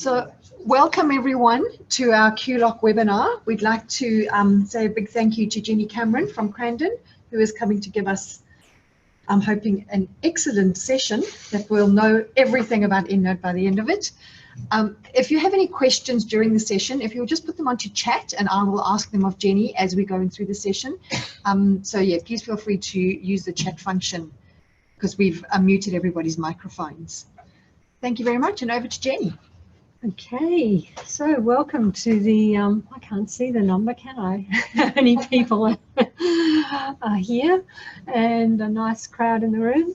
So welcome everyone to our QLOC webinar. We'd like to say a big thank you to Jenny Cameron from Crandon, who is coming to give us, I'm hoping, an excellent session that we'll know everything about EndNote by the end of it. If you have any questions during the session, if you'll just put them onto chat and I will ask them of Jenny as we're going through the session. So yeah, please feel free to use the chat function because we've muted everybody's microphones. Thank you very much, and over to Jenny. Okay, so welcome to the, I can't see the number, can I? How many people are here, and a nice crowd in the room.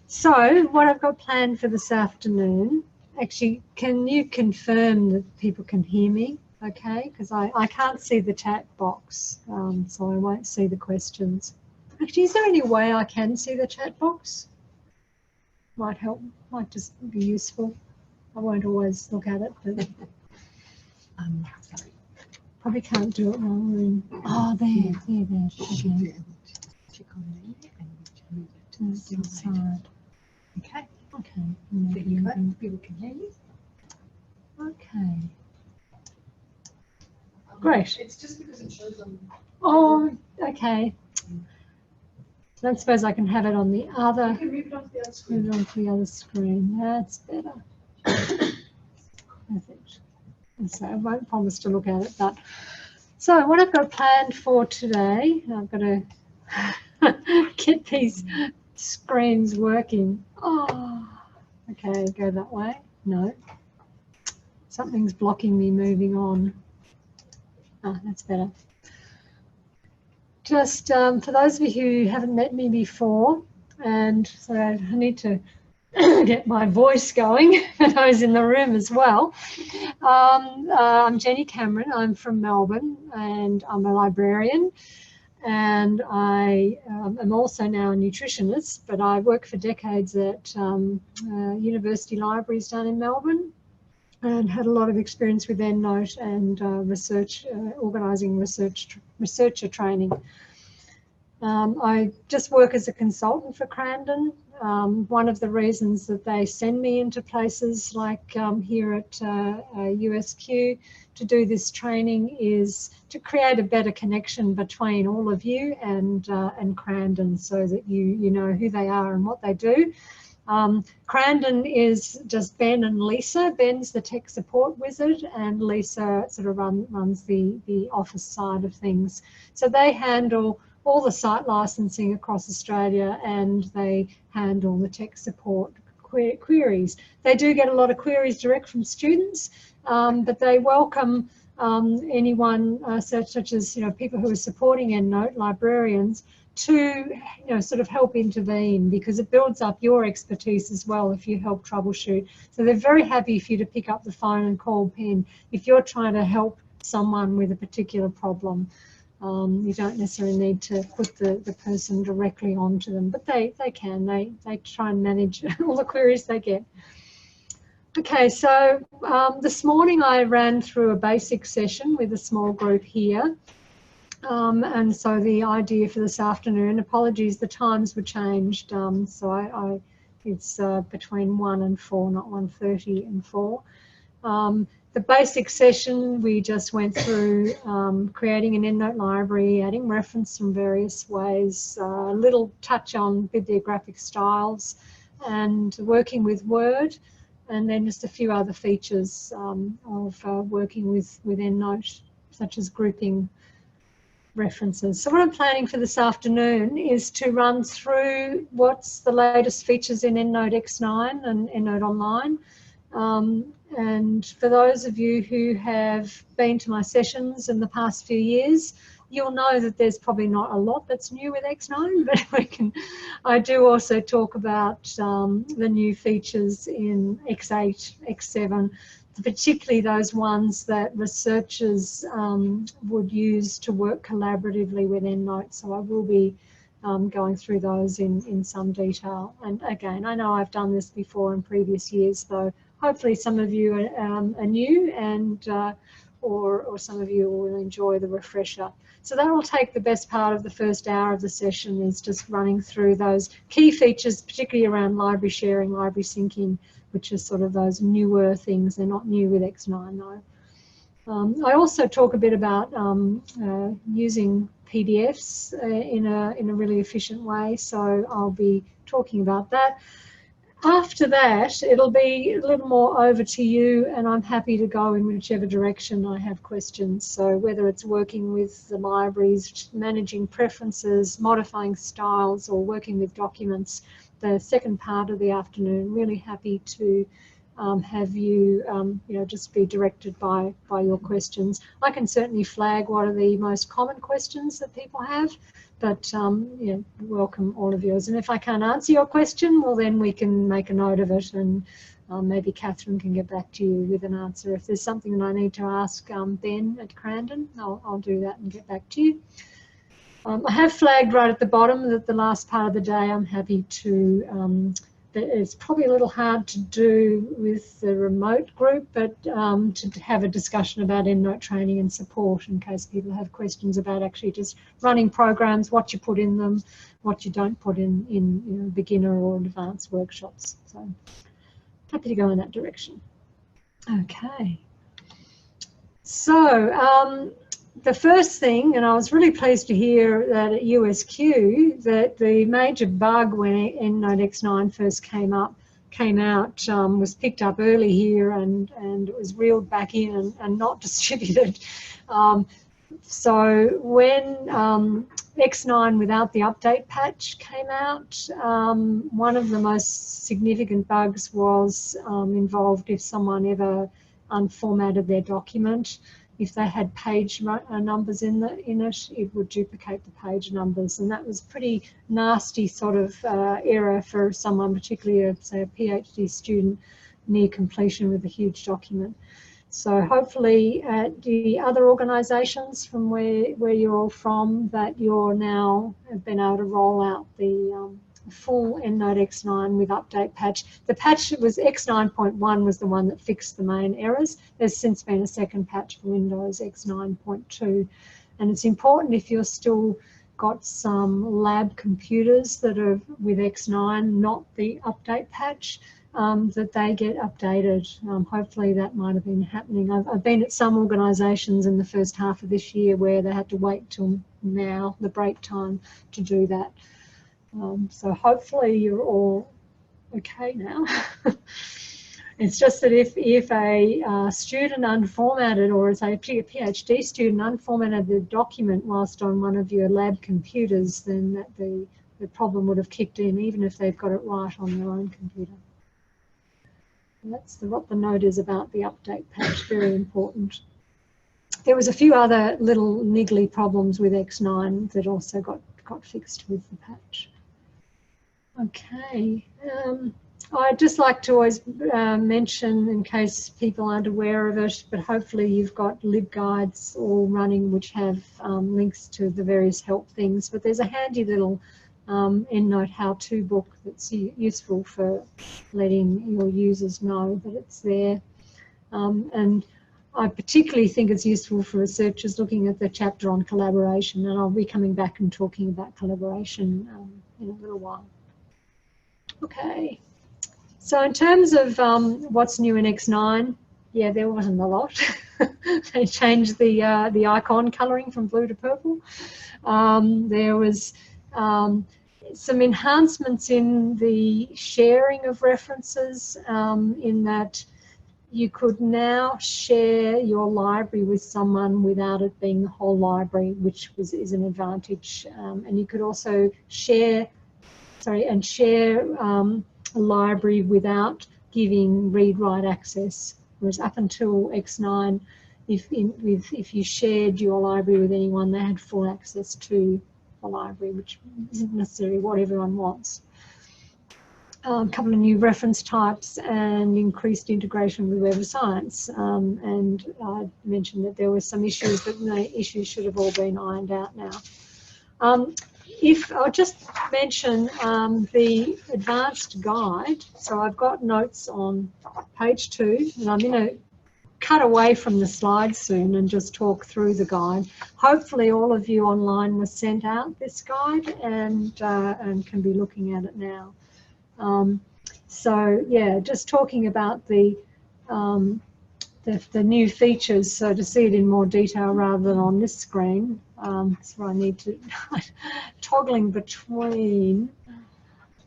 So what I've got planned for this afternoon, actually, can you confirm that people can hear me, okay? Because I can't see the chat box, so I won't see the questions. Actually, is there any way I can see the chat box? Might help, might just be useful. I won't always look at it, but probably can't do it while we're in. Oh, there. Okay. Click on there and To the side. Okay. Okay. There you go. People can hear you. Okay. Great. It's just because it shows on. Oh, okay. So I suppose I can have it on the other. You can move it onto the other screen. Move it onto the other screen. That's better. Perfect. And so I won't promise to look at it, but so what I've got planned for today, I've got to get these screens working. Oh, okay, go that way. No, something's blocking me moving on. Ah, that's better. Just for those of you who haven't met me before, and so I need to get my voice going for those in the room as well. I'm Jenny Cameron. I'm from Melbourne and I'm a librarian, and I am also now a nutritionist, but I worked for decades at university libraries down in Melbourne and had a lot of experience with EndNote and research, organising researcher training. I just work as a consultant for Crandon. One of the reasons that they send me into places like here at USQ to do this training is to create a better connection between all of you and Crandon, so that you know who they are and what they do. Crandon is just Ben and Lisa. Ben's the tech support wizard and Lisa sort of runs the office side of things. So they handle all the site licensing across Australia and they handle the tech support queries. They do get a lot of queries direct from students, but they welcome anyone such as people who are supporting EndNote, librarians, to sort of help intervene, because it builds up your expertise as well if you help troubleshoot. So they're very happy for you to pick up the phone and call Ben if you're trying to help someone with a particular problem. You don't necessarily need to put the person directly onto them, but they can. They try and manage all the queries they get. Okay, so this morning I ran through a basic session with a small group here. And so the idea for this afternoon, apologies, the times were changed. So it's between 1 and 4, not 1:30 and 4. The basic session, we just went through creating an EndNote library, adding reference from various ways, a little touch on bibliographic styles and working with Word, and then just a few other features of working with EndNote, such as grouping references. So what I'm planning for this afternoon is to run through what's the latest features in EndNote X9 and EndNote Online. And for those of you who have been to my sessions in the past few years, you'll know that there's probably not a lot that's new with X9, but I do also talk about the new features in X8, X7, particularly those ones that researchers would use to work collaboratively with EndNote. So I will be going through those in some detail. And again, I know I've done this before in previous years, though hopefully some of you are new, and or some of you will enjoy the refresher. So that will take the best part of the first hour of the session, is just running through those key features, particularly around library sharing, library syncing, which is sort of those newer things. They're not new with X9 though. I also talk a bit about using PDFs in a really efficient way, so I'll be talking about that. After that, it'll be a little more over to you, and I'm happy to go in whichever direction I have questions. So whether it's working with the libraries, managing preferences, modifying styles, or working with documents, the second part of the afternoon, really happy to have you, just be directed by your questions. I can certainly flag what are the most common questions that people have, but welcome all of yours. And if I can't answer your question, well, then we can make a note of it, and maybe Catherine can get back to you with an answer. If there's something that I need to ask Ben at Crandon, I'll do that and get back to you. I have flagged right at the bottom that the last part of the day I'm happy to it's probably a little hard to do with the remote group, but to have a discussion about EndNote training and support in case people have questions about actually just running programs, what you put in them, what you don't put in beginner or advanced workshops. So happy to go in that direction. Okay. So the first thing, and I was really pleased to hear that at USQ that the major bug when EndNote X9 first came out was picked up early here and it was reeled back in and not distributed. So when X9 without the update patch came out, one of the most significant bugs was involved if someone ever unformatted their document. If they had page numbers in it, it would duplicate the page numbers, and that was pretty nasty sort of error for someone, particularly say a PhD student near completion with a huge document. So hopefully at the other organisations from where you're all from, that you're now have been able to roll out the full EndNote X9 with update patch. The patch that was X9.1 was the one that fixed the main errors. There's since been a second patch for Windows X9.2, and it's important if you're still got some lab computers that are with X9, not the update patch, that they get updated. Hopefully that might have been happening. I've been at some organisations in the first half of this year where they had to wait till now, the break time, to do that. So hopefully you're all okay now. It's just that if a student unformatted, or say a PhD student unformatted the document whilst on one of your lab computers, then the problem would have kicked in, even if they've got it right on their own computer. That's what the note is about the update patch, very important. There was a few other little niggly problems with X9 that also got fixed with the patch. Okay, I'd just like to always mention, in case people aren't aware of it, but hopefully you've got libguides all running which have links to the various help things, but there's a handy little EndNote how-to book that's useful for letting your users know that it's there. And I particularly think it's useful for researchers looking at the chapter on collaboration, and I'll be coming back and talking about collaboration in a little while. Okay, so in terms of what's new in X9, yeah, there wasn't a lot. They changed the icon colouring from blue to purple. There was some enhancements in the sharing of references, in that you could now share your library with someone without it being the whole library, which is an advantage. And you could also share a library without giving read-write access. Whereas up until X9, if you shared your library with anyone, they had full access to the library, which isn't necessarily what everyone wants. A couple of new reference types and increased integration with Web of Science. And I mentioned that there were some issues, but the issues should have all been ironed out now. I'll just mention the advanced guide. So I've got notes on page 2, and I'm going to cut away from the slides soon and just talk through the guide. Hopefully all of you online was sent out this guide and can be looking at it now. So yeah, just talking about the new features, so to see it in more detail rather than on this screen. So I need to toggling between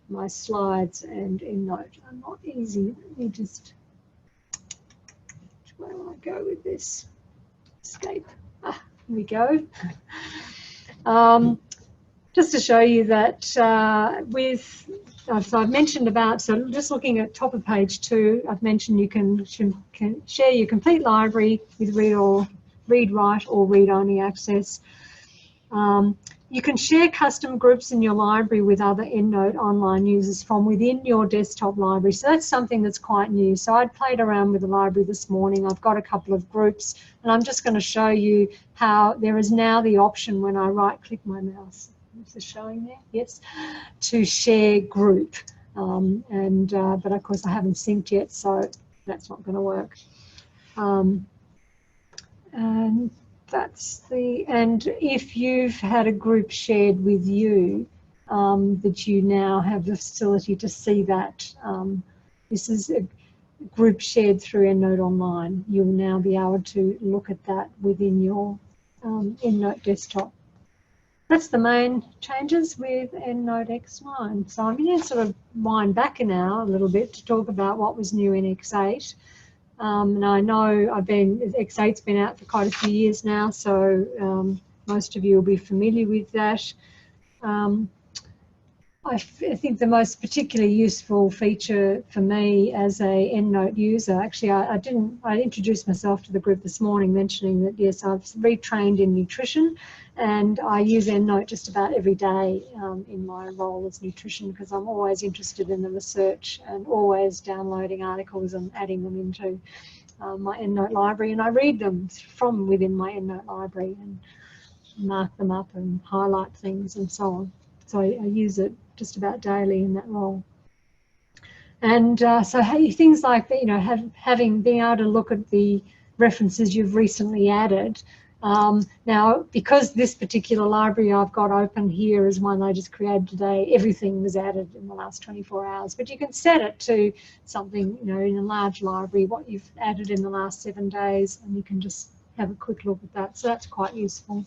my slides and EndNote are not easy. Let me just, where will I go with this? Escape. Here we go. Just to show you that so I've mentioned about, so just looking at top of page 2, I've mentioned you can share your complete library with read, write, or read-only access. You can share custom groups in your library with other EndNote online users from within your desktop library. So that's something that's quite new. So I played around with the library this morning. I've got a couple of groups, and I'm just going to show you how there is now the option when I right-click my mouse. Is this showing there? Yes. To share group. But of course I haven't synced yet, so that's not going to work. And that's and if you've had a group shared with you, that you now have the facility to see that. This is a group shared through EndNote Online. You'll now be able to look at that within your EndNote desktop. That's the main changes with EndNote X9. So I'm going to sort of wind back now a little bit to talk about what was new in X8. And I know X8's been out for quite a few years now, so most of you will be familiar with that. I think the most particularly useful feature for me as a EndNote user, actually I introduced myself to the group this morning mentioning that yes, I've retrained in nutrition, and I use EndNote just about every day in my role as nutrition, because I'm always interested in the research and always downloading articles and adding them into my EndNote library, and I read them from within my EndNote library and mark them up and highlight things and so on. So I use it just about daily in that role. And so things like, being able to look at the references you've recently added. Now, because this particular library I've got open here is one I just created today, everything was added in the last 24 hours. But you can set it to something, in a large library, what you've added in the last 7 days, and you can just have a quick look at that. So that's quite useful.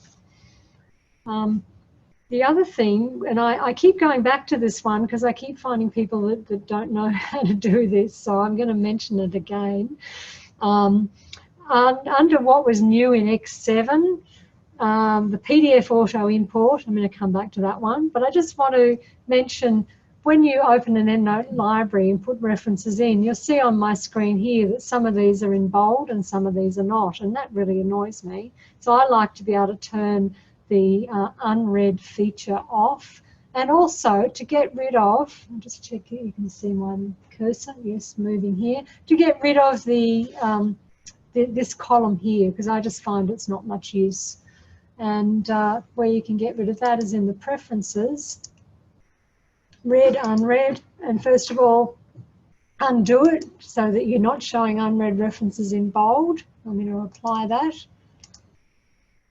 The other thing, and I keep going back to this one because I keep finding people that don't know how to do this, so I'm going to mention it again. Under what was new in X7, the PDF auto import, I'm going to come back to that one, but I just want to mention when you open an EndNote library and put references in, you'll see on my screen here that some of these are in bold and some of these are not, and that really annoys me. So I like to be able to turn the unread feature off, and also to get rid of, I'll just check here, you can see my cursor, yes, moving here, to get rid of this column here, because I just find it's not much use. And where you can get rid of that is in the preferences, read, unread, and first of all, undo it so that you're not showing unread references in bold. I'm going to apply that.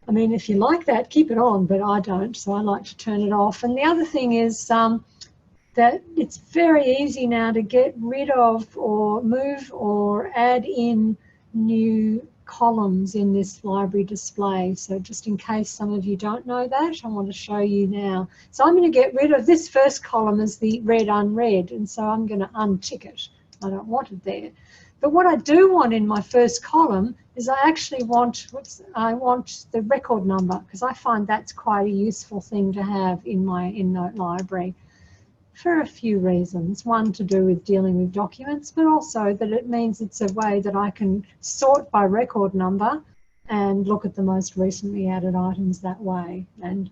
I mean, if you like that, keep it on, but I don't, so I like to turn it off. And the other thing is that it's very easy now to get rid of or move or add in new columns in this library display. So just in case some of you don't know that, I want to show you now. So I'm going to get rid of this first column as the read unread, and so I'm going to untick it. I don't want it there. But what I do want in my first column is I actually want the record number, because I find that's quite a useful thing to have in my EndNote library for a few reasons. One, to do with dealing with documents, but also that it means it's a way that I can sort by record number and look at the most recently added items that way. And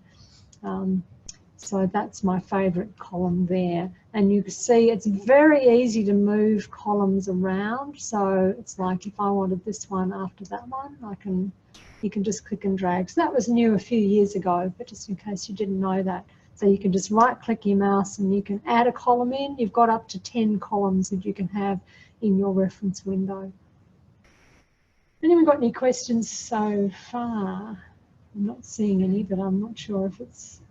so that's my favourite column there. And you can see it's very easy to move columns around. So it's like if I wanted this one after that one, you can just click and drag. So that was new a few years ago, but just in case you didn't know that. So you can just right-click your mouse and you can add a column in. You've got up to 10 columns that you can have in your reference window. Anyone got any questions so far? I'm not seeing any, but I'm not sure if it's...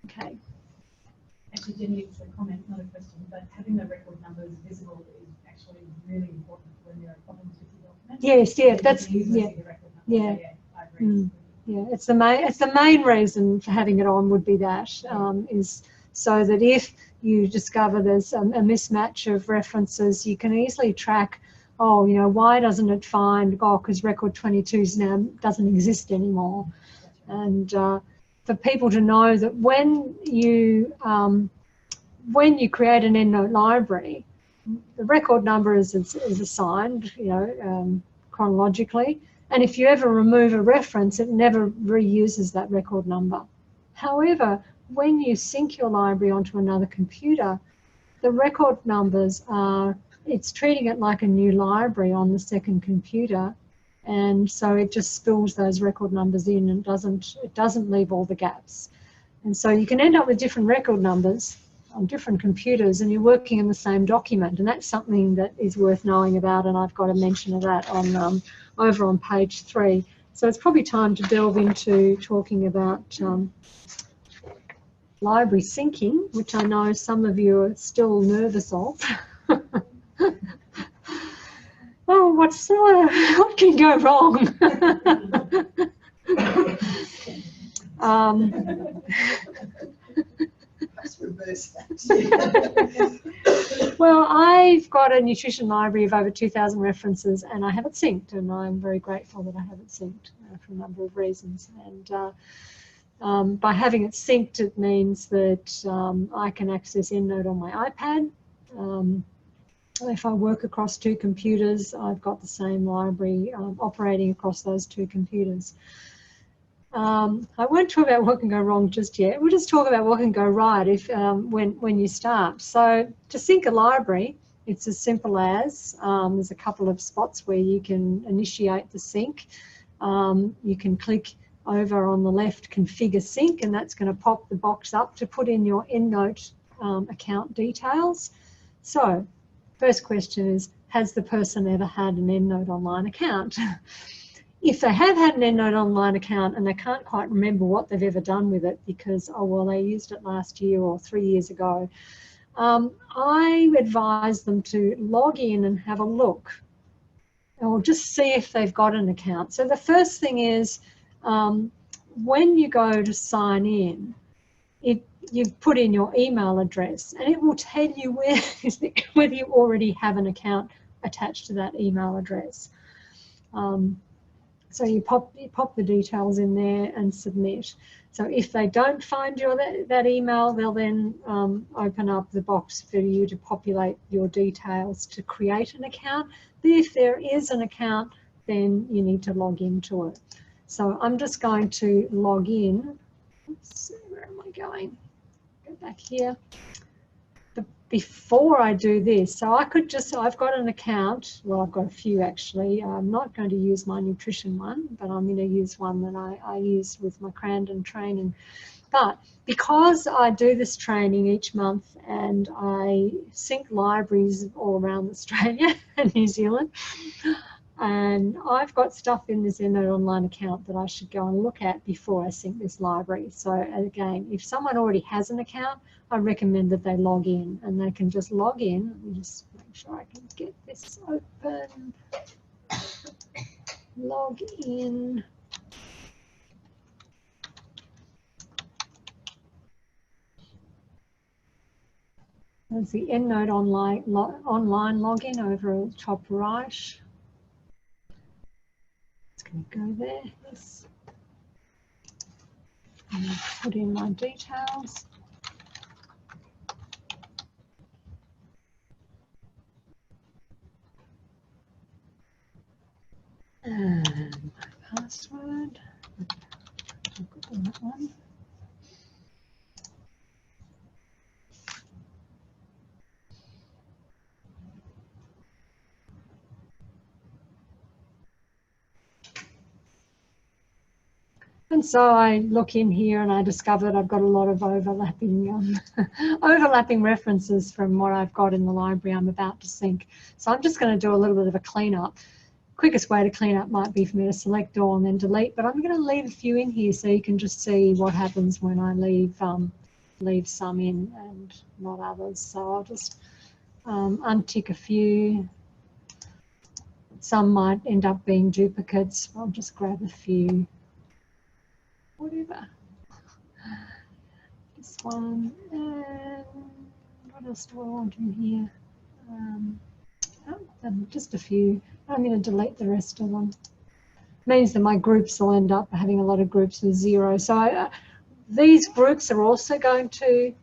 Okay. Actually, Jenny, it's a comment, not a question, but having the record numbers visible is actually really important when there are problems with your document. Yes, yeah, that's yeah. Yeah. So, yeah, I agree. Yeah, it's the main reason for having it on would be that is so that if you discover there's a mismatch of references, you can easily track. Oh, you know, why doesn't it find? Oh, because record 22 now doesn't exist anymore. And for people to know that when you create an EndNote library, the record number is assigned, you know, chronologically. And if you ever remove a reference, it never reuses that record number. However, when you sync your library onto another computer, the record numbers are, it's treating it like a new library on the second computer. And so it just spills those record numbers in and it doesn't leave all the gaps. And so you can end up with different record numbers on different computers and you're working in the same document, and that's something that is worth knowing about, and I've got a mention of that on over on page 3. So it's probably time to delve into talking about library syncing, which I know some of you are still nervous of. Oh, what can go wrong? Well, I've got a nutrition library of over 2,000 references and I have it synced, and I'm very grateful that I have it synced for a number of reasons. And by having it synced, it means that I can access EndNote on my iPad. If I work across 2 computers, I've got the same library operating across those 2 computers. I won't talk about what can go wrong just yet. We'll just talk about what can go right if when you start. So to sync a library, it's as simple as there's a couple of spots where you can initiate the sync. You can click over on the left, configure sync, and that's going to pop the box up to put in your EndNote account details. So first question is, has the person ever had an EndNote Online account? If they have had an EndNote Online account and they can't quite remember what they've ever done with it because, oh, well, they used it last year or 3 years ago, I advise them to log in and have a look, or just see if they've got an account. So the first thing is, when you go to sign in, you've put in your email address and it will tell you whether you already have an account attached to that email address. So you pop the details in there and submit. So if they don't find that email, they'll then open up the box for you to populate your details to create an account. But if there is an account, then you need to log into it. So I'm just going to log in. Let's see, where am I going? Go back here. But before I do this, so I could just, I've got an account, well, I've got a few actually. I'm not going to use my nutrition one, but I'm going to use one that I use with my Crandon training. But because I do this training each month and I sync libraries all around Australia and New Zealand, and I've got stuff in this EndNote Online account that I should go and look at before I sync this library. So again, if someone already has an account, I recommend that they log in, and they can just log in. Let me just make sure I can get this open. Log in. There's the EndNote online login over at the top right. Going to go there, yes. And put in my details. And my password. I'll put in that one. And so I look in here and I discovered I've got a lot of overlapping overlapping references from what I've got in the library I'm about to sync. So I'm just going to do a little bit of a cleanup. Quickest way to clean up might be for me to select all and then delete, but I'm going to leave a few in here so you can just see what happens when I leave leave some in and not others. So I'll just untick a few. Some might end up being duplicates. I'll just grab a few. Whatever. This one, and what else do I want in here? Just a few. I'm going to delete the rest of them. Means that my groups will end up having a lot of groups with 0. So these groups are also going to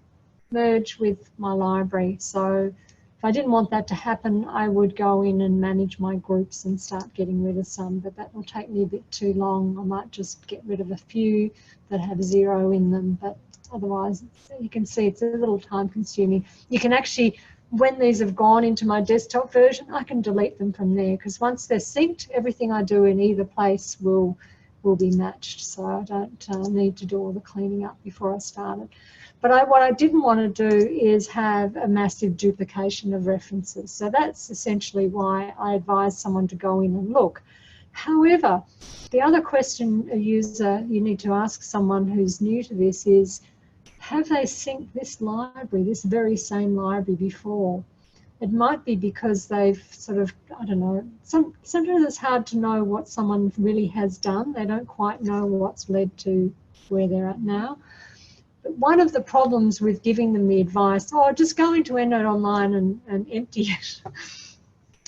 merge with my library. So if I didn't want that to happen, I would go in and manage my groups and start getting rid of some, but that will take me a bit too long. I might just get rid of a few that have 0 in them, but otherwise you can see it's a little time consuming. You can actually, when these have gone into my desktop version, I can delete them from there, because once they're synced, everything I do in either place will be matched. So I don't need to do all the cleaning up before I start it. But what I didn't want to do is have a massive duplication of references. So that's essentially why I advise someone to go in and look. However, the other question a user you need to ask someone who's new to this is, have they synced this library, this very same library before? It might be because they've sort of, I don't know, sometimes it's hard to know what someone really has done. They don't quite know what's led to where they're at now. But one of the problems with giving them the advice, oh, just go into EndNote Online and empty it,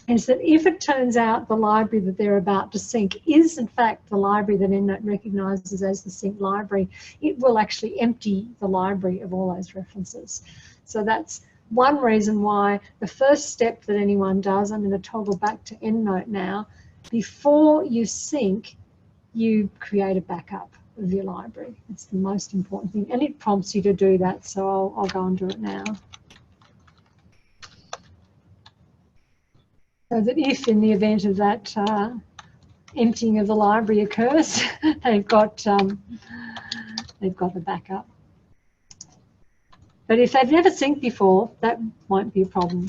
is that if it turns out the library that they're about to sync is in fact the library that EndNote recognises as the sync library, it will actually empty the library of all those references. So that's one reason why the first step that anyone does, I'm going to toggle back to EndNote now, before you sync, you create a backup of your library. It's the most important thing, and it prompts you to do that, so I'll go and do it now. So that if in the event of that emptying of the library occurs, they've got the backup. But if they've never synced before, that won't be a problem.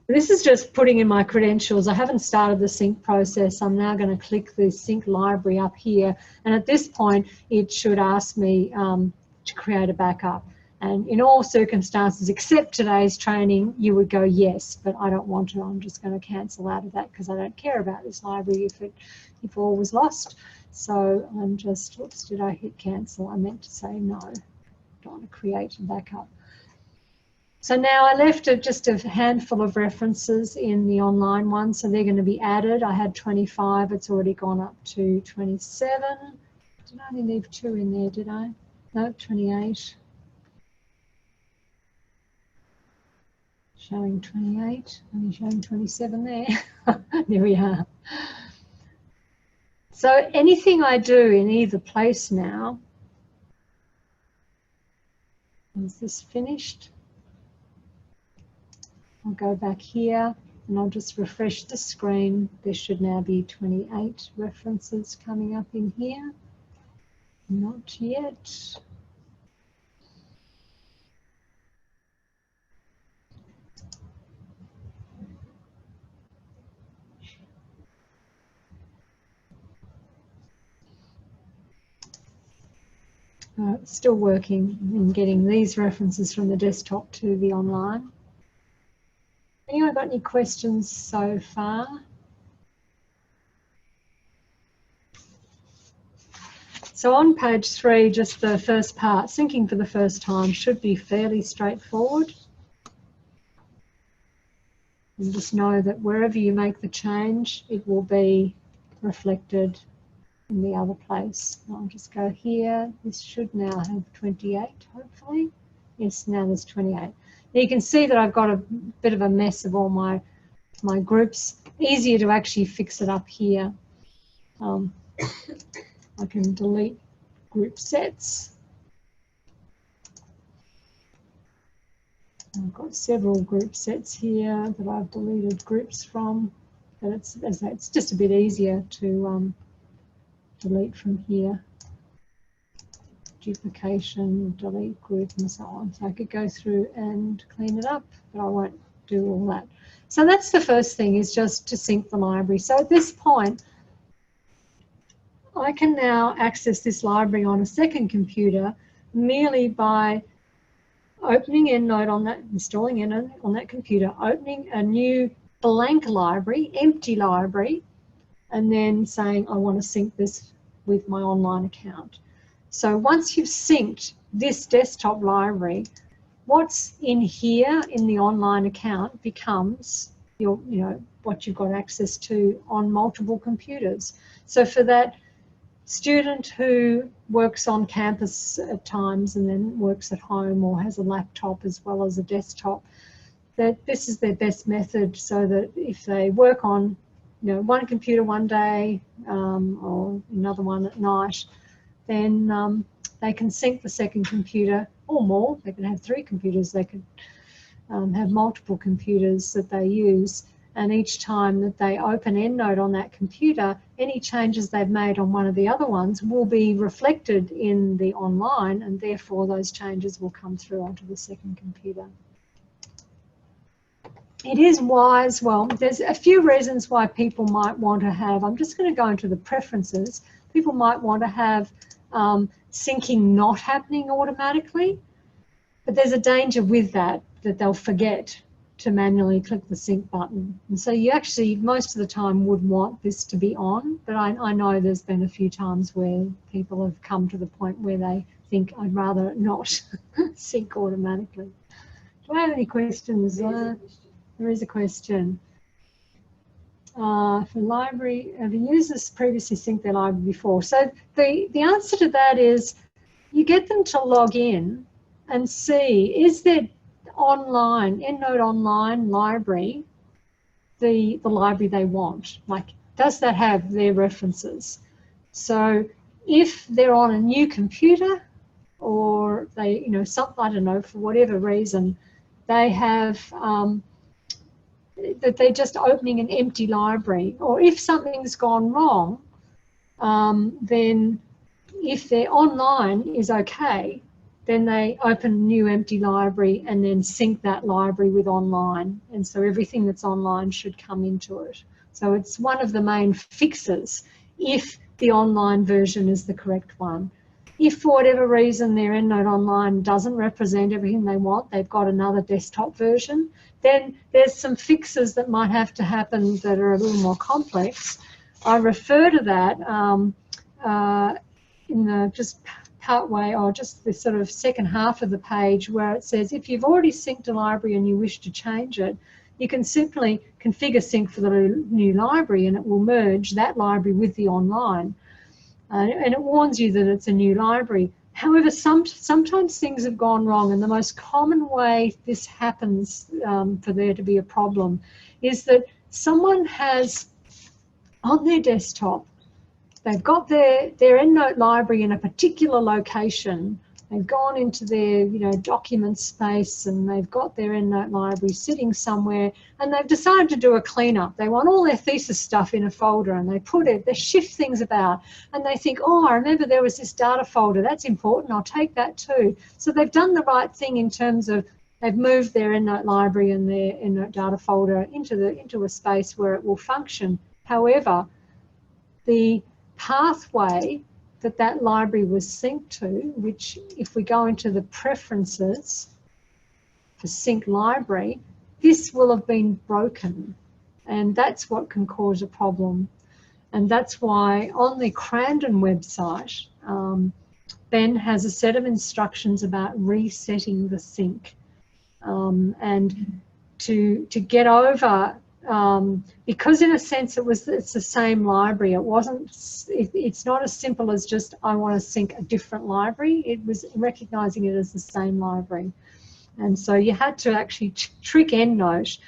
This is just putting in my credentials. I haven't started the sync process. I'm now going to click the sync library up here. And at this point, it should ask me to create a backup. And in all circumstances, except today's training, you would go yes, but I don't want to. I'm just going to cancel out of that because I don't care about this library if all was lost. So I'm just, whoops, did I hit cancel? I meant to say no. Don't want to create a backup. So now I left just a handful of references in the online one, so they're going to be added. I had 25, it's already gone up to 27. Did I only leave 2 in there, did I? No, 28. Showing 28, only showing 27 there. There we are. So anything I do in either place now, is this finished? I'll go back here and I'll just refresh the screen. There should now be 28 references coming up in here. Not yet. Still working in getting these references from the desktop to the online. Anyone got any questions so far? So on page 3, just the first part, syncing for the first time should be fairly straightforward. And just know that wherever you make the change, it will be reflected in the other place. I'll just go here. This should now have 28, hopefully. Yes, now there's 28. Now you can see that I've got a bit of a mess of all my groups. Easier to actually fix it up here. I can delete group sets. I've got several group sets here that I've deleted groups from, but it's just a bit easier to delete from here. Duplication, delete group, and so on. So I could go through and clean it up, but I won't do all that. So that's the first thing, is just to sync the library. So at this point, I can now access this library on a second computer merely by opening EndNote on that, installing EndNote on that computer, opening a new blank library, empty library, and then saying I want to sync this with my online account. So once you've synced this desktop library, what's in here in the online account becomes your, what you've got access to on multiple computers. So for that student who works on campus at times and then works at home or has a laptop as well as a desktop, that this is their best method, so that if they work on one computer one day or another one at night, then they can sync the second computer or more. They can have 3 computers. They could have multiple computers that they use, and each time that they open EndNote on that computer, any changes they've made on one of the other ones will be reflected in the online, and therefore those changes will come through onto the second computer. It is wise, well, there's a few reasons why people might want to have, I'm just going to go into the preferences. People might want to have syncing not happening automatically, but there's a danger with that they'll forget to manually click the sync button. And so you actually, most of the time, would want this to be on, but I know there's been a few times where people have come to the point where they think, I'd rather not sync automatically. Do I have any questions? There is a question. For library, have users previously synced their library before? So the answer to that is you get them to log in and see, is their online, EndNote online library, the library they want? Like, does that have their references? So if they're on a new computer, or they, something, I don't know, for whatever reason, they have that they're just opening an empty library, or if something's gone wrong, then if their online is okay, then they open a new empty library and then sync that library with online, and so everything that's online should come into it. So it's one of the main fixes if the online version is the correct one. If for whatever reason their EndNote Online doesn't represent everything they want, they've got another desktop version, then there's some fixes that might have to happen that are a little more complex. I refer to that in the just part way, or just the sort of second half of the page, where it says if you've already synced a library and you wish to change it, you can simply configure sync for the new library and it will merge that library with the online. And it warns you that it's a new library. However, sometimes things have gone wrong, and the most common way this happens for there to be a problem is that someone has on their desktop, they've got their EndNote library in a particular location. They've gone into their document space and they've got their EndNote library sitting somewhere, and they've decided to do a cleanup. They want all their thesis stuff in a folder, and they shift things about, and they think, oh, I remember there was this data folder, that's important, I'll take that too. So they've done the right thing in terms of they've moved their EndNote library and their EndNote data folder into a space where it will function. However, the pathway that library was synced to, which if we go into the preferences for sync library, this will have been broken, and that's what can cause a problem. And that's why on the Crandon website, Ben has a set of instructions about resetting the sync, and to get over, because in a sense it's the same library. It's not as simple as just I want to sync a different library. It was recognizing it as the same library, and so you had to actually trick EndNote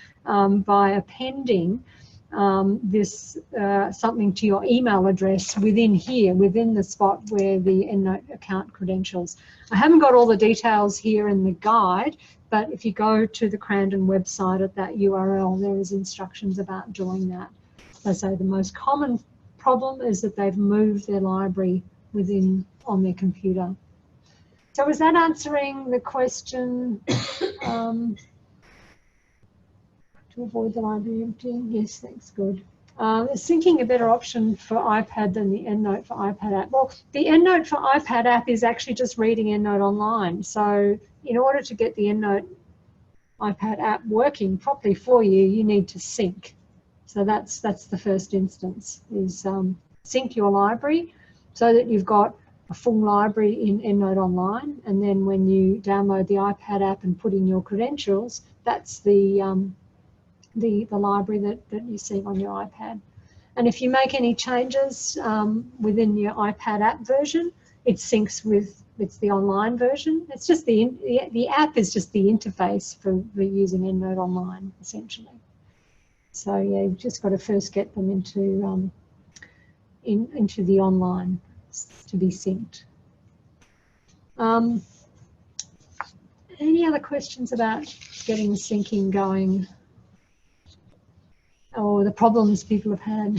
by appending this something to your email address within here, within the spot where the EndNote account credentials. I haven't got all the details here in the guide, but if you go to the Crandon website at that URL, there is instructions about doing that. As I say, the most common problem is that they've moved their library on their computer. So is that answering the question? To avoid the library emptying. Yes, thanks, good. Is syncing a better option for iPad than the EndNote for iPad app? Well, the EndNote for iPad app is actually just reading EndNote online. So in order to get the EndNote iPad app working properly for you, you need to sync. So that's the first instance, is sync your library so that you've got a full library in EndNote Online, and then when you download the iPad app and put in your credentials, that's the library that you see on your iPad. And if you make any changes within your iPad app version, it syncs with the online version. It's just the app is just the interface for using EndNote Online, essentially. So yeah, you've just got to first get them into the online to be synced. Any other questions about getting the syncing going, or the problems people have had?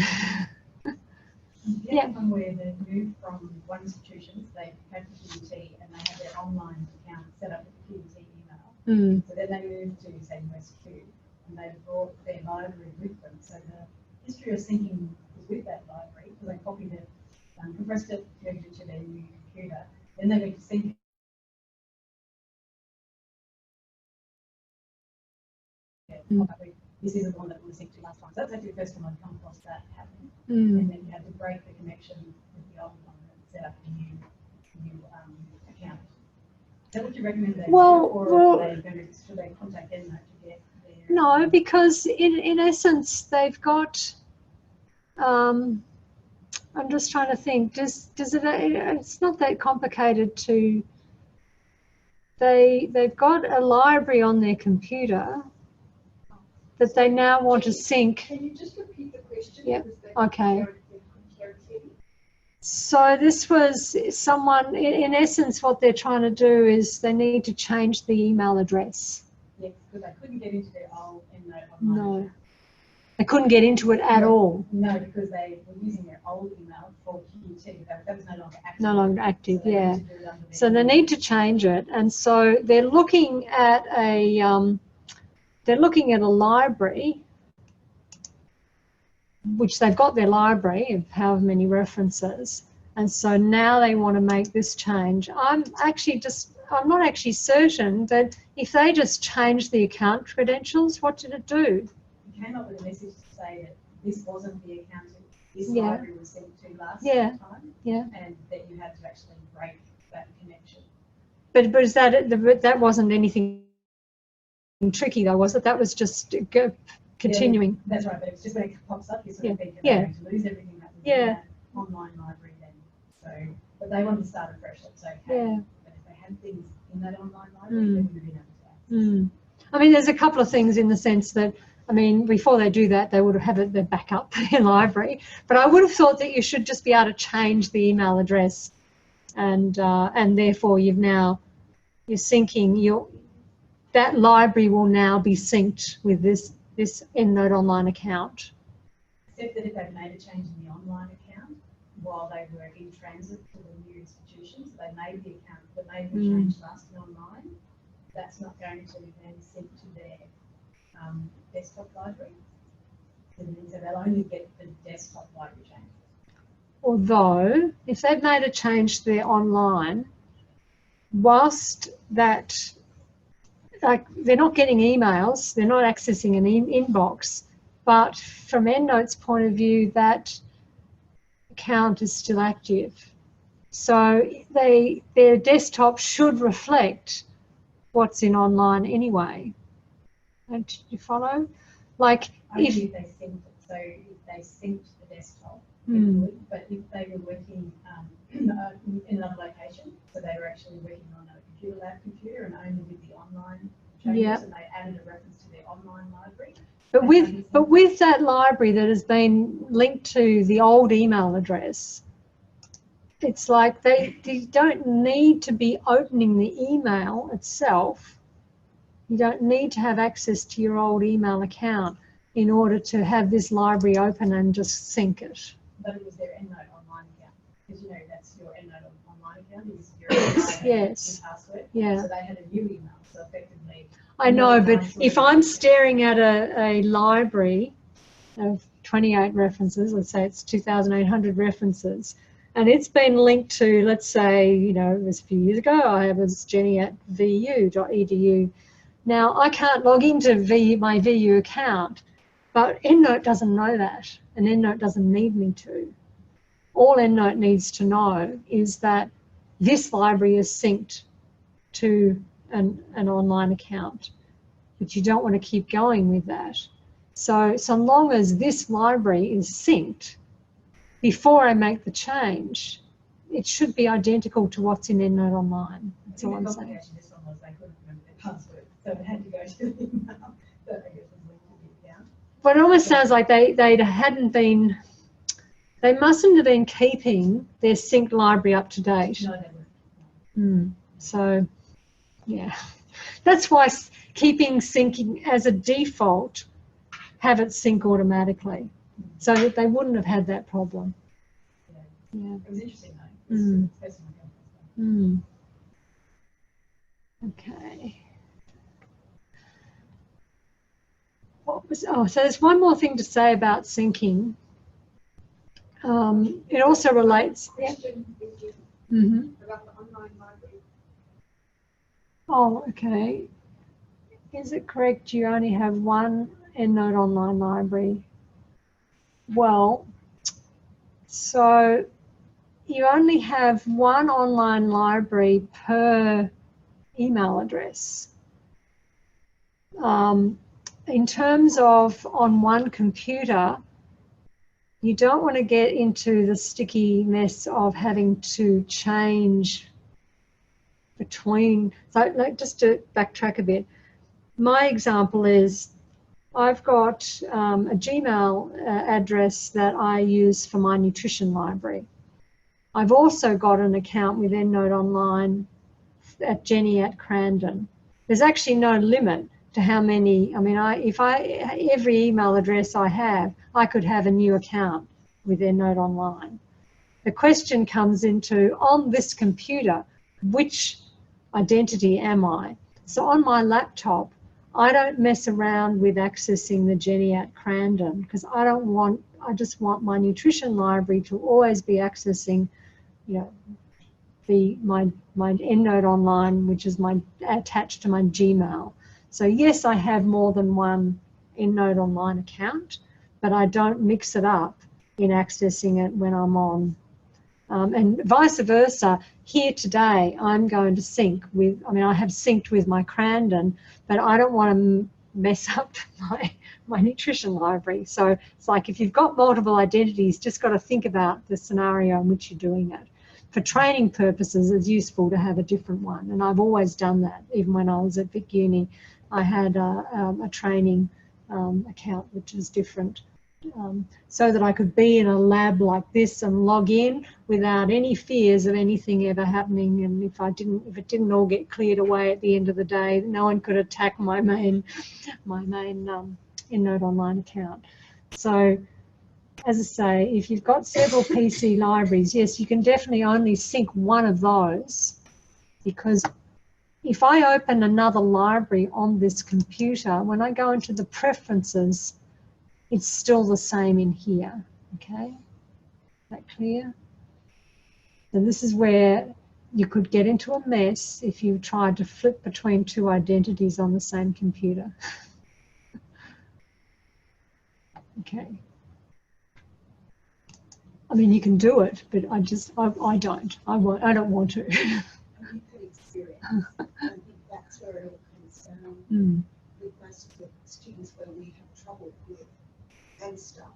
Yeah, one where they moved from one institution, so they had the QUT and they had their online account set up with the QUT email. So then they moved to, say, USQ, and they brought their library with them. So the history of syncing was with that library, because they copied it, compressed it, moved it to their new computer. Then they went to sync. This isn't the one that we synced to last time. So that's actually the first time I've come across that happening. And then you had to break the connection with the old one and set up a new account. Is that what you recommend they do, or should they contact EndNote to get their... No, because in essence they've got. I'm just trying to think. Does it? It's not that complicated to. They've got a library on their computer that they now want to sync. Can you just repeat the question? Yep. Okay. So this was someone, in essence, what they're trying to do is they need to change the email address. Yes, because they couldn't get into their old EndNote Online. No. They couldn't get into it at all. No, because they were using their old email for QUT. That was no longer active. No longer active, so yeah. So they need to change it, and so they're looking at a library, which they've got their library of however many references, and so now they want to make this change. I'm not actually certain that if they just changed the account credentials, what did it do? It came up with a message to say that this wasn't the account this Yeah. library was sent to last Yeah. time, Yeah. and that you had to actually break that connection. But is that wasn't anything tricky though, was it? That was just continuing. Yeah, that's right, but it's just when it pops up, you sort of think that Yeah. they're going to lose everything that was in Yeah. that online library then. So, but they wanted to start afresh, that's okay. Yeah. But if they had things in that online library, they would have been able to access. I mean, there's a couple of things in the sense that, I mean, before they do that, they would have had their backup in library. But I would have thought that you should just be able to change the email address, and therefore you're syncing that library will now be synced with this EndNote Online account. Except that if they've made a change in the online account while they were in transit to the new institution, so they made the account, but made the change last in online, that's not going to then sync to their desktop library. So they'll only get the desktop library change. Although, if they've made a change to their online, whilst that, like, they're not getting emails, they're not accessing an inbox, but from EndNote's point of view, that account is still active. So their desktop should reflect what's in online anyway. Don't you follow? Like, only if they synced it. So if they synced the desktop, it would, but if they were working in another location, so they were actually working on a computer lab computer and only with the online changes, and they added a reference to their online library. But with that library that has been linked to the old email address, it's like they don't need to be opening the email itself. You don't need to have access to your old email account in order to have this library open and just sync it. But it was their EndNote Online account, because that's your EndNote Online account, is your email yes. and password. Yeah. So they had a new email, so effectively. I know, but if I'm staring at a library of 28 references, let's say it's 2,800 references, and it's been linked to, let's say, you know, it was a few years ago, I was Jenny at vu.edu. Now, I can't log into my VU account, but EndNote doesn't know that, and EndNote doesn't need me to. All EndNote needs to know is that this library is synced to an online account, but you don't want to keep going with that. So long as this library is synced, before I make the change, it should be identical to what's in EndNote Online. That's all I'm saying. This one was they couldn't remember their password, so it had to go to the email that I guess was linked to the account. But it almost sounds like they hadn't been, they mustn't have been keeping their synced library up to date. No, they weren't. So, yeah. That's why keeping syncing as a default, have it sync automatically, so that they wouldn't have had that problem. Yeah. It was interesting though. Okay. What was, so there's one more thing to say about syncing. It also relates. Yeah. About the online library. Oh, okay. Is it correct you only have one EndNote Online library? Well, so you only have one online library per email address. In terms of on one computer, you don't want to get into the sticky mess of having to change between. So just to backtrack a bit, my example is I've got a Gmail address that I use for my nutrition library. I've also got an account with EndNote Online at Jenny at Crandon. There's actually no limit to how many. I mean, every email address I have, I could have a new account with EndNote Online. The question comes into, on this computer, which identity am I? So on my laptop, I don't mess around with accessing the Jenny at Crandon because I just want my nutrition library to always be accessing, you know, my EndNote Online, which is attached to my Gmail. So yes, I have more than one EndNote Online account, but I don't mix it up in accessing it when I'm on. And vice versa, here today, I'm going to sync with, I have synced with my Crandon, but I don't want to mess up my nutrition library. So it's like if you've got multiple identities, just got to think about the scenario in which you're doing it. For training purposes, it's useful to have a different one, and I've always done that. Even when I was at Vic Uni, I had a training account which is different, so that I could be in a lab like this and log in without any fears of anything ever happening. And if it didn't all get cleared away at the end of the day, no one could attack my main EndNote Online account. So, as I say, if you've got several PC libraries, yes, you can definitely only sync one of those, because if I open another library on this computer, when I go into the preferences, it's still the same in here, okay? Is that clear? And this is where you could get into a mess if you tried to flip between two identities on the same computer. Okay. I mean, you can do it, but I don't. I don't want to. And you could experience. I think that's where it all comes down. With most of the students where we have trouble with stuff,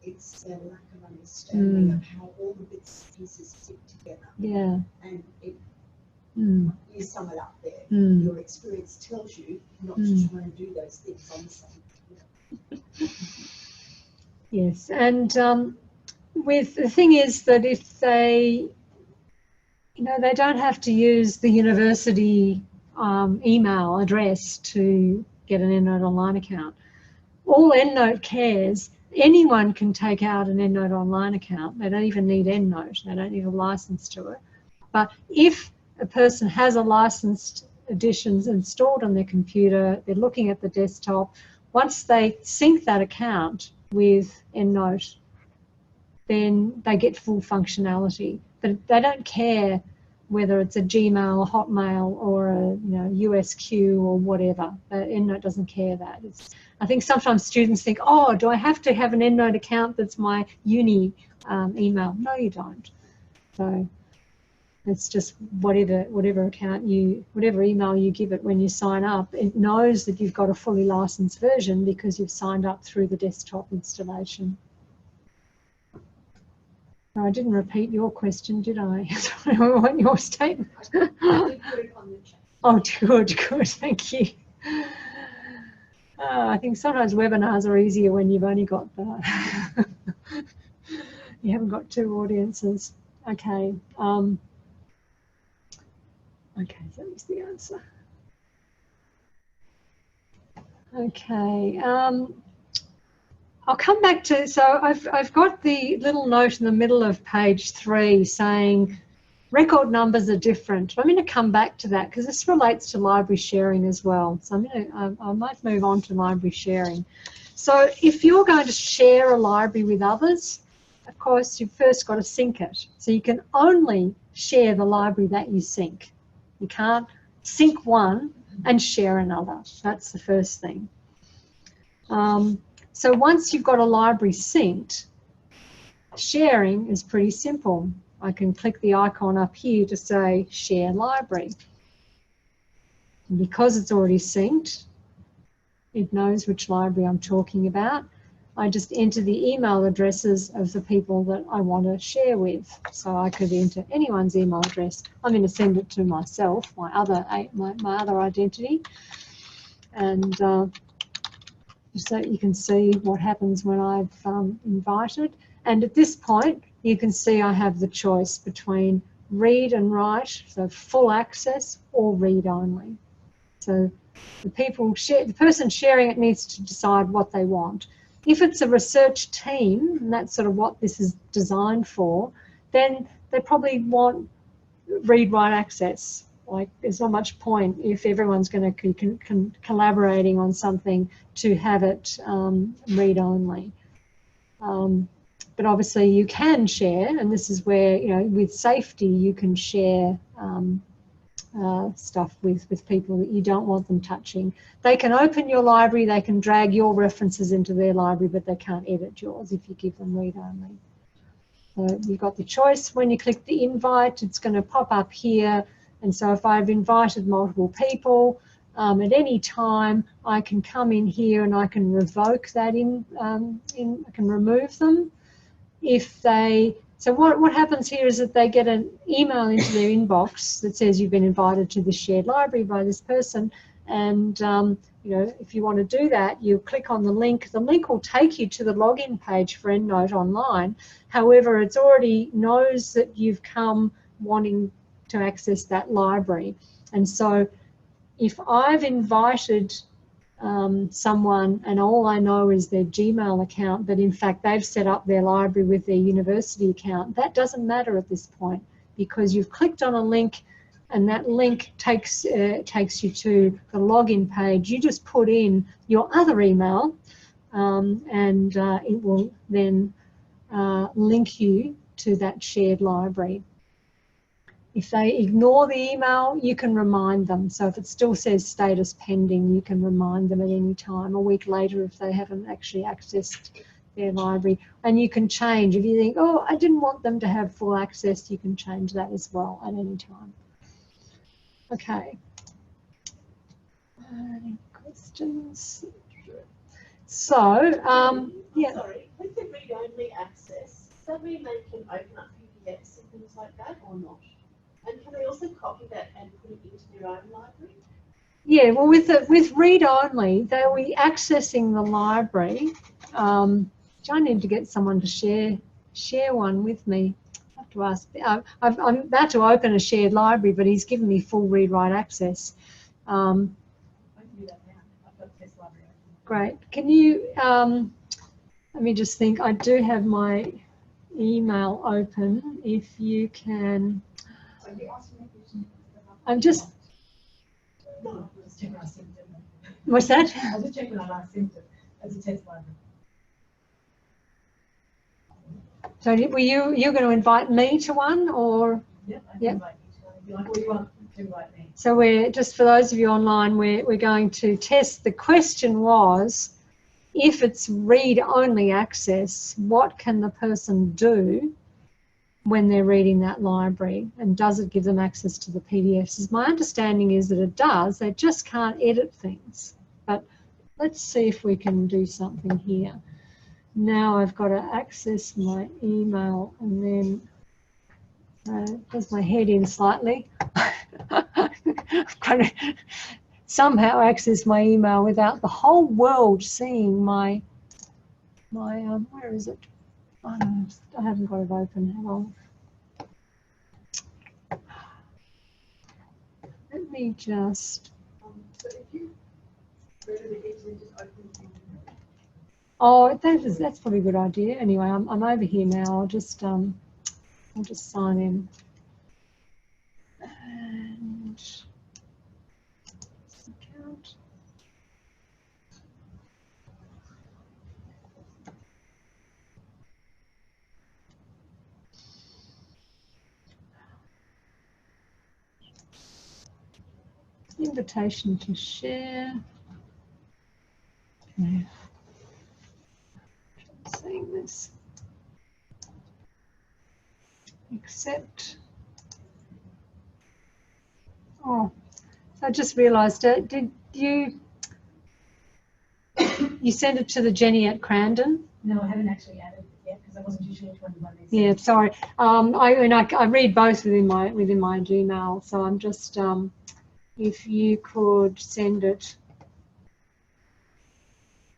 it's their lack of understanding of how all the bits and pieces fit together. Yeah. And you sum it up there. Your experience tells you not to try and do those things on the same computer. Yes, and with the thing is that if they, they don't have to use the university email address to get an EndNote Online account. All EndNote cares, anyone can take out an EndNote Online account. They don't even need EndNote. They don't need a license to it. But if a person has a licensed editions installed on their computer, they're looking at the desktop. Once they sync that account with EndNote, then they get full functionality. But they don't care whether it's a Gmail, Hotmail, or a USQ or whatever. EndNote doesn't care that. I think sometimes students think, oh, do I have to have an EndNote account that's my uni email? No, you don't. So it's just whatever email you give it when you sign up, it knows that you've got a fully licensed version because you've signed up through the desktop installation. No, I didn't repeat your question, did I? I want your statement. Oh, good, thank you. I think sometimes webinars are easier when you've only got the, you haven't got two audiences. Okay. Okay, so that was the answer. Okay. I'll come back to, so I've got the little note in the middle of page 3 saying record numbers are different. I'm going to come back to that because this relates to library sharing as well. So I might move on to library sharing. So if you're going to share a library with others, of course, you've first got to sync it. So you can only share the library that you sync. You can't sync one and share another. That's the first thing. So once you've got a library synced, sharing is pretty simple. I can click the icon up here to say share library. And because it's already synced, it knows which library I'm talking about. I just enter the email addresses of the people that I want to share with. So I could enter anyone's email address. I'm going to send it to myself, my other identity. And so you can see what happens when I've invited. And at this point, you can see I have the choice between read and write, so full access, or read only. So the person sharing it needs to decide what they want. If it's a research team, and that's sort of what this is designed for, then they probably want read-write access. Like, there's not much point if everyone's going to be collaborating on something to have it read-only. But obviously you can share, and this is where, with safety, you can share stuff with people that you don't want them touching. They can open your library, they can drag your references into their library, but they can't edit yours if you give them read-only. So you've got the choice. When you click the invite, it's going to pop up here. And so if I've invited multiple people, at any time, I can come in here and I can revoke that I can remove them. So what happens here is that they get an email into their inbox that says you've been invited to the shared library by this person. And if you want to do that, you click on the link. The link will take you to the login page for EndNote Online. However, it already knows that you've come wanting to access that library. And so if I've invited someone and all I know is their Gmail account, but in fact they've set up their library with their university account, that doesn't matter at this point, because you've clicked on a link and that link takes you to the login page. You just put in your other email and it will then link you to that shared library. If they ignore the email, you can remind them. So if it still says status pending, you can remind them at any time, a week later if they haven't actually accessed their library. And you can change. If you think, oh, I didn't want them to have full access, you can change that as well at any time. Okay. Any questions? So, yeah. Sorry, with the read-only access, does that mean they can open up PDFs and things like that or not? And can they also copy that and put it into their own library? Yeah, well, with read-only, they'll be accessing the library. I need to get someone to share one with me. I have to ask. I'm about to open a shared library, but he's given me full read-write access. I can do that now. I've got this library. Great. Can you, let me just think. I do have my email open. If you can... I'm just, No, I'll just check when I synced it. What's that? I'll just check when I last synced it as a test library. So were you're going to invite me to one, or? Yeah, I can Yep. invite you to one if you like, or you want to invite me. So we're, just for those of you online, we're going to test. The question was, if it's read-only access, what can the person do when they're reading that library, and does it give them access to the PDFs? My understanding is that it does, they just can't edit things. But let's see if we can do something here. Now I've got to access my email, and then does my head in slightly. I've got to somehow access my email without the whole world seeing my where is it? Oh, no, I haven't got it open. Hang on. Let me just. So if you go to the edge and just open the Oh, that's probably a good idea. Anyway, I'm over here now. I'll just sign in. And account. Invitation to share. Okay. Seeing this. Accept. Oh, I just realised. Did you send it to the Jenny at Crandon? No, I haven't actually added it yet because I wasn't too sure which one you wanted. Yeah, sorry. I read both within my Gmail, so I'm just if you could send it.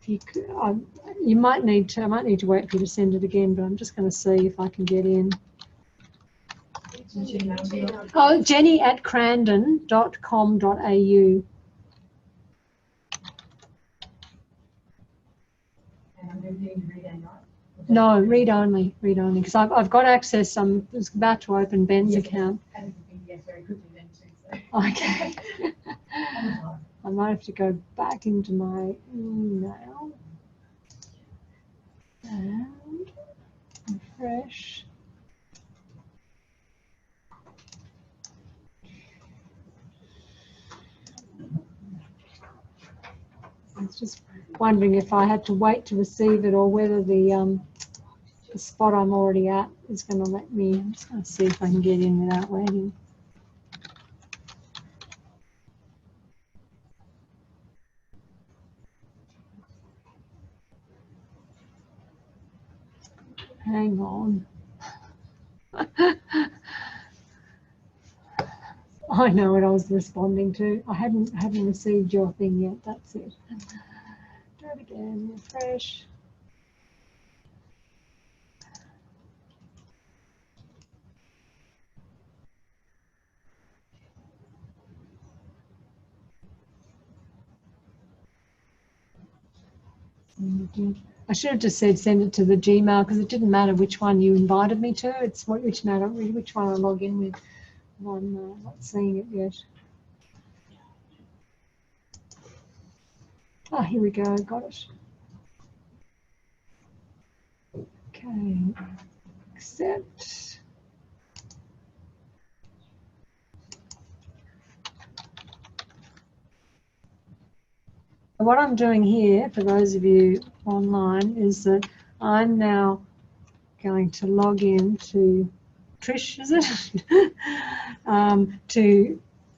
If you could, you might need to. I might need to wait for you to send it again, but I'm just going to see if I can get in. Oh, Jenny at crandon.com.au. And I'm going to read and write. No, read only, because I've got access. I'm just about to open Ben's account. Yes, very quickly then too. So. Okay. I might have to go back into my email and refresh. I was just wondering if I had to wait to receive it, or whether the spot I'm already at is going to let me. I'm just going to see if I can get in without waiting. Hang on. I know what I was responding to. I haven't received your thing yet. That's it. Do it again. Refresh. I should have just said send it to the Gmail, because it didn't matter which one you invited me to. It's which one I log in with. I'm not seeing it yet. Oh, here we go. Got it. Okay. Accept. What I'm doing here, for those of you online, is that I'm now going to log in to Trish, is it?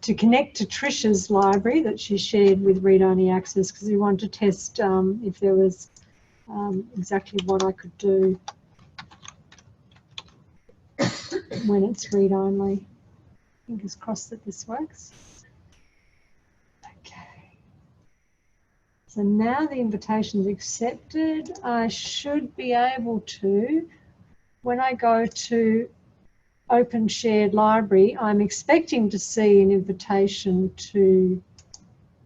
To connect to Trish's library that she shared with read-only access, because we wanted to test if there was exactly what I could do when it's read-only. Fingers crossed that this works. Okay. So now the invitation's accepted. I should be able to, when I go to Open Shared Library, I'm expecting to see an invitation to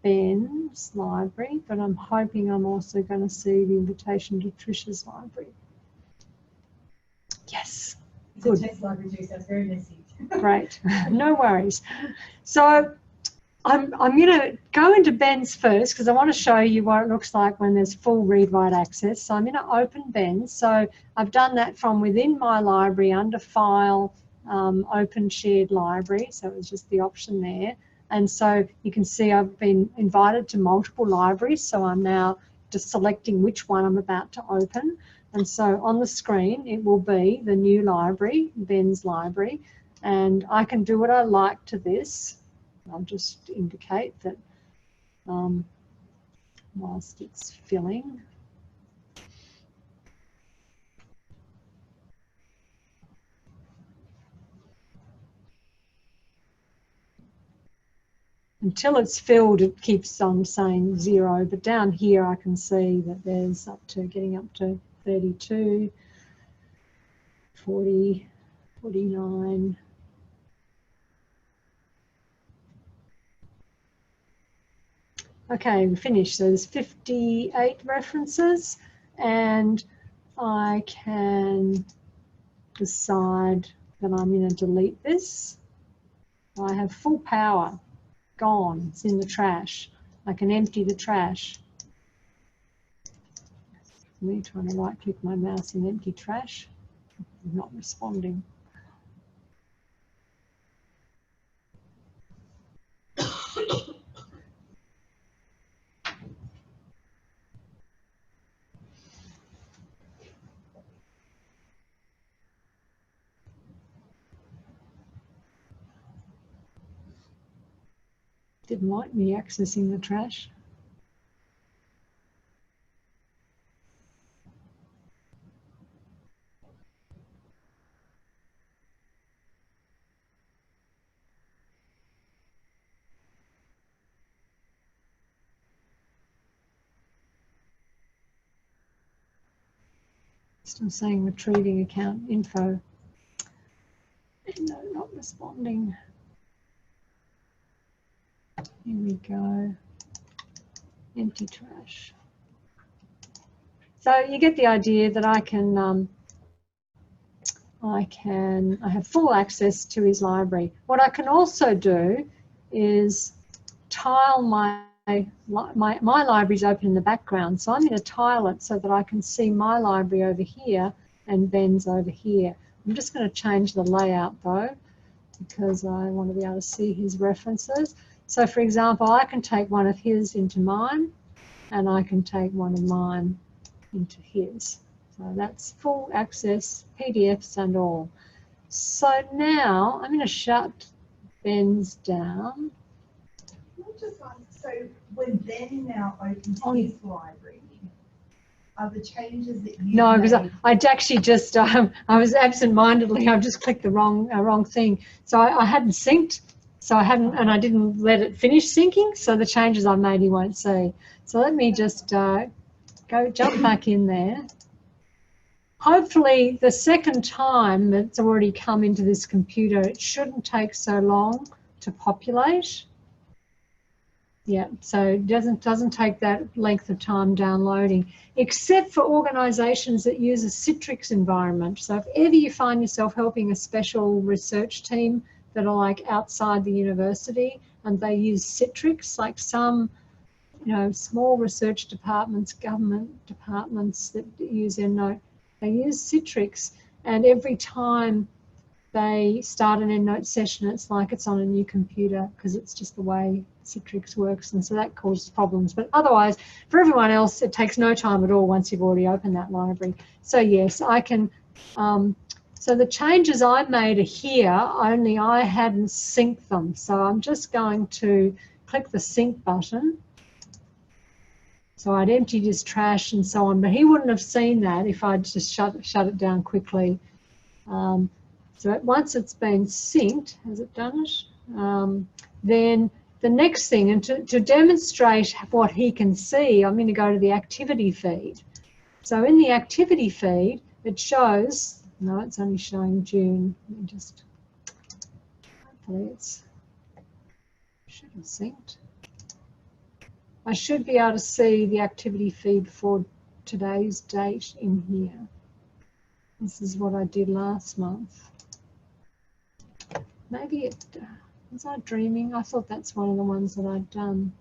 Ben's library, but I'm hoping I'm also going to see the invitation to Trish's library. Yes. Good. Test library too, so it's very messy. Great. No worries. So I'm going to go into Ben's first because I want to show you what it looks like when there's full read-write access. So I'm going to open Ben's. So I've done that from within my library under File, Open Shared Library. So it was just the option there. And so you can see I've been invited to multiple libraries. So I'm now just selecting which one I'm about to open. And so on the screen, it will be the new library, Ben's library. And I can do what I like to this. I'll just indicate that whilst it's filling. Until it's filled, it keeps on saying 0, but down here I can see that there's getting up to 32, 40, 49. Okay, we finished. So there's 58 references, and I can decide that I'm going to delete this. I have full power. Gone. It's in the trash. I can empty the trash. Me trying to right-click my mouse and empty trash. I'm not responding. Didn't like me accessing the trash. Still saying retrieving account info. No, not responding. Here we go. Empty trash. So you get the idea that I have full access to his library. What I can also do is tile my library's open in the background, so I'm going to tile it so that I can see my library over here and Ben's over here. I'm just going to change the layout though, because I want to be able to see his references. So for example, I can take one of his into mine, and I can take one of mine into his. So that's full access, PDFs and all. So now I'm going to shut Ben's down. So when Ben now opens his library, are the changes that you No, because made? I actually just I was absent-mindedly. I just clicked the wrong thing. So I hadn't synced. So I hadn't, and I didn't let it finish syncing. So the changes I made, you won't see. So let me just jump back in there. Hopefully, the second time it's already come into this computer, it shouldn't take so long to populate. Yeah, so it doesn't take that length of time downloading, except for organisations that use a Citrix environment. So if ever you find yourself helping a special research team that are like outside the university and they use Citrix, like some, small research departments, government departments that use EndNote, they use Citrix, and every time they start an EndNote session, it's like it's on a new computer because it's just the way Citrix works, and so that causes problems. But otherwise, for everyone else, it takes no time at all once you've already opened that library. So yes, I can, so the changes I made are here, only I hadn't synced them. So I'm just going to click the sync button. So I'd emptied his trash and so on, but he wouldn't have seen that if I'd just shut it down quickly. So once it's been synced, has it done it? Then the next thing, and to demonstrate what he can see, I'm going to go to the activity feed. So in the activity feed, it shows, no, it's only showing June. Let me just, hopefully should have synced. I should be able to see the activity feed for today's date in here. This is what I did last month. Maybe it Was I dreaming? I thought that's one of the ones that I'd done.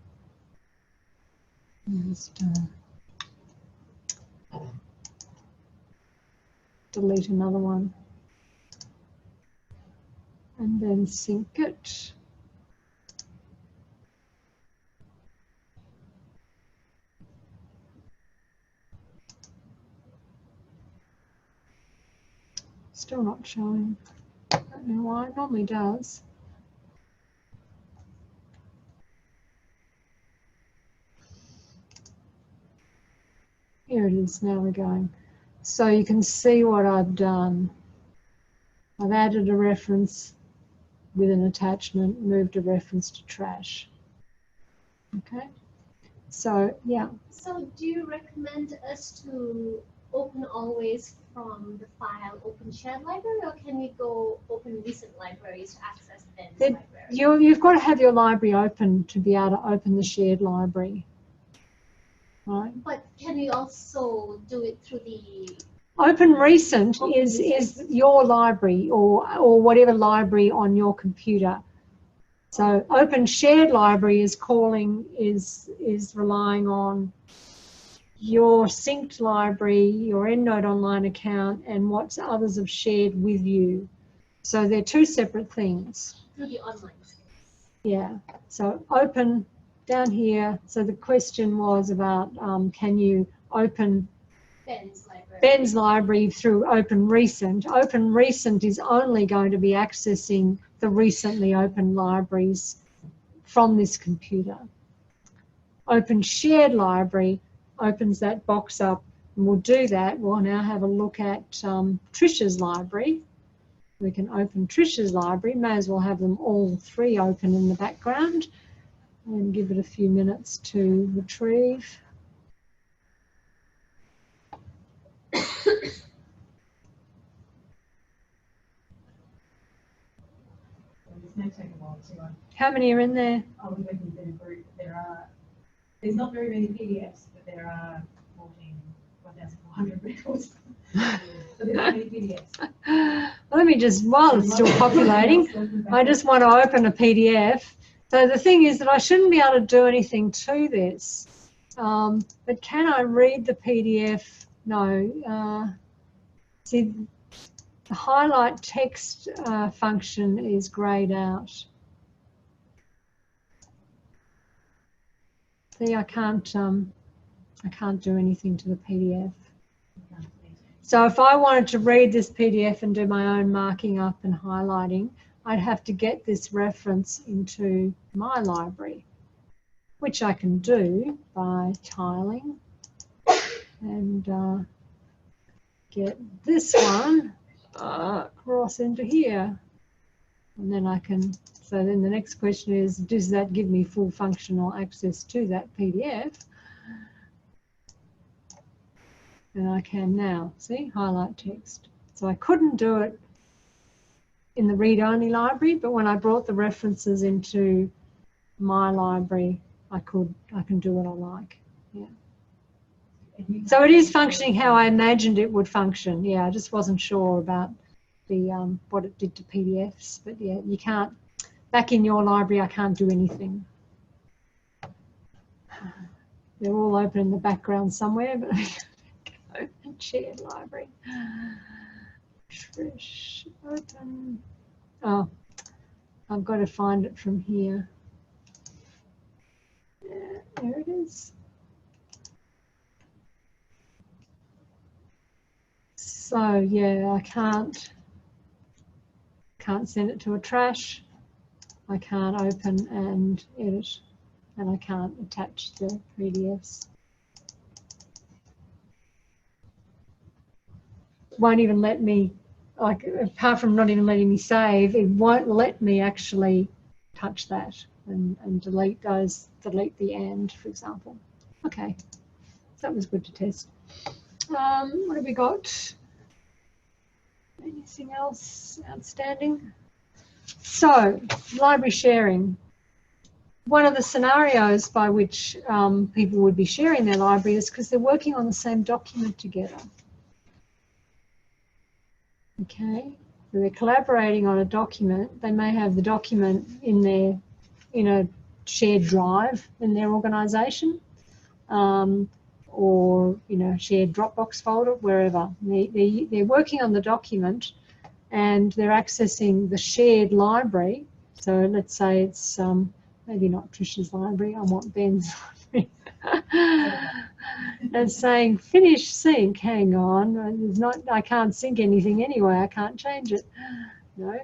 Just delete another one. And then sync it. Still not showing. I don't know why, it normally does. Here it is, now we're going. So you can see what I've done. I've added a reference with an attachment, moved a reference to trash. Okay, so yeah. So do you recommend us to open always from the file open shared library, or can we go open recent libraries to access Ben's library? You've got to have your library open to be able to open the shared library. Right. But can we also do it through the Open Recent is your library or whatever library on your computer. So Open Shared Library is relying on your synced library, your EndNote Online account, and what others have shared with you. So they're two separate things. through the online space? Yeah. So open down here. So the question was about can you open Ben's library through Open Recent. Open Recent is only going to be accessing the recently opened libraries from this computer. Open Shared Library opens that box up, and we'll do that. We'll now have a look at Trisha's library. We can open Trisha's library. May as well have them all three open in the background and give it a few minutes to retrieve. This may take a while too. How many are in there? I was working in a group. There's not very many PDFs, but there are 1,400 records. So there's many PDFs. Let me just, while it's still populating, I just want to open a PDF. So the thing is that I shouldn't be able to do anything to this. But can I read the PDF? No. See, the highlight text function is grayed out. See, I can't do anything to the PDF. So if I wanted to read this PDF and do my own marking up and highlighting, I'd have to get this reference into my library, which I can do by tiling and get this one across into here. And then I can, so then the next question is, does that give me full functional access to that PDF? And I can now, see, highlight text. So I couldn't do it in the read-only library, but when I brought the references into my library, I can do what I like. Yeah. So it is functioning how I imagined it would function. Yeah, I just wasn't sure about the what it did to PDFs, but yeah, you can't. Back in your library, I can't do anything. They're all open in the background somewhere, but open shared library. Trish, open. Oh, I've got to find it from here. Yeah, there it is. So yeah, I can't send it to a trash. I can't open and edit, and I can't attach the PDFs. Won't even let me, like, apart from not even letting me save, it won't let me actually touch that and delete the and, for example. Okay, so that was good to test. What have we got? Anything else outstanding? So, library sharing. One of the scenarios by which people would be sharing their library is because they're working on the same document together. Okay, So they're collaborating on a document. They may have the document in a shared drive in their organisation, or shared Dropbox folder, wherever. They're working on the document, and they're accessing the shared library. So let's say it's maybe not Trish's library. I want Ben's library. And saying finish sync. Hang on, I can't sync anything anyway. I can't change it. No.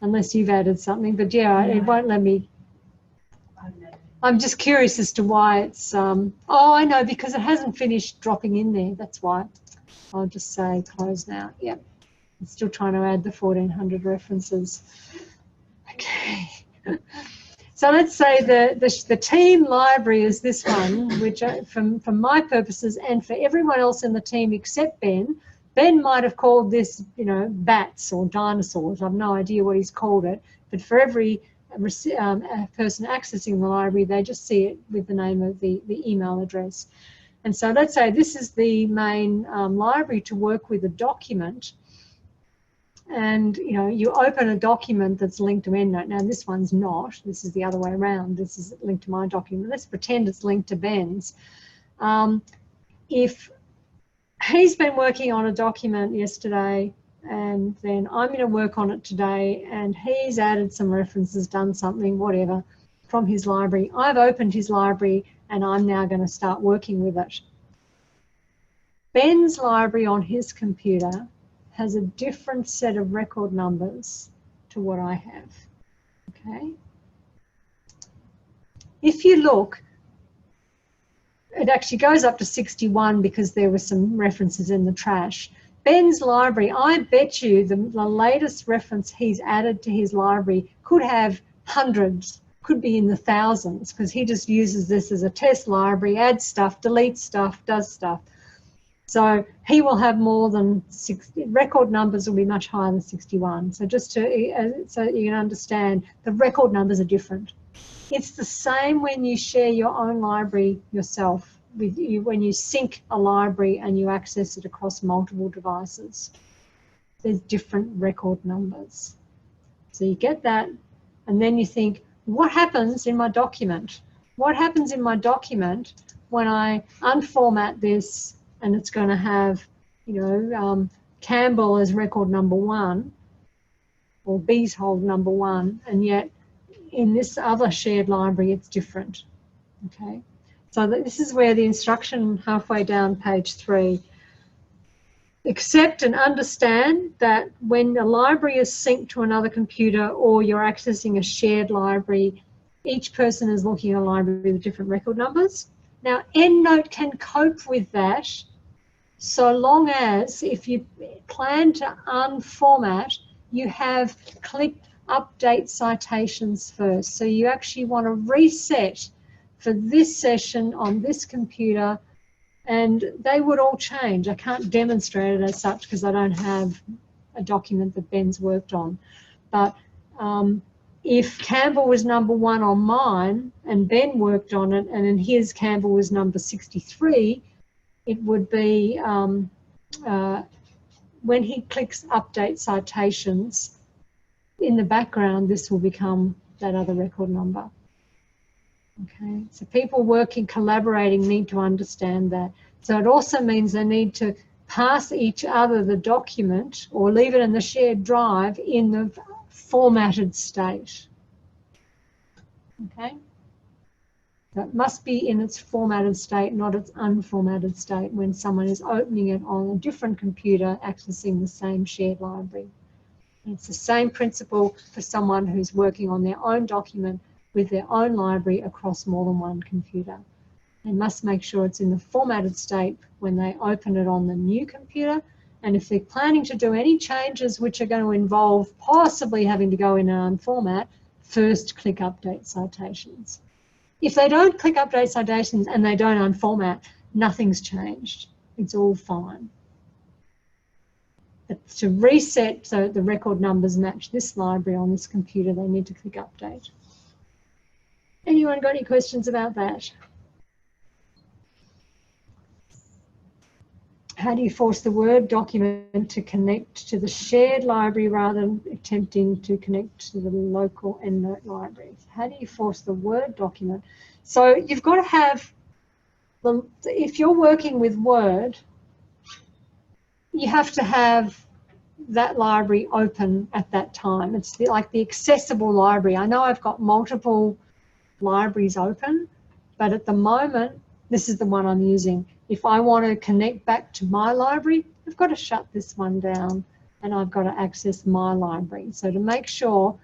Unless you've added something, but yeah, it won't let me. I'm just curious as to why it's, oh, I know, because it hasn't finished dropping in there. That's why. I'll just say close now. Yep. I'm still trying to add the 1400 references. Okay. So let's say the team library is this one, which for my purposes and for everyone else in the team except Ben. Ben might have called this, bats or dinosaurs. I've no idea what he's called it. But for every person accessing the library, they just see it with the name of the email address. And so let's say this is the main library to work with a document. And, you open a document that's linked to EndNote. Now, this one's not. This is the other way around. This is linked to my document. Let's pretend it's linked to Ben's. If he's been working on a document yesterday, and then I'm going to work on it today, and he's added some references, done something, whatever, from his library. I've opened his library, and I'm now going to start working with it. Ben's library on his computer has a different set of record numbers to what I have, okay? If you look, it actually goes up to 61 because there were some references in the trash. Ben's library, I bet you the latest reference he's added to his library could have hundreds, could be in the thousands, because he just uses this as a test library, adds stuff, deletes stuff, does stuff. So he will have more than 60, record numbers will be much higher than 61. So just to, so you can understand, the record numbers are different. It's the same when you share your own library yourself, with you, when you sync a library and you access it across multiple devices. There's different record numbers. So you get that, and then you think, what happens in my document? What happens in my document when I unformat this? And it's going to have, Campbell as record number 1, or Beeshold number 1, and yet in this other shared library it's different. Okay, so this is where the instruction halfway down page 3. Accept and understand that when a library is synced to another computer or you're accessing a shared library, each person is looking at a library with different record numbers. Now, EndNote can cope with that, so long as, if you plan to unformat, you have clicked update citations first. So you actually want to reset for this session on this computer, and they would all change. I can't demonstrate it as such because I don't have a document that Ben's worked on. But if Campbell was number 1 on mine and Ben worked on it, and in his Campbell was number 63, it would be when he clicks update citations, in the background this will become that other record number. Okay, so people working, collaborating need to understand that. So it also means they need to pass each other the document or leave it in the shared drive in the formatted state. Okay. So it must be in its formatted state, not its unformatted state, when someone is opening it on a different computer accessing the same shared library. And it's the same principle for someone who's working on their own document with their own library across more than one computer. They must make sure it's in the formatted state when they open it on the new computer. And if they're planning to do any changes which are going to involve possibly having to go in and unformat, first click update citations. If they don't click update citations and they don't unformat, nothing's changed. It's all fine. But to reset so the record numbers match this library on this computer, they need to click update. Anyone got any questions about that? how do you force the Word document to connect to the shared library rather than attempting to connect to the local EndNote library? How do you force the Word document? So you've got to have, if you're working with Word, you have to have that library open at that time. It's like the accessible library. I know I've got multiple libraries open, but at the moment, this is the one I'm using. If I want to connect back to my library, I've got to shut this one down and I've got to access my library. So to make sure,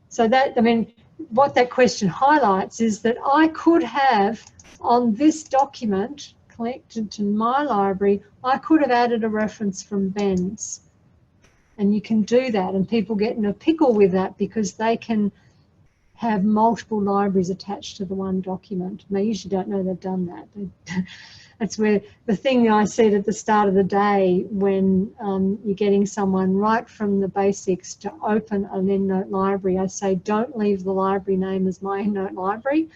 so that, I mean, what that question highlights is that I could have on this document connected to my library, I could have added a reference from Ben's. And you can do that, and people get in a pickle with that because they can have multiple libraries attached to the one document. And they usually don't know they've done that. That's where the thing I said at the start of the day, when you're getting someone right from the basics to open an EndNote library, I say don't leave the library name as my EndNote library,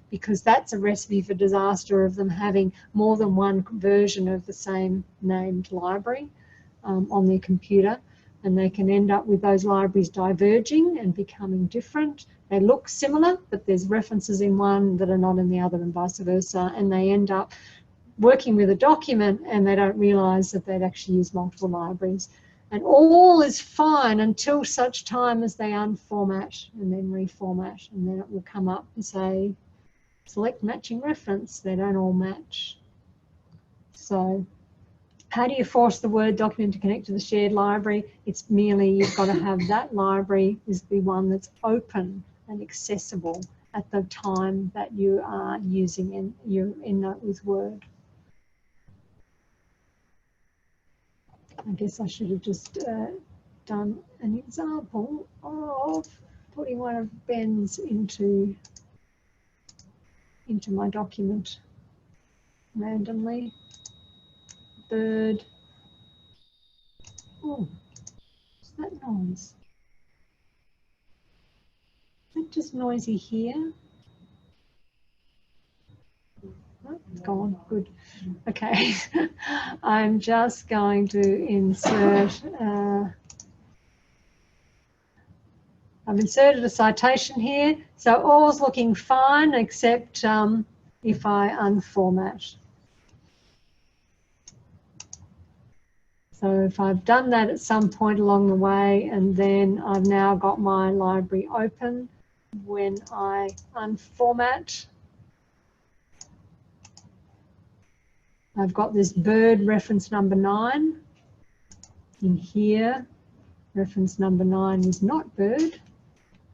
because that's a recipe for disaster of them having more than one version of the same named library on their computer. And they can end up with those libraries diverging and becoming different. They look similar, but there's references in one that are not in the other and vice versa. And they end up working with a document and they don't realize that they'd actually used multiple libraries. And all is fine until such time as they unformat and then reformat. And then it will come up and say, select matching reference. They don't all match. So how do you force the Word document to connect to the shared library? It's merely you've got to have that library is the one that's open and accessible at the time that you are using your EndNote with Word. I guess I should have just done an example of putting one of Ben's into my document randomly. Bird. Oh, what's that noise? Is that just noisy here? Oh, it's gone. Good. Okay. I'm just going to insert. I've inserted a citation here, so all's looking fine except if I unformat. So if I've done that at some point along the way and then I've now got my library open, when I unformat, I've got this bird reference number 9 in here. Reference number 9 is not bird,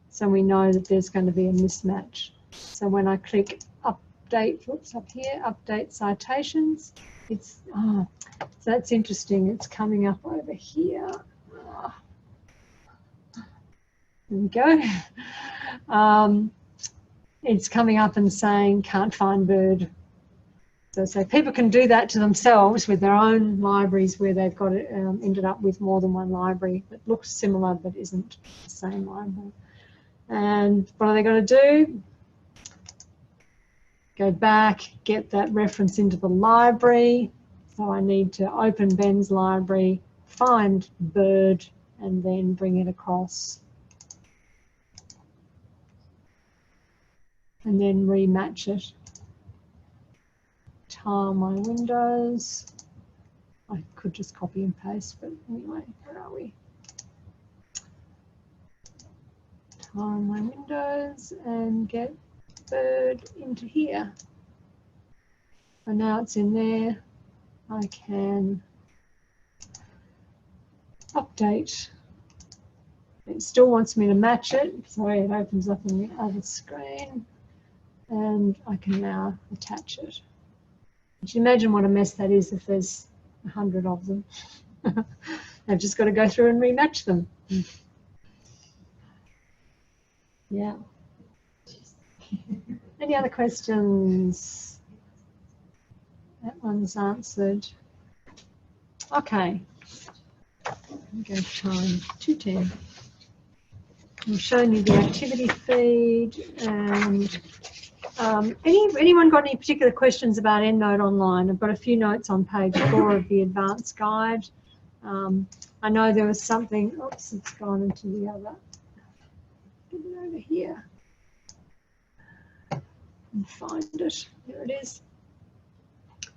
so we know that there's going to be a mismatch. So when I click update, whoops, up here, update citations, it's, so that's interesting, it's coming up over here. There we go. It's coming up and saying can't find bird. So people can do that to themselves with their own libraries where they've got it ended up with more than one library that looks similar but isn't the same library. And what are they going to do? Go back, get that reference into the library. So I need to open Ben's library, find bird, and then bring it across. And then rematch it. Tile my windows. I could just copy and paste, but anyway, where are we? Tile my windows and get bird into here. And now it's in there. I can update. It still wants me to match it. Sorry, it opens up on the other screen. And I can now attach it. You can imagine what a mess that is if there's 100 of them. I've just got to go through and rematch them. Yeah. Any other questions? That one's answered. Okay. Go time 2:10. I'm showing you the activity feed and Anyone got any particular questions about EndNote Online? I've got a few notes on page 4 of the advanced guide. I know there was something, oops, it's gone into the other. Get it over here and find it. Here it is.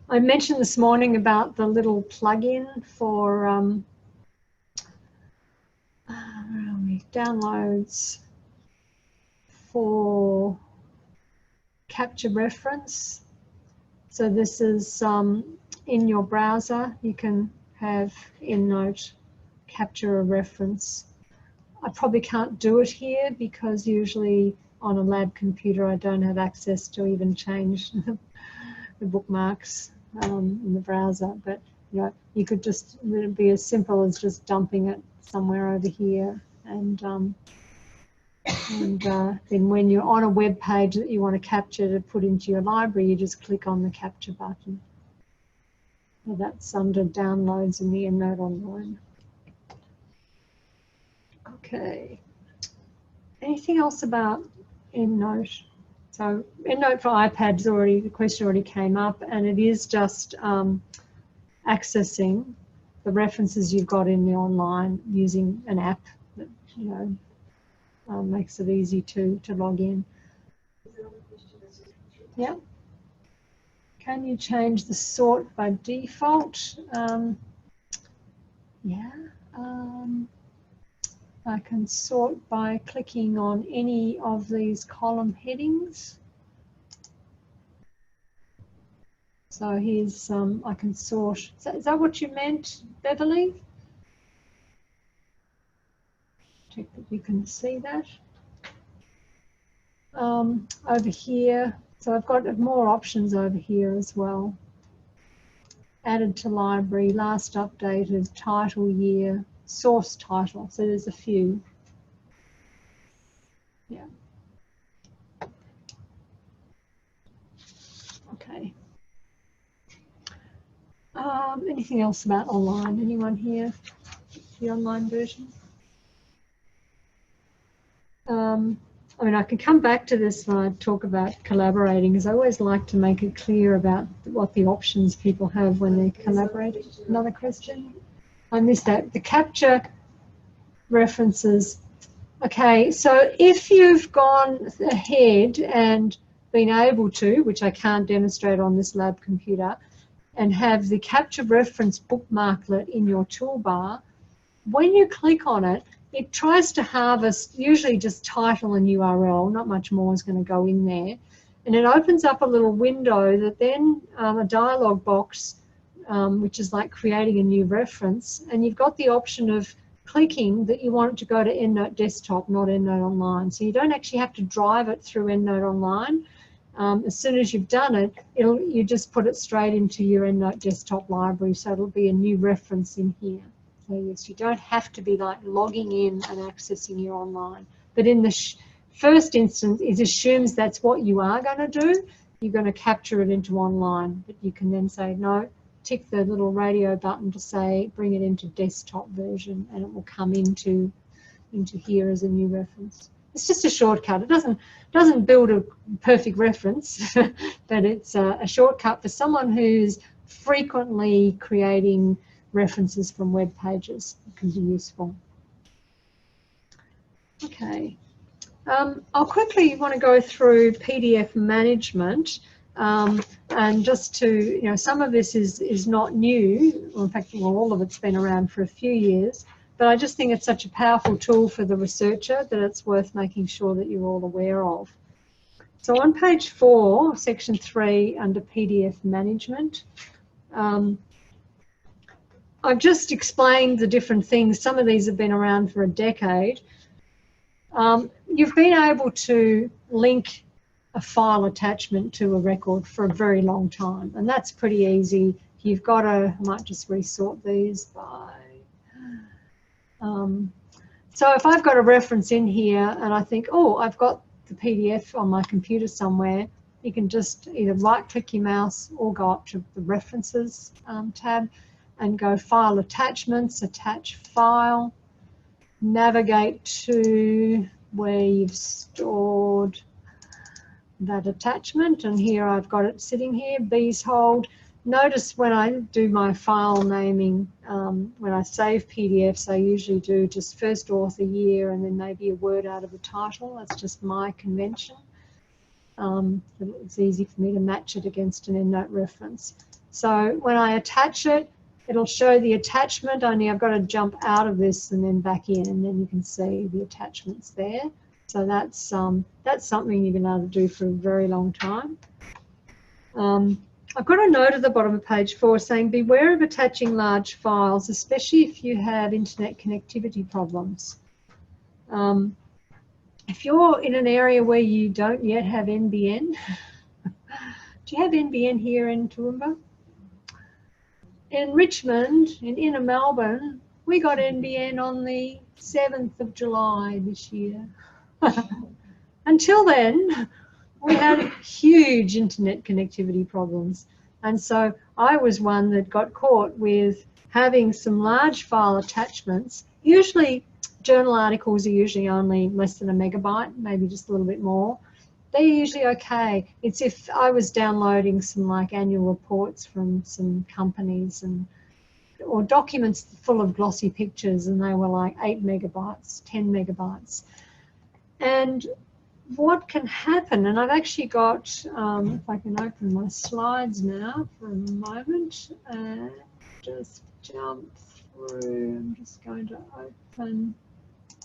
I mentioned this morning about the little plugin for where are we? Downloads for capture reference. So this is in your browser. You can have EndNote capture a reference. I probably can't do it here because usually on a lab computer I don't have access to even change the bookmarks in the browser. But you know, you could just, it would be as simple as just dumping it somewhere over here, and then when you're on a web page that you want to capture to put into your library, you just click on the capture button. So that's under downloads in the EndNote Online. Okay. Anything else about EndNote? So EndNote for iPads already, the question already came up, and it is just accessing the references you've got in the online using an app that, you know, makes it easy to log in. Yeah. Can you change the sort by default? Yeah. I can sort by clicking on any of these column headings. So here's I can sort. Is that what you meant, Beverly? Check that you can see that. Over here, so I've got more options over here as well. Added to library, last updated, title, year, source title. So there's a few. Yeah. Okay. Anything else about online? Anyone here? The online version? I mean, I can come back to this when I talk about collaborating, because I always like to make it clear about what the options people have when they collaborate. Another question? I missed that. The capture references. Okay, so if you've gone ahead and been able to, which I can't demonstrate on this lab computer, and have the capture reference bookmarklet in your toolbar, when you click on it, it tries to harvest usually just title and URL, not much more is going to go in there. And it opens up a little window that then a dialog box, which is like creating a new reference. And you've got the option of clicking that you want it to go to EndNote Desktop, not EndNote Online. So you don't actually have to drive it through EndNote Online. As soon as you've done it, you just put it straight into your EndNote Desktop library. So it'll be a new reference in here. So yes, you don't have to be like logging in and accessing your online. But in the first instance, it assumes that's what you are going to do. You're going to capture it into online. But you can then say, no, tick the little radio button to say, bring it into desktop version, and it will come into here as a new reference. It's just a shortcut. It doesn't build a perfect reference, but it's a shortcut for someone who's frequently creating references from web pages. It can be useful. Okay, I'll quickly want to go through PDF management, and just to, you know, some of this is not new. Well, in fact, well, all of it's been around for a few years, but I just think it's such a powerful tool for the researcher that it's worth making sure that you're all aware of. So on page 4, section 3, under PDF management, I've just explained the different things. Some of these have been around for a decade. You've been able to link a file attachment to a record for a very long time, and that's pretty easy. You've got to, I might just resort these by, so if I've got a reference in here and I think, oh, I've got the PDF on my computer somewhere, you can just either right-click your mouse or go up to the References tab and go File Attachments, Attach File, navigate to where you've stored that attachment, and here I've got it sitting here, bees hold. Notice when I do my file naming, when I save PDFs, I usually do just first author year and then maybe a word out of the title. That's just my convention. It's easy for me to match it against an EndNote reference. So when I attach it, it'll show the attachment, only I've got to jump out of this and then back in, and then you can see the attachments there. So that's something you've been able to do for a very long time. I've got a note at the bottom of page 4 saying, beware of attaching large files, especially if you have internet connectivity problems. If you're in an area where you don't yet have NBN, do you have NBN here in Toowoomba? In Richmond, in inner Melbourne, we got NBN on the 7th of July this year. Until then, we had huge internet connectivity problems. And so I was one that got caught with having some large file attachments. Usually, journal articles are usually only less than a megabyte, maybe just a little bit more. They're usually okay. It's if I was downloading some like annual reports from some companies or documents full of glossy pictures, and they were like 8 megabytes, 10 megabytes. And what can happen, and I've actually got, if I can open my slides now for a moment, and just jump through, I'm just going to open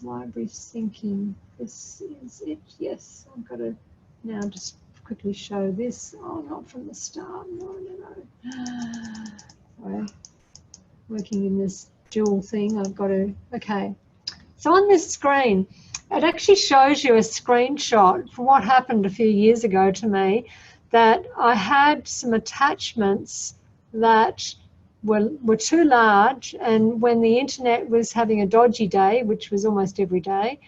library syncing. This is it, yes, I've got to now just quickly show this. Oh, not from the start, no. Sorry, working in this dual thing, I've got to, okay. So on this screen, it actually shows you a screenshot for what happened a few years ago to me, that I had some attachments that were too large, and when the internet was having a dodgy day, which was almost every day,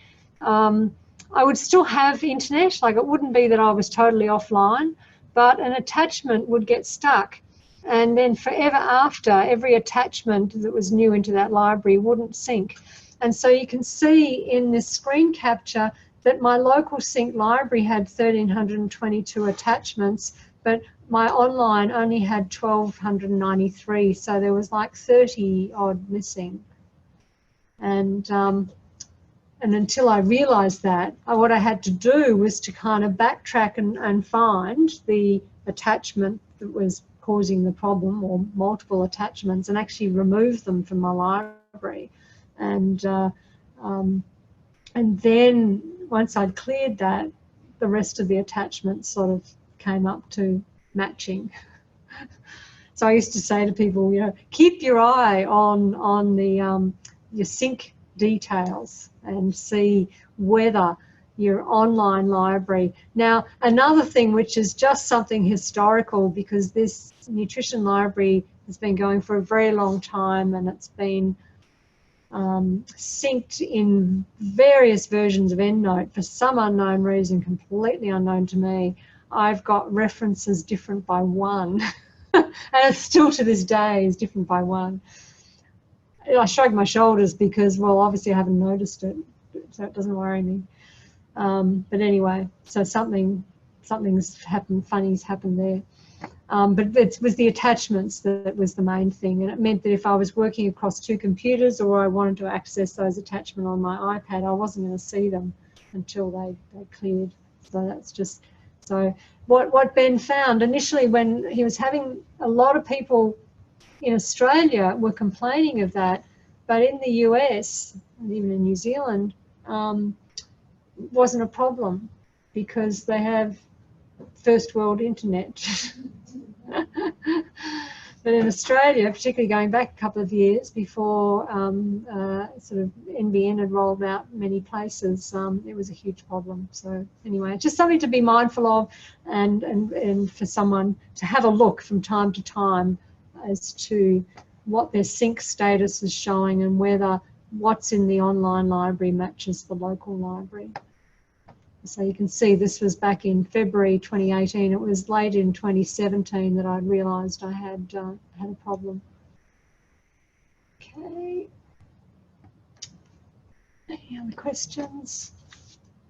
I would still have internet. Like, it wouldn't be that I was totally offline, but an attachment would get stuck. And then forever after, every attachment that was new into that library wouldn't sync. And so you can see in this screen capture that my local sync library had 1,322 attachments, but my online only had 1,293, so there was like 30 odd missing. And until I realised that, what I had to do was to kind of backtrack and find the attachment that was causing the problem, or multiple attachments, and actually remove them from my library. And then once I'd cleared that, the rest of the attachments sort of came up to matching. So I used to say to people, you know, keep your eye on the your sync details and see whether your online library. Now, another thing which is just something historical, because this nutrition library has been going for a very long time, and it's been synced in various versions of EndNote for some unknown reason, completely unknown to me. I've got references different by one, and it's still to this day is different by one. I shrug my shoulders because, well, obviously I haven't noticed it, so it doesn't worry me. But anyway, so something's happened, funny's happened there. But it was the attachments that was the main thing, and it meant that if I was working across 2 computers, or I wanted to access those attachments on my iPad, I wasn't going to see them until they cleared. So that's just, so what Ben found initially, when he was having, a lot of people in Australia were complaining of that, but in the US and even in New Zealand, wasn't a problem because they have first world internet. But in Australia, particularly going back a couple of years before sort of NBN had rolled out many places, it was a huge problem. So anyway, just something to be mindful of, and for someone to have a look from time to time as to what their sync status is showing and whether what's in the online library matches the local library. So you can see this was back in February 2018. It was late in 2017 that I realised I had had a problem. Okay. Any other questions?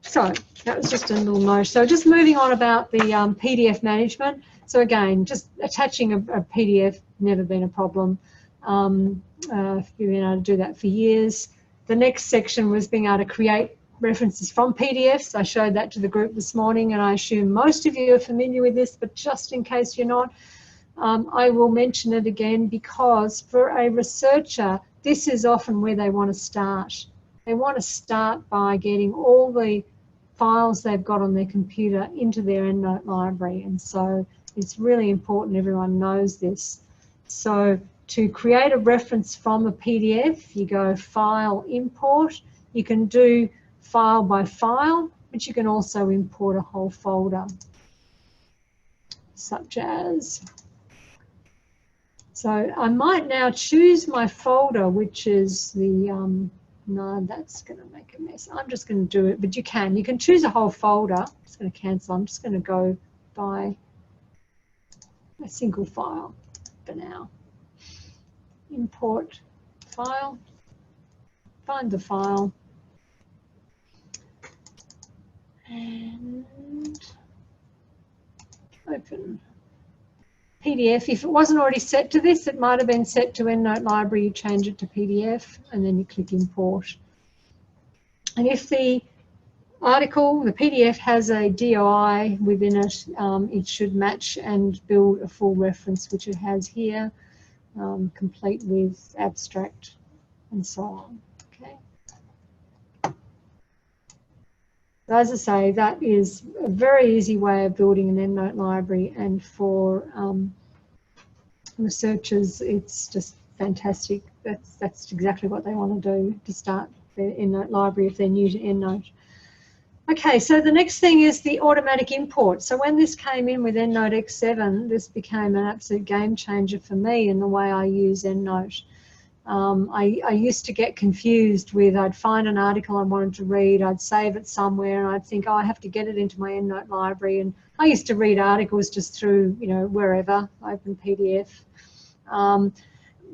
So that was just a little note. So just moving on about the PDF management. So again, just attaching a PDF, never been a problem. You've been able to do that for years. The next section was being able to create references from PDFs. I showed that to the group this morning, and I assume most of you are familiar with this, but just in case you're not, I will mention it again, because for a researcher, this is often where they want to start. They want to start by getting all the files they've got on their computer into their EndNote library, and so it's really important everyone knows this. So to create a reference from a PDF, you go File, Import. You can do file by file, but you can also import a whole folder, such as, so I might now choose my folder, which is the, no, that's going to make a mess. I'm just going to do it, but you can choose a whole folder. I'm just going to cancel. I'm just going to go by a single file for now. Import file, find the file, and open PDF. If it wasn't already set to this, it might have been set to EndNote Library. You change it to PDF, and then you click Import. And if the article, the PDF, has a DOI within it, it should match and build a full reference, which it has here, complete with abstract and so on. Okay. So as I say, that is a very easy way of building an EndNote library, and for researchers, it's just fantastic. That's exactly what they want to do to start their EndNote library if they're new to EndNote. Okay, so the next thing is the automatic import. So when this came in with EndNote X7, this became an absolute game changer for me in the way I use EndNote. I used to get confused with, I'd find an article I wanted to read, I'd save it somewhere, and I'd think, oh, I have to get it into my EndNote library. And I used to read articles just through, you know, wherever, open PDF.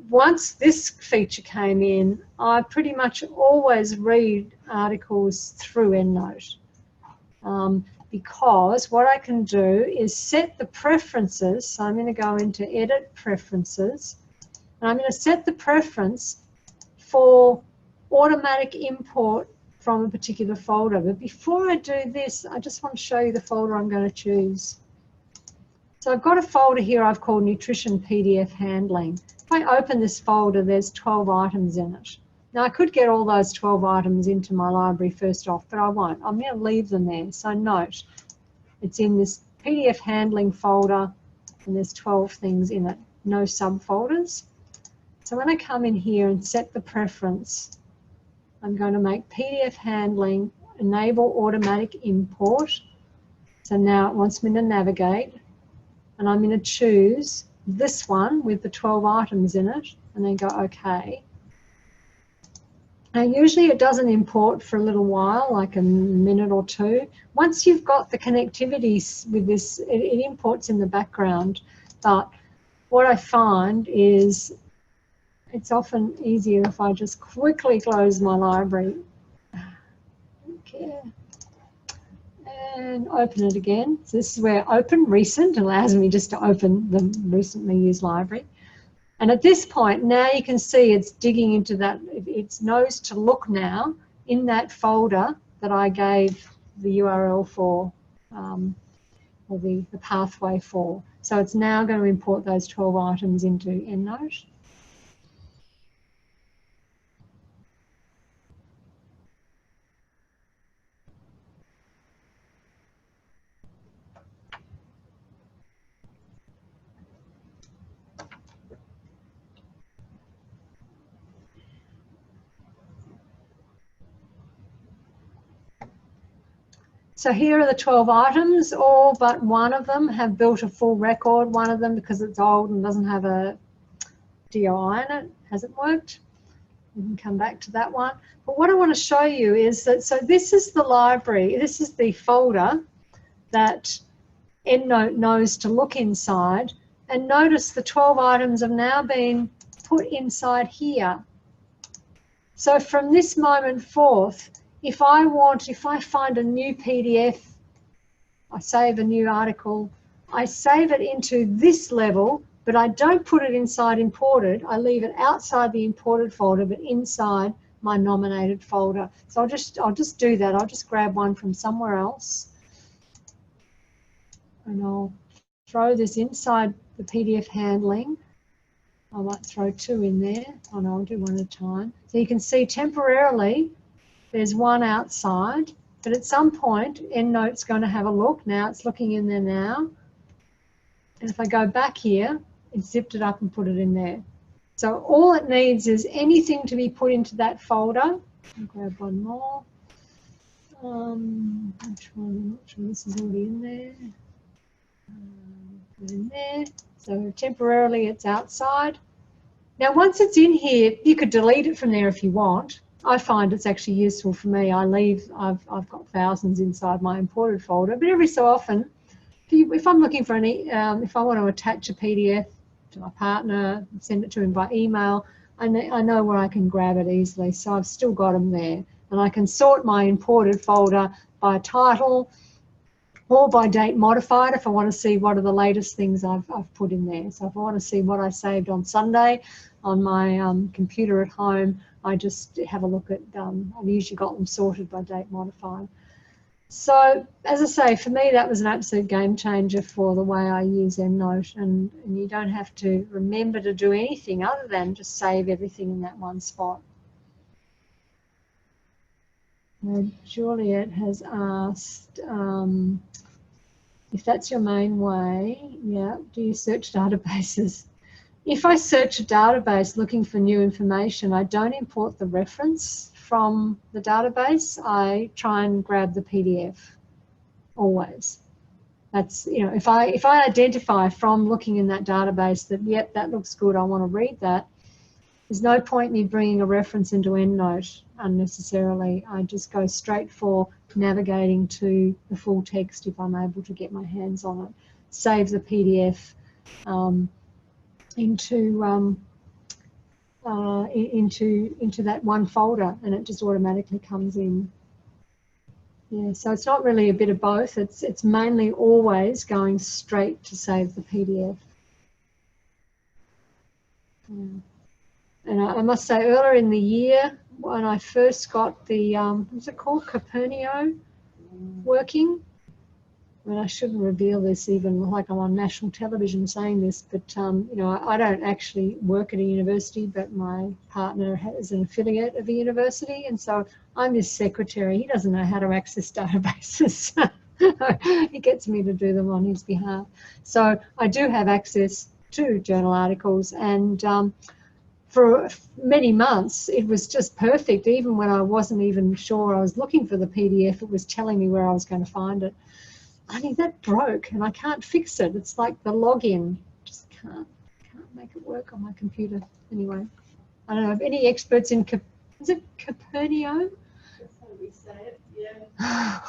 Once this feature came in, I pretty much always read articles through EndNote, because what I can do is set the preferences. So I'm going to go into Edit Preferences, and I'm going to set the preference for automatic import from a particular folder. But before I do this, I just want to show you the folder I'm going to choose. So I've got a folder here I've called Nutrition PDF Handling. If I open this folder, there's 12 items in it. Now I could get all those 12 items into my library first off, but I won't. I'm going to leave them there. So note, it's in this PDF Handling folder, and there's 12 things in it, no subfolders. So when I come in here and set the preference, I'm going to make PDF Handling enable automatic import. So now it wants me to navigate, and I'm going to choose this one with the 12 items in it, and then go OK. Now usually it doesn't import for a little while, like a minute or two. Once you've got the connectivity with this, it imports in the background. But what I find is it's often easier if I just quickly close my library. Okay. And open it again. So this is where Open Recent allows me just to open the recently used library. And at this point, now you can see it's digging into that. It knows to look now in that folder that I gave the URL for, or the pathway for. So it's now going to import those 12 items into EndNote. So here are the 12 items. All but one of them have built a full record. One of them, because it's old and doesn't have a DOI in it, hasn't worked. We can come back to that one. But what I want to show you is that, so this is the library, this is the folder that EndNote knows to look inside. And notice the 12 items have now been put inside here. So from this moment forth, if I find a new PDF, I save a new article, I save it into this level, but I don't put it inside imported. I leave it outside the imported folder, but inside my nominated folder. So I'll just do that. I'll just grab one from somewhere else, and I'll throw this inside the PDF handling. I might throw 2 in there. Oh no, I'll do one at a time. So you can see temporarily there's one outside, but at some point EndNote's going to have a look. Now it's looking in there now. And if I go back here, it's zipped it up and put it in there. So all it needs is anything to be put into that folder. I'll grab one more. Which one? I'm not sure this is already in there. Put it in there. So temporarily it's outside. Now once it's in here, you could delete it from there if you want. I find it's actually useful for me. I've got thousands inside my imported folder, but every so often, if I'm looking for if I want to attach a PDF to my partner, send it to him by email, I know where I can grab it easily. So I've still got them there, and I can sort my imported folder by title or by date modified if I want to see what are the latest things I've put in there. So if I want to see what I saved on Sunday on my computer at home, I just have a look at, I've usually got them sorted by date modified. So as I say, for me that was an absolute game changer for the way I use EndNote, and you don't have to remember to do anything other than just save everything in that one spot. Juliet has asked if that's your main way, yeah, do you search databases? If I search a database looking for new information, I don't import the reference from the database. I try and grab the PDF always. That's, you know, if I identify from looking in that database that, yep, that looks good, I want to read that, there's no point in me bringing a reference into EndNote unnecessarily. I just go straight for navigating to the full text if I'm able to get my hands on it. Save the PDF into that one folder, and it just automatically comes in. Yeah, so it's not really a bit of both. It's mainly always going straight to save the PDF. Yeah. And I must say, earlier in the year, when I first got the, what's it called, Copernio working, I mean, I shouldn't reveal this even like I'm on national television saying this, but, you know, I don't actually work at a university, but my partner is an affiliate of a university, and so I'm his secretary. He doesn't know how to access databases. He gets me to do them on his behalf. So I do have access to journal articles, and for many months it was just perfect. Even when I wasn't even sure I was looking for the PDF, it was telling me where I was going to find it. Only that broke and I can't fix it. It's like the login, just can't make it work on my computer. Anyway, I don't know if any experts in, is it Copernio? That's how we say it, yeah.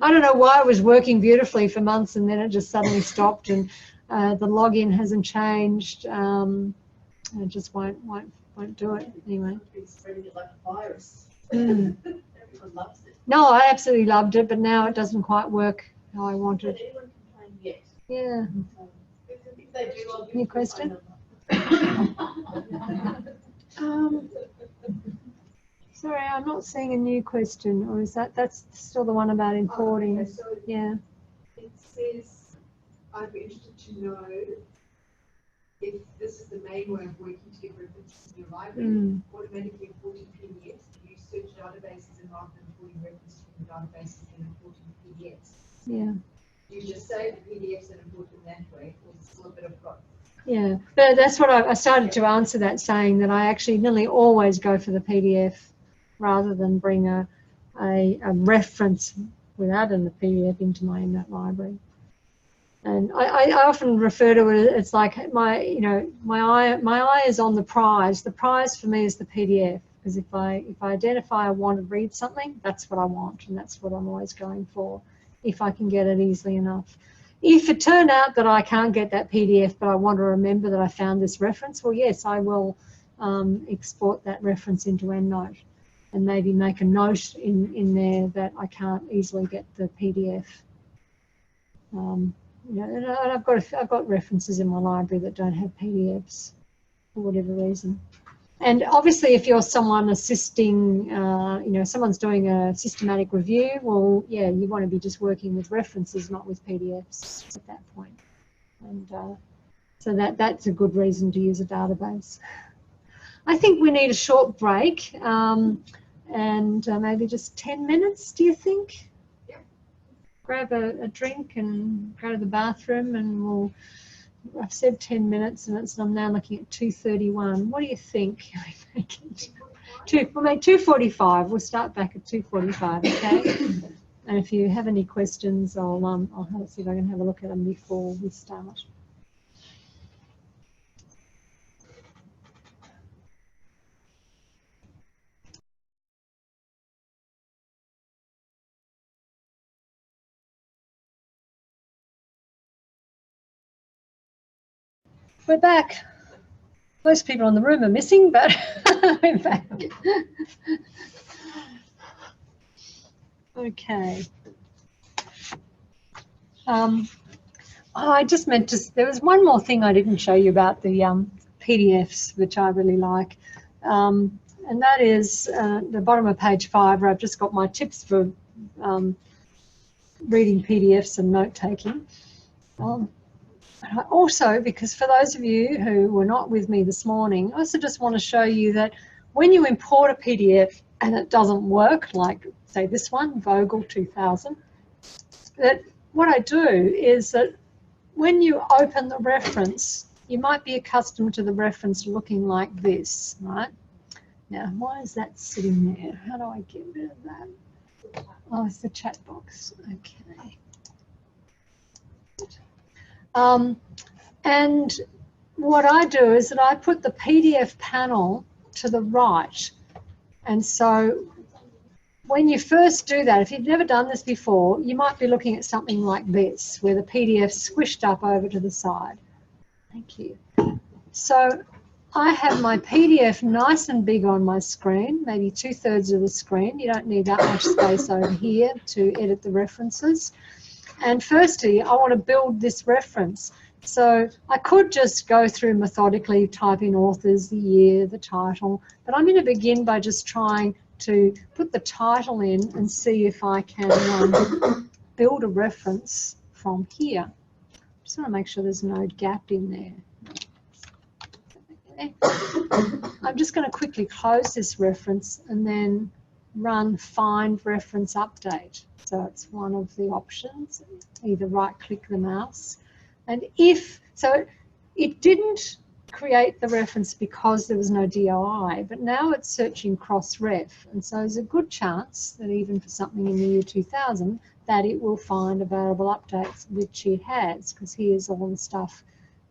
I don't know why it was working beautifully for months and then it just suddenly stopped, and the login hasn't changed. It just won't do it anyway. It's been spreading it like a virus. Mm. Everyone loves it. No, I absolutely loved it, but now it doesn't quite work how I want But it. anyone can find yet. Yeah. If they do, I'll give Any you question? Sorry, I'm not seeing a new question, or is that's still the one about importing? Okay, so Yeah. it says, I'd be interested to know if this is the main way of working to get references in your library, automatically importing PDFs. Do you search databases and rather than importing references from the databases and importing PDFs? Yeah. Do you just save the PDFs and import them that way, or is it still a bit of both? Yeah, but that's what I started to answer that, saying that I actually nearly always go for the PDF rather than bring a reference without a PDF into my EndNote library. And I often refer to it, it's like my eye is on the prize. The prize for me is the PDF, because if I identify I want to read something, that's what I want, and that's what I'm always going for, if I can get it easily enough. If it turned out that I can't get that PDF, but I want to remember that I found this reference, well, yes, I will export that reference into EndNote. and maybe make a note in there that I can't easily get the PDF. You know, and I've got references in my library that don't have PDFs for whatever reason. And obviously, if you're someone assisting, you know, someone's doing a systematic review, well, yeah, you want to be just working with references, not with PDFs at that point. And so that's a good reason to use a database. I think we need a short break, and maybe just 10 minutes, do you think? Yeah. Grab a drink and go to the bathroom, and we'll... I've said 10 minutes, and I'm now looking at 2:31. What do you think? We'll make 2:45. We'll start back at 2:45, okay? And if you have any questions, I'll see if I can have a look at them before we start. We're back. Most people in the room are missing, but we're back. Okay. I just meant to, there was one more thing I didn't show you about the PDFs, which I really like. And that is the bottom of page 5, where I've just got my tips for reading PDFs and note-taking. Also, because for those of you who were not with me this morning, I also just want to show you that when you import a PDF and it doesn't work, like say this one, Vogel 2000, that what I do is that when you open the reference, you might be accustomed to the reference looking like this, right? Now, why is that sitting there? How do I get rid of that? Oh, it's the chat box. Okay. And what I do is that I put the PDF panel to the right. And so when you first do that, if you've never done this before, you might be looking at something like this, where the PDF's squished up over to the side. Thank you. So I have my PDF nice and big on my screen, maybe 2/3 of the screen. You don't need that much space over here to edit the references. And firstly, I want to build this reference. So I could just go through methodically, type in authors, the year, the title, but I'm going to begin by just trying to put the title in and see if I can build a reference from here. Just want to make sure there's no gap in there. Okay. I'm just going to quickly close this reference and then run find reference update. So it's one of the options, either right click the mouse. And so it didn't create the reference because there was no DOI, but now it's searching cross-ref. And so there's a good chance that even for something in the year 2000, that it will find available updates, which it has, because here's all the stuff,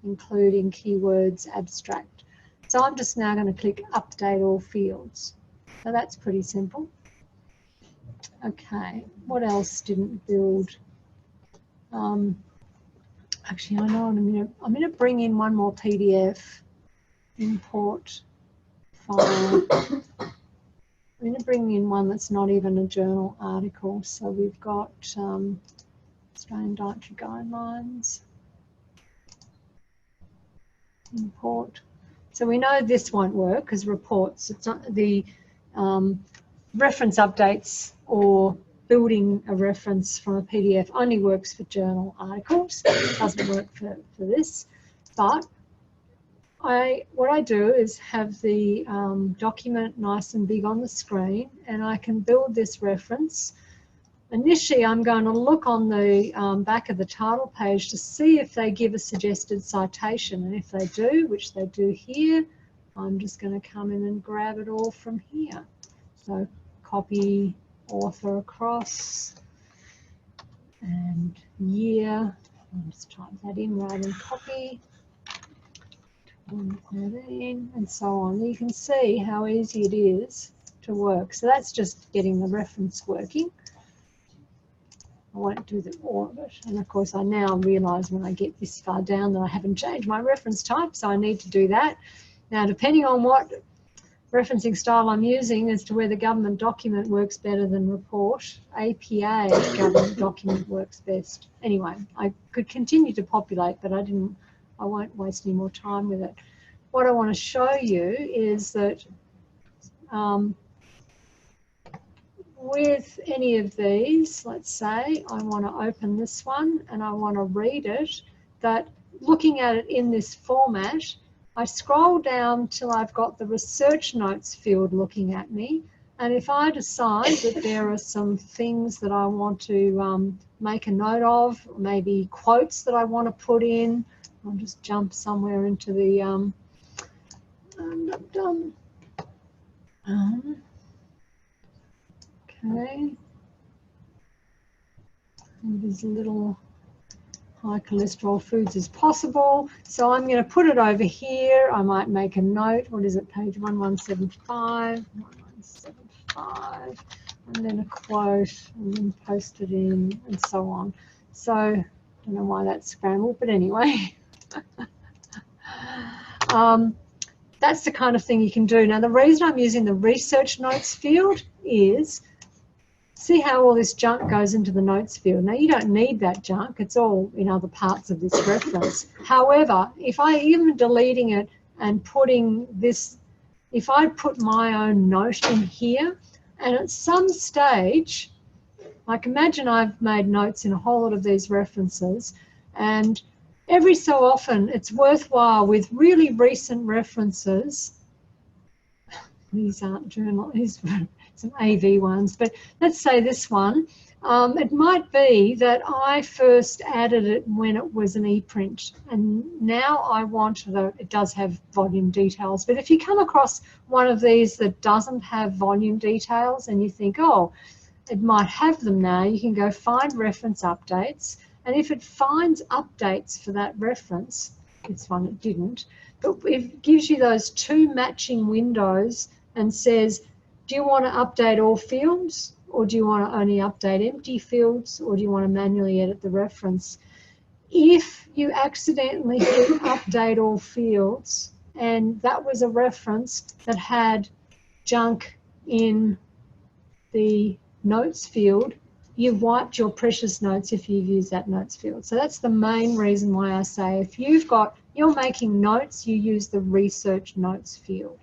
including keywords, abstract. So I'm just now going to click update all fields. So that's pretty simple. Okay, what else didn't build? Actually, I know I'm going to bring in one more PDF, import file. I'm going to bring in one that's not even a journal article. So we've got Australian Dietary Guidelines, import. So we know this won't work because reports, it's not the reference updates or building a reference from a PDF only works for journal articles. It doesn't work for this. But what I do is have the document nice and big on the screen, and I can build this reference. Initially, I'm going to look on the back of the title page to see if they give a suggested citation. And if they do, which they do here, I'm just going to come in and grab it all from here. So copy author across and year. I'll just type that in rather than copy. 2013 and so on. You can see how easy it is to work. So that's just getting the reference working. I won't do all of it. And of course, I now realise when I get this far down that I haven't changed my reference type, so I need to do that. Now, depending on what referencing style I'm using as to whether government document works better than report. APA government document works best. Anyway, I could continue to populate, but I won't waste any more time with it. What I want to show you is that with any of these, let's say I want to open this one and I want to read it, that looking at it in this format, I scroll down till I've got the research notes field looking at me, and if I decide that there are some things that I want to make a note of, maybe quotes that I want to put in, I'll just jump somewhere into the okay, and there's a little high cholesterol foods as possible. So I'm going to put it over here. I might make a note. What is it? Page 1175, 1175, and then a quote, and then post it in, and so on. So I don't know why that's scrambled, but anyway. That's the kind of thing you can do. Now, the reason I'm using the research notes field is, see how all this junk goes into the notes field. Now, you don't need that junk. It's all in other parts of this reference. However, if I even deleting it and putting this, if I put my own note in here, and at some stage, like imagine I've made notes in a whole lot of these references, and every so often it's worthwhile with really recent references. These aren't journal, these are some AV ones, but let's say this one. It might be that I first added it when it was an e-print, and now I want it does have volume details. But if you come across one of these that doesn't have volume details and you think, oh, it might have them now, you can go find reference updates. And if it finds updates for that reference, this one it didn't, but it gives you those two matching windows and says, do you want to update all fields, or do you want to only update empty fields, or do you want to manually edit the reference? If you accidentally hit update all fields, and that was a reference that had junk in the notes field, you've wiped your precious notes if you've used that notes field. So that's the main reason why I say if you're making notes, you use the research notes field.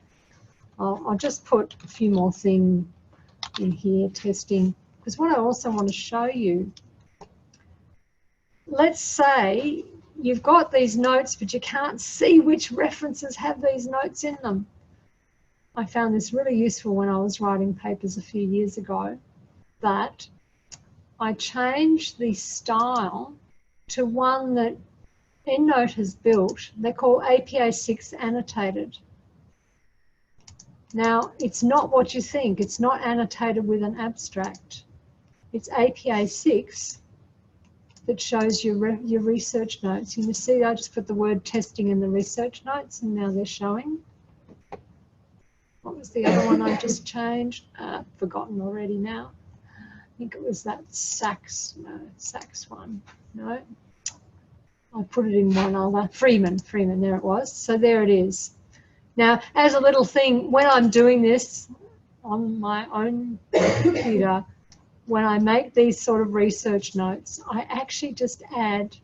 I'll just put a few more things in here, testing, because what I also want to show you, let's say you've got these notes, but you can't see which references have these notes in them. I found this really useful when I was writing papers a few years ago, that I changed the style to one that EndNote has built. They're called APA 6 annotated. Now, it's not what you think. It's not annotated with an abstract. It's APA 6 that shows your research notes. You can see I just put the word testing in the research notes, and now they're showing. What was the other one I just changed? Forgotten already now. I think it was that Sachs one. No, I put it in one other. Freeman, there it was. So there it is. Now, as a little thing, when I'm doing this on my own computer, when I make these sort of research notes, I actually just add,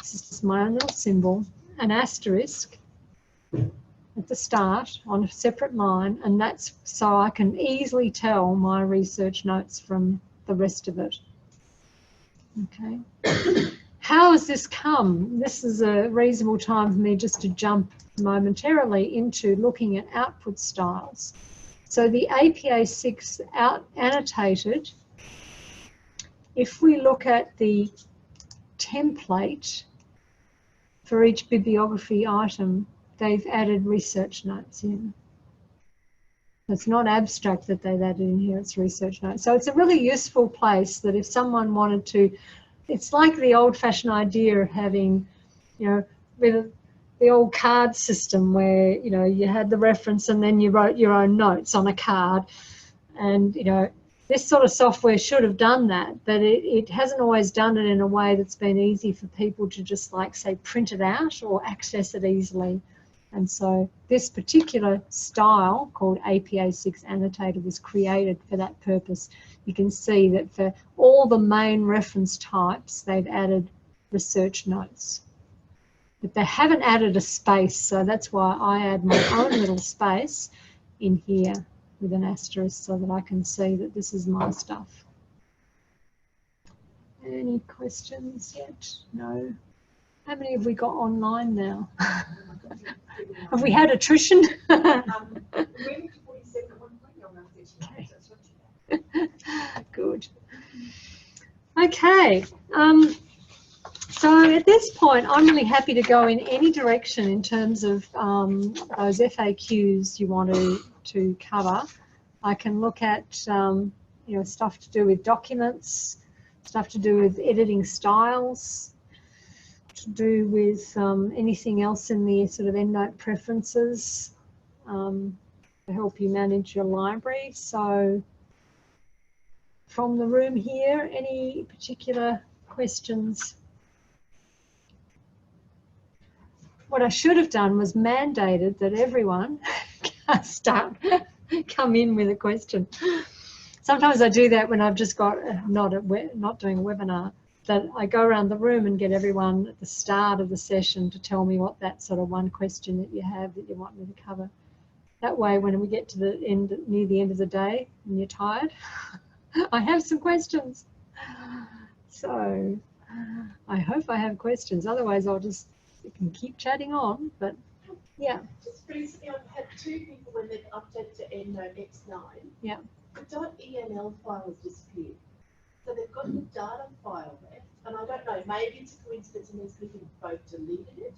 this is just my own little symbol, an asterisk at the start on a separate line, and that's so I can easily tell my research notes from the rest of it. Okay. How has this come? This is a reasonable time for me just to jump momentarily into looking at output styles. So the APA 6 annotated, if we look at the template for each bibliography item, they've added research notes in. It's not abstract that they've added in here, it's research notes. So it's a really useful place that if someone wanted to, it's like the old-fashioned idea of having, you know, with the old card system where, you know, you had the reference and then you wrote your own notes on a card. And, you know, this sort of software should have done that, but it hasn't always done it in a way that's been easy for people to just, like, say, print it out or access it easily. And so this particular style called APA6 annotator was created for that purpose. You can see that for all the main reference types, they've added research notes. But they haven't added a space, so that's why I add my own little space in here with an asterisk so that I can see that this is my stuff. Any questions yet? No. How many have we got online now? Have we had attrition? Good. Okay. So at this point, I'm really happy to go in any direction in terms of those FAQs you want to cover. I can look at you know, stuff to do with documents, stuff to do with editing styles, to do with anything else in the sort of EndNote preferences to help you manage your library. So from the room here, any particular questions? What I should have done was mandated that everyone come in with a question. Sometimes I do that when I've just got not doing a webinar, that I go around the room and get everyone at the start of the session to tell me what that sort of one question that you have that you want me to cover. That way, when we get to the end, near the end of the day, and you're tired, I have some questions. So I hope I have questions. Otherwise, I'll just can keep chatting on. But yeah. Just recently, I've had two people when they've updated to EndNote X9. Yeah. The .enl file has disappeared. So they've got the data file left, and I don't know, maybe it's a coincidence and these people both deleted it.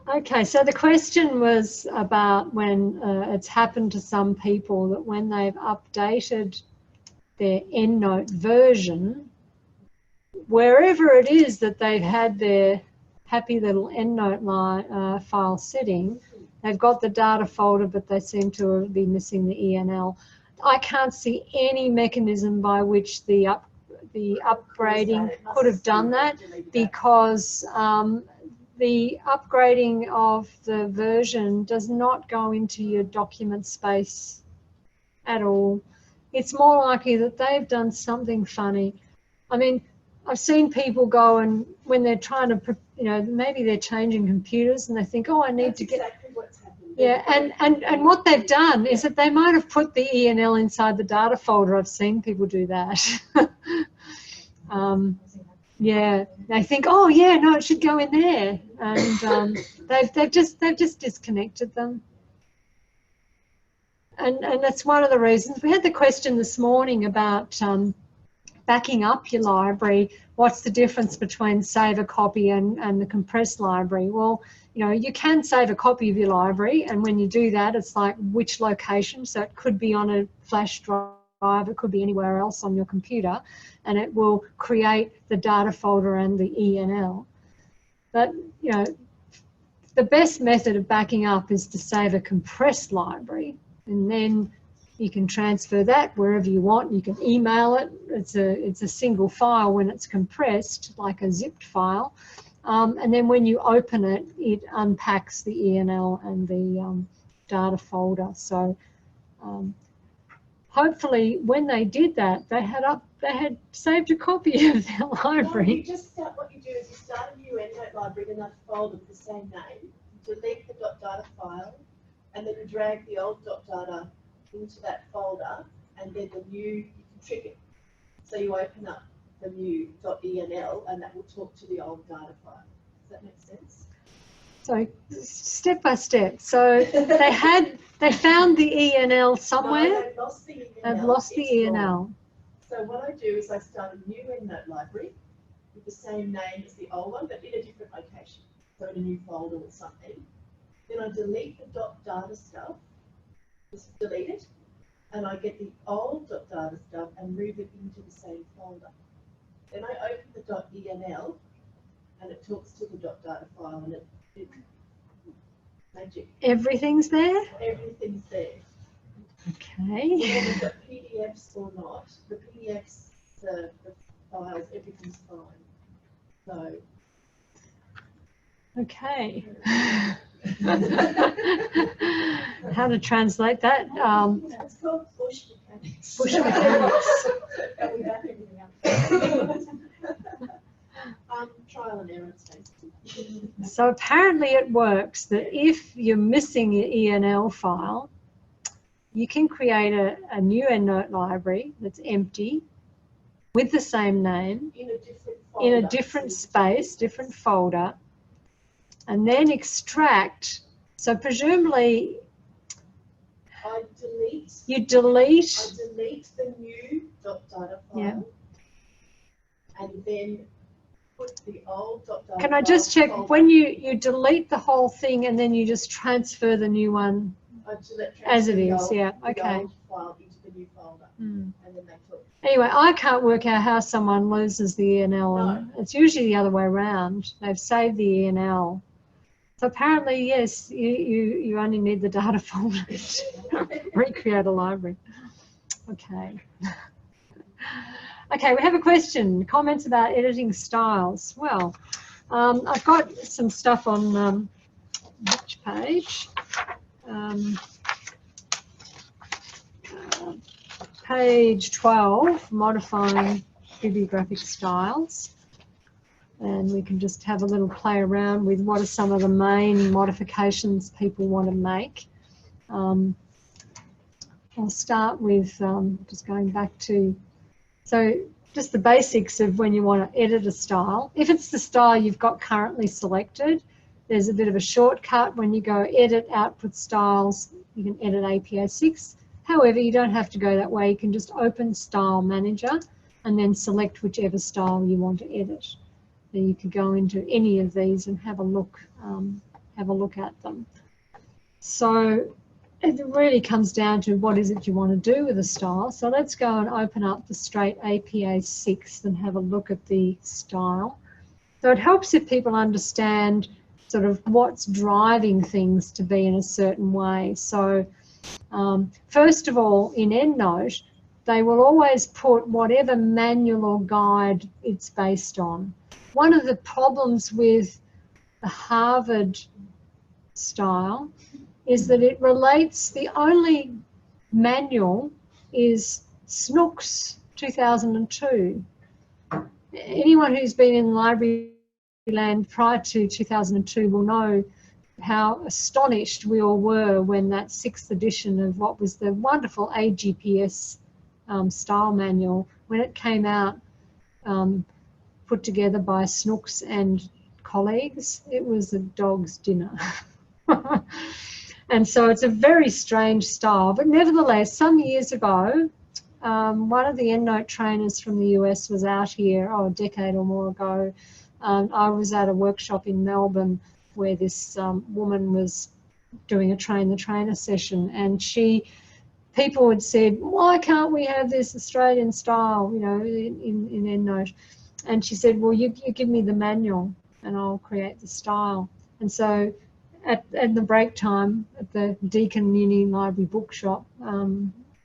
Okay, so the question was about when it's happened to some people that when they've updated their EndNote version, wherever it is that they've had their happy little EndNote file setting, they've got the data folder, but they seem to be missing the ENL. I can't see any mechanism by which the upgrading could have done that, because the upgrading of the version does not go into your document space at all. It's more likely that they've done something funny. I mean, I've seen people go and when they're trying to, you know, maybe they're changing computers and they think, oh, I need to get... Exactly what's happened. Yeah, and what they've done is that they might have put the ENL inside the data folder. I've seen people do that. Yeah, they think, oh yeah, no, it should go in there, and they've just disconnected them. And that's one of the reasons we had the question this morning about backing up your library. What's the difference between save a copy and the compressed library? Well, you know, you can save a copy of your library, and when you do that, it's like which location. So it could be on a flash drive, it could be anywhere else on your computer, and it will create the data folder and the ENL. But, you know, the best method of backing up is to save a compressed library, and then you can transfer that wherever you want. You can email it. It's a single file when it's compressed, like a zipped file. And then when you open it, it unpacks the ENL and the data folder. So hopefully when they did that, they had saved a copy of their library. No, you just start, what you do is you start a new EndNote library in another folder with the same name, you delete the .data file, and then you drag the old .data into that folder, and then the new, you can trick it. So you open up the new .enl, and that will talk to the old data file. Does that make sense? So step by step. So they found the ENL somewhere. No, they've lost the ENL. They've lost the ENL. So what I do is I start a new EndNote library with the same name as the old one, but in a different location. So in a new folder or something. Then I delete the .data stuff, just delete it, and I get the old .data stuff and move it into the same folder. Then I open the .enl, and it talks to the .data file, and it magic. Everything's there? Everything's there. Okay. Whether you've got PDFs or not, the PDFs, the files, everything's fine. So Okay. How to translate that? It's called bush mechanics. Bush mechanics. And we back everything up. Trial and error, basically. So apparently it works that if you're missing your ENL file, you can create a new EndNote library that's empty with the same name In a different folder. in a different space, different folder, and then extract. So presumably you delete the new .data file, yeah. And then put the old .data Can I just check, folder. when you delete the whole thing and then you just transfer the new one as it is, yeah, okay. Old file into the new folder, Mm. and then they took. Anyway, I can't work out how someone loses the ENL, and it's usually the other way around. They've saved the ENL. So apparently, yes, you only need the data folder to recreate a library. Okay. Okay, we have a question. Comments about editing styles. Well, I've got some stuff on which page? Page 12, modifying bibliographic styles. And we can just have a little play around with what are some of the main modifications people want to make. I'll start with just going back to, so just the basics of when you want to edit a style. If it's the style you've got currently selected, there's a bit of a shortcut. When you go edit output styles, you can edit APA 6. However, you don't have to go that way. You can just open Style Manager and then select whichever style you want to edit. Then you could go into any of these and have a look at them. So it really comes down to what is it you want to do with a style. So let's go and open up the straight APA 6 and have a look at the style. So it helps if people understand sort of what's driving things to be in a certain way. So first of all, in EndNote, they will always put whatever manual or guide it's based on. One of the problems with the Harvard style is that it relates, the only manual is Snooks 2002. Anyone who's been in library land prior to 2002 will know how astonished we all were when that 6th edition of what was the wonderful AGPS style manual, when it came out, put together by Snooks and colleagues, it was a dog's dinner. And so it's a very strange style, but nevertheless, some years ago, one of the EndNote trainers from the US was out here, a decade or more ago. I was at a workshop in Melbourne where this woman was doing a train the trainer session, and people had said, why can't we have this Australian style, you know, in EndNote? And she said, well, you give me the manual and I'll create the style. And so at the break time at the Deakin Uni Library bookshop,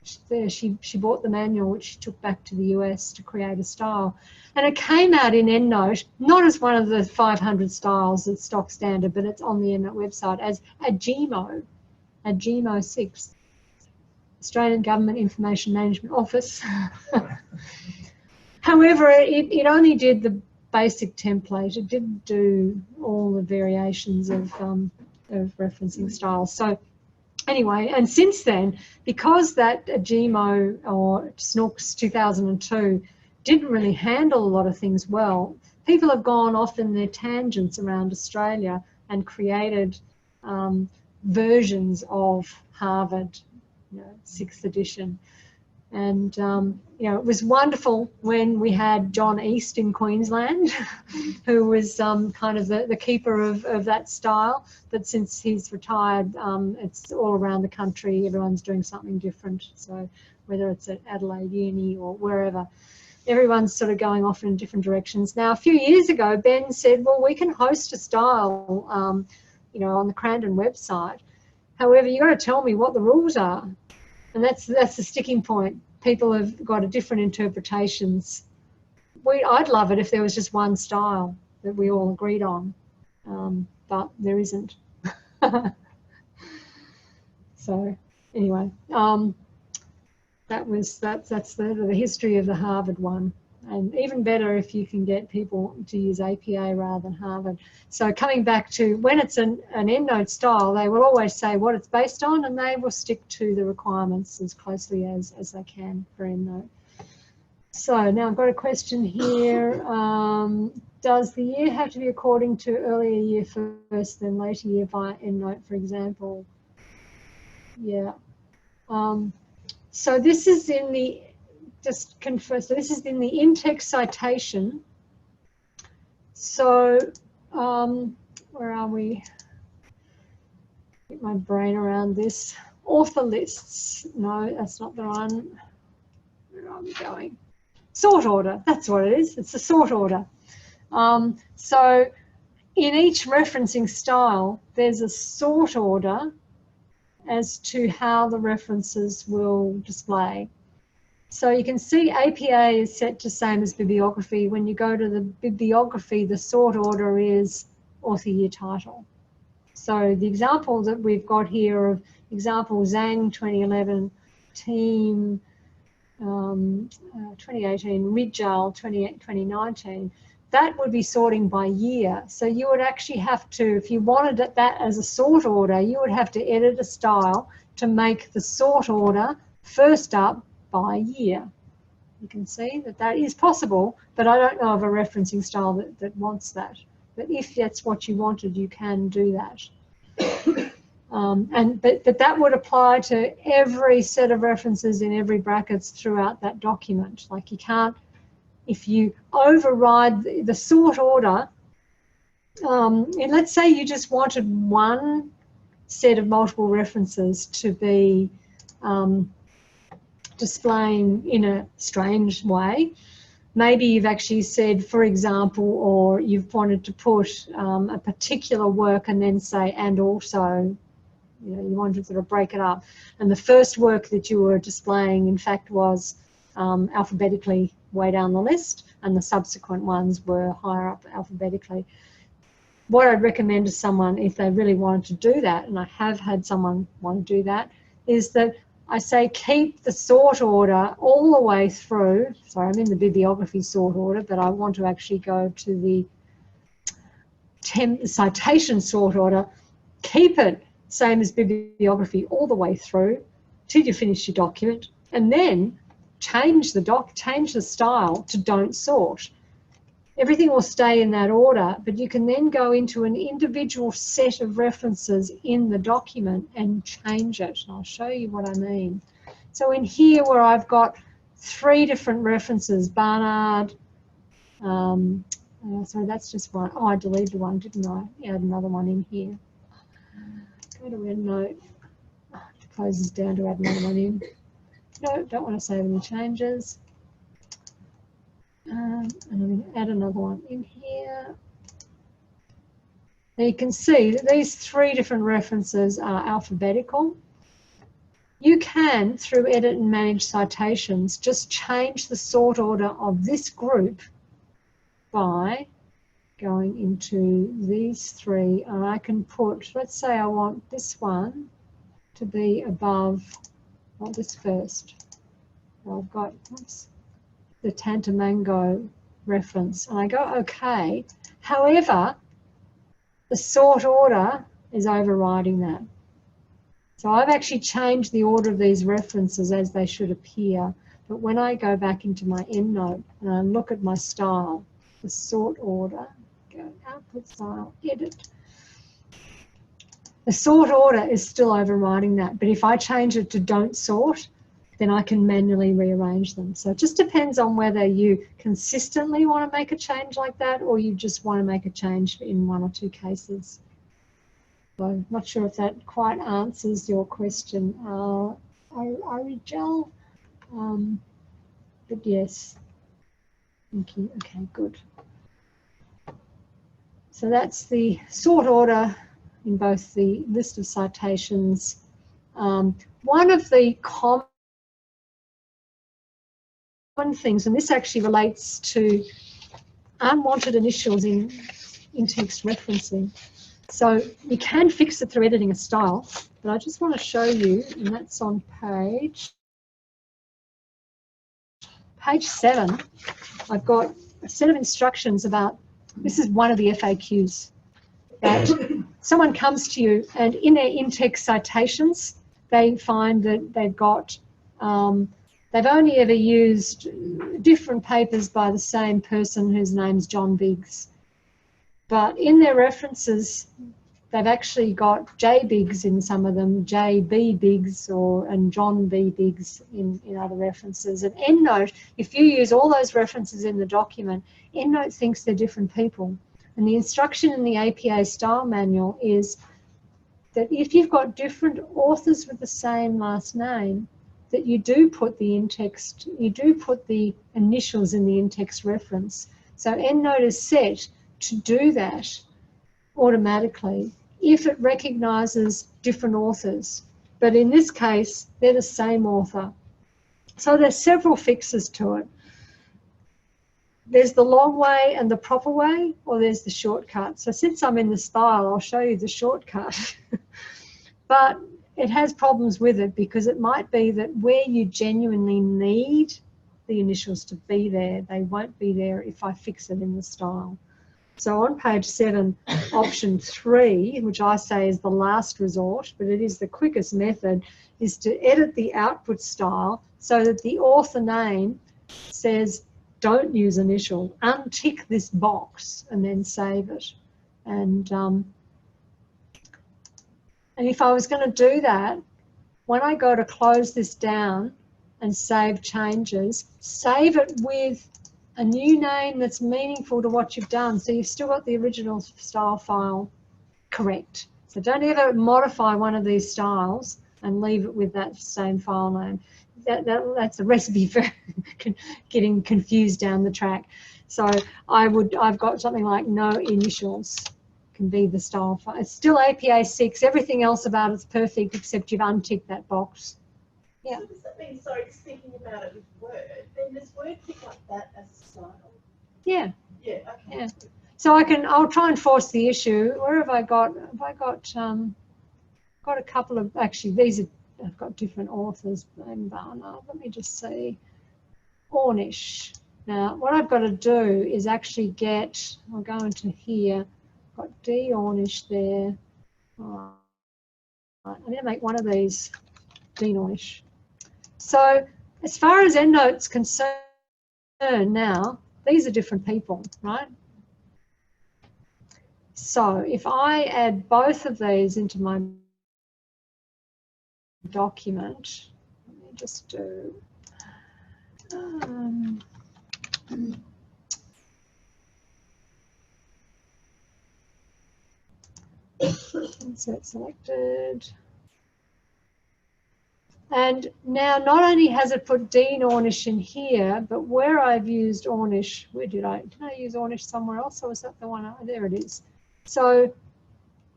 she bought the manual, which she took back to the US to create a style. And it came out in EndNote, not as one of the 500 styles that's stock standard, but it's on the EndNote website as a GMO 6, Australian Government Information Management Office. However, it only did the basic template. It didn't do all the variations of referencing styles. So anyway, and since then, because that GMO or Snooks 2002 didn't really handle a lot of things well, people have gone off in their tangents around Australia and created versions of Harvard, 6th edition. And it was wonderful when we had John East in Queensland, who was kind of the keeper of that style. But since he's retired, it's all around the country. Everyone's doing something different. So whether it's at Adelaide Uni or wherever, everyone's sort of going off in different directions. Now, a few years ago, Ben said, well, we can host a style, on the Crandon website. However, you've got to tell me what the rules are. And that's the sticking point. People have got different interpretations. I'd love it if there was just one style that we all agreed on. but there isn't. So anyway, that's the history of the Harvard one. And even better if you can get people to use APA rather than Harvard. So coming back to when it's an EndNote style, they will always say what it's based on, and they will stick to the requirements as closely as they can for EndNote. So now I've got a question here. Does the year have to be according to earlier year first, then later year via EndNote, for example? Yeah. So this is in the, just confirm, so this is in the in-text citation. So where are we? Get my brain around this. Author lists. No, that's not the one. Where are we going? Sort order. That's what it is. It's a sort order. So in each referencing style, there's a sort order as to how the references will display. So you can see APA is set to same as bibliography. When you go to the bibliography, the sort order is author year title. So the example that we've got here of example Zhang 2011, team 2018, Rijal 2019, that would be sorting by year. So you would actually have to, if you wanted that as a sort order, you would have to edit a style to make the sort order first up by year. You can see that that is possible, but I don't know of a referencing style that wants that. But if that's what you wanted, you can do that. But that would apply to every set of references in every brackets throughout that document. Like you can't, if you override the sort order, and let's say you just wanted one set of multiple references to be displaying in a strange way. Maybe you've actually said, for example, or you've wanted to put a particular work and then say, and also, you know, you wanted to sort of break it up. And the first work that you were displaying, in fact, was alphabetically way down the list, and the subsequent ones were higher up alphabetically. What I'd recommend to someone, if they really wanted to do that, and I have had someone want to do that, is that I say keep the sort order all the way through. Sorry, I'm in the bibliography sort order, but I want to actually go to the citation sort order. Keep it same as bibliography all the way through till you finish your document, and then change the style to don't sort. Everything will stay in that order, but you can then go into an individual set of references in the document and change it. And I'll show you what I mean. So in here where I've got 3 different references, Barnard, sorry, that's just one. Oh, I deleted one, didn't I? Add another one in here. Go to EndNote. It closes down to add another one in. No, don't want to save any changes. And I'm going to add another one in here. Now you can see that these 3 different references are alphabetical. You can, through Edit and Manage Citations, just change the sort order of this group by going into these 3. And I can put, let's say I want this one to be above, well, this first. So I've got, oops, the Tantamango reference, and I go OK. However, the sort order is overriding that. So I've actually changed the order of these references as they should appear, but when I go back into my EndNote and I look at my style, the sort order, go output style, edit. The sort order is still overriding that, but if I change it to don't sort, then I can manually rearrange them. So it just depends on whether you consistently want to make a change like that, or you just want to make a change in 1 or 2 cases. So I'm not sure if that quite answers your question, Arijal, but yes. Thank you. Okay, good. So that's the sort order in both the list of citations. One of the common things, and this actually relates to unwanted initials in text referencing. So you can fix it through editing a style, but I just want to show you, and that's on page 7. I've got a set of instructions about, this is one of the FAQs, that someone comes to you and in their in-text citations, they find that they've got, they've only ever used different papers by the same person whose name's John Biggs. But in their references, they've actually got J. Biggs in some of them, J. B. Biggs and John B. Biggs in other references. And EndNote, if you use all those references in the document, EndNote thinks they're different people. And the instruction in the APA style manual is that if you've got different authors with the same last name, that you do put the in-text, you do put the initials in the in-text reference. So EndNote is set to do that automatically if it recognises different authors. But in this case, they're the same author. So there's several fixes to it. There's the long way and the proper way, or there's the shortcut. So since I'm in the style, I'll show you the shortcut. But it has problems with it because it might be that where you genuinely need the initials to be there, they won't be there if I fix it in the style. So on page 7, option 3, which I say is the last resort, but it is the quickest method, is to edit the output style so that the author name says, don't use initial, untick this box and then save it. And if I was going to do that, when I go to close this down and save changes, save it with a new name that's meaningful to what you've done. So you've still got the original style file correct. So don't ever modify one of these styles and leave it with that same file name. That's a recipe for getting confused down the track. So I've got something like no initials can be the style file. It's still APA 6. Everything else about it's perfect except you've unticked that box. Yeah. So does that mean, sorry, just thinking about it with Word, then does Word pick up that as a style? Yeah. Yeah, okay. Yeah. So I'll try and force the issue. Where have I got? Have I got a couple of, actually these are, I've got different authors in Barnard. Let me just see. Ornish. Now what I've got to do is actually get, I'll go into here, I've got D Ornish there. All right. I'm going to make one of these D Ornish. So as far as EndNote's concerned now, these are different people, right? So if I add both of these into my document, let me just do insert selected. And now not only has it put Dean Ornish in here, but where I've used Ornish, did I use Ornish somewhere else, or was that the one? Oh, there it is. So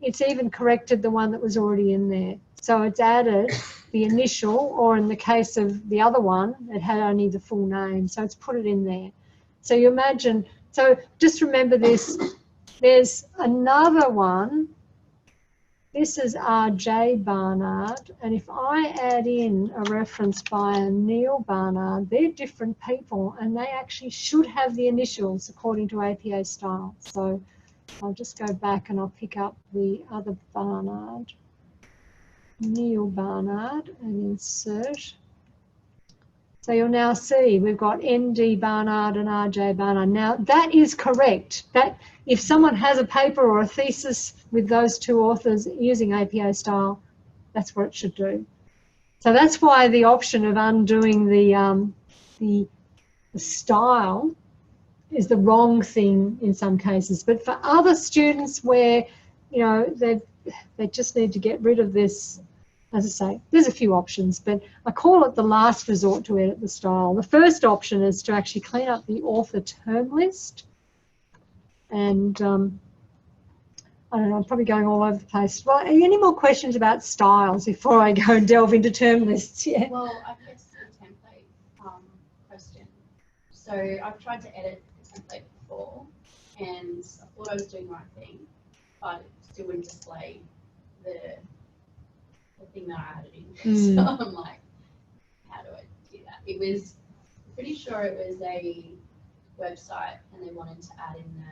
it's even corrected the one that was already in there. So it's added the initial, or in the case of the other one, it had only the full name. So it's put it in there. So you imagine, so just remember this, there's another one. This is R.J. Barnard, and if I add in a reference by Neil Barnard, they're different people, and they actually should have the initials according to APA style. So I'll just go back and I'll pick up the other Barnard, Neil Barnard, and insert. So you'll now see we've got ND Barnard and RJ Barnard. Now that is correct. That if someone has a paper or a thesis with those two authors using APA style, that's what it should do. So that's why the option of undoing the style is the wrong thing in some cases. But for other students where, you know, they just need to get rid of this, as I say, there's a few options, but I call it the last resort to edit the style. The first option is to actually clean up the author term list. And I don't know, I'm probably going all over the place. Well, any more questions about styles before I go and delve into term lists? Yeah. Well, I guess the template question. So I've tried to edit the template before, and I thought I was doing the right thing. but it still wouldn't display the thing that I added in. So I'm like, how do I do that? It was pretty sure it was a website and they wanted to add in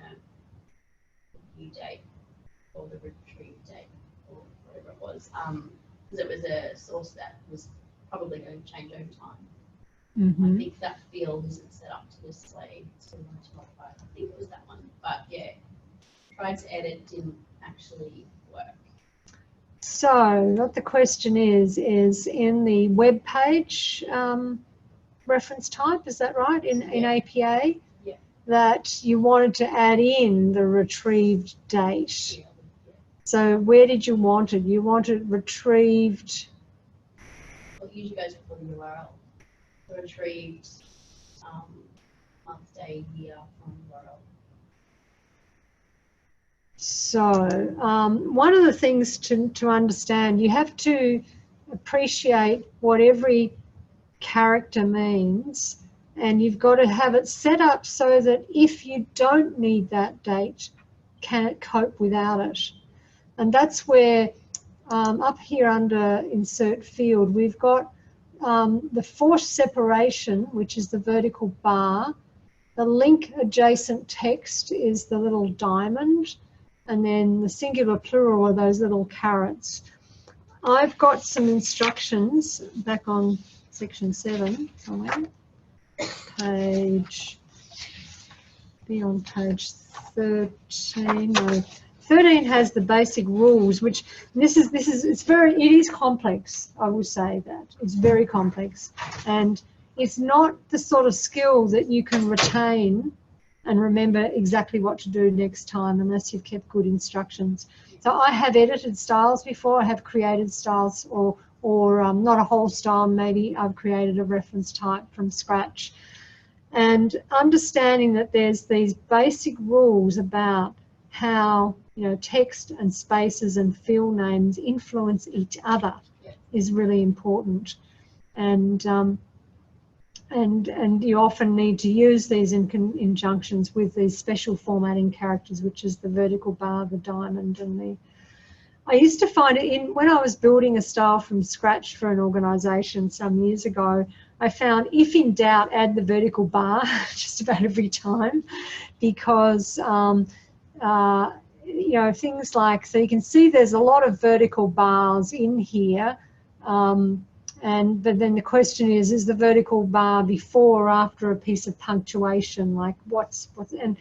the view date or the retrieve date or whatever it was, because it was a source that was probably going to change over time. I think that field isn't set up to display, so we wanted to modify it. I think it was that one, but yeah, tried to edit, didn't actually work. So what the question is in the web page reference type, is that right, in APA? Yeah. That you wanted to add in the retrieved date. Yeah. So where did you want it? You want it retrieved? Well, it usually goes for the URL. Retrieved month, day, year from URL. So one of the things to understand, you have to appreciate what every character means, and you've got to have it set up so that if you don't need that date, can it cope without it? And that's where up here under insert field, we've got the forced separation, which is the vertical bar. The link adjacent text is the little diamond, and then the singular plural are those little carrots. I've got some instructions back on section 7 somewhere. Be on page 13. No, 13 has the basic rules, which it is complex. I will say that it's very complex, and it's not the sort of skill that you can retain and remember exactly what to do next time unless you've kept good instructions. So I have edited styles before. I have created styles, or not a whole style. Maybe I've created a reference type from scratch, and understanding that there's these basic rules about how text and spaces and field names influence each other is really important, and you often need to use these in conjunctions with these special formatting characters, which is the vertical bar, the diamond, and the. I used to find it when I was building a style from scratch for an organisation some years ago. I found, if in doubt, add the vertical bar just about every time, because things like, so you can see there's a lot of vertical bars in here, but then the question is the vertical bar before or after a piece of punctuation? Like and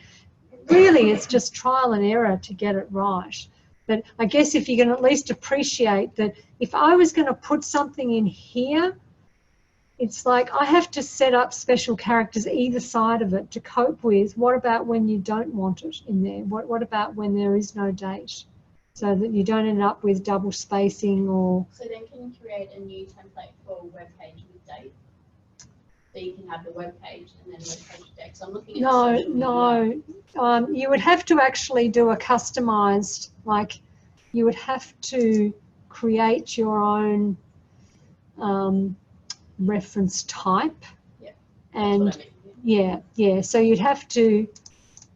really it's just trial and error to get it right. But I guess if you can at least appreciate that if I was going to put something in here, it's like I have to set up special characters either side of it to cope with. What about when you don't want it in there? What about when there is no date? So that you don't end up with double spacing or... So then can you create a new template for a web page with date? So you can have the web page and then web page with date. So I'm looking at No. You would have to actually do a customized, like you would have to create your own reference type. Yeah. And that's what I mean. yeah. So you'd have to,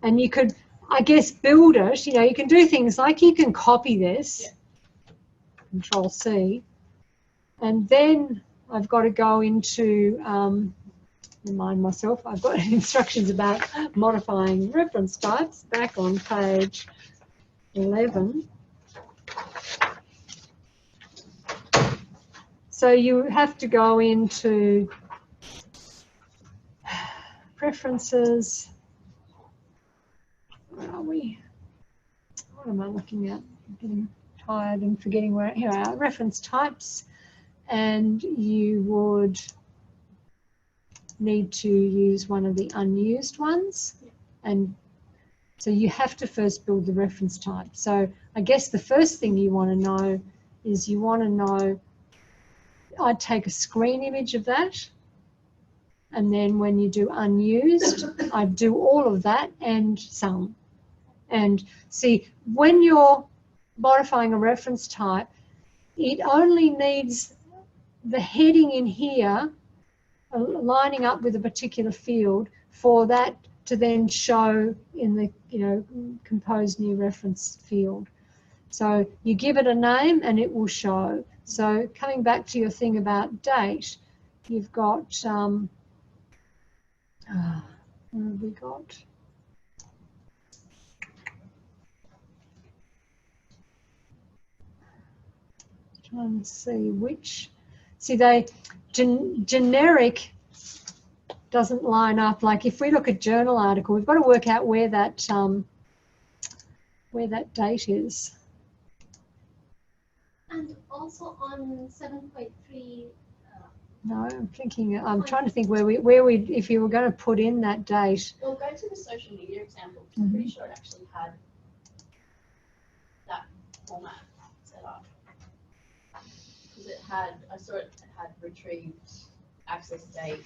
and you could, I guess, build it. You can do things like you can copy this, Control C, and then I've got to go into, remind myself, I've got instructions about modifying reference types back on page 11. So you have to go into preferences. Where are we? What am I looking at? I'm getting tired and forgetting where. Here I are. Reference types, and you would need to use one of the unused ones, and so you have to first build the reference type. So I guess the first thing you want to know is you want to know. I'd take a screen image of that, and then when you do unused, I'd do all of that and some. And see, when you're modifying a reference type, it only needs the heading in here lining up with a particular field for that to then show in the compose new reference field. So you give it a name and it will show. So coming back to your thing about date, you've got, what have we got? Trying to see which, see they, generic doesn't line up. Like if we look at journal article, we've got to work out where that date is. And also on 7.3. No, I'm trying to think where we, if you were going to put in that date. Well, go to the social media example. I'm pretty sure it actually had that format set up. Because it had, I saw it had retrieved access date.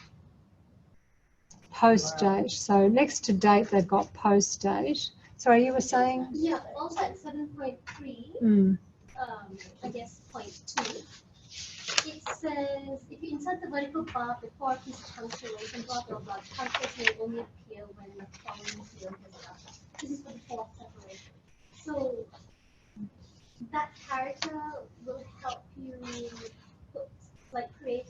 Post date. So next to date, they've got post date. Sorry, you were saying? Yeah, also at 7.3, I guess 0.2. It says, if you insert the vertical bar before this punctuation, blah, blah, blah, punctuation will only appear when the following field is up. This is for the fourth separation. So that character will help you put, like create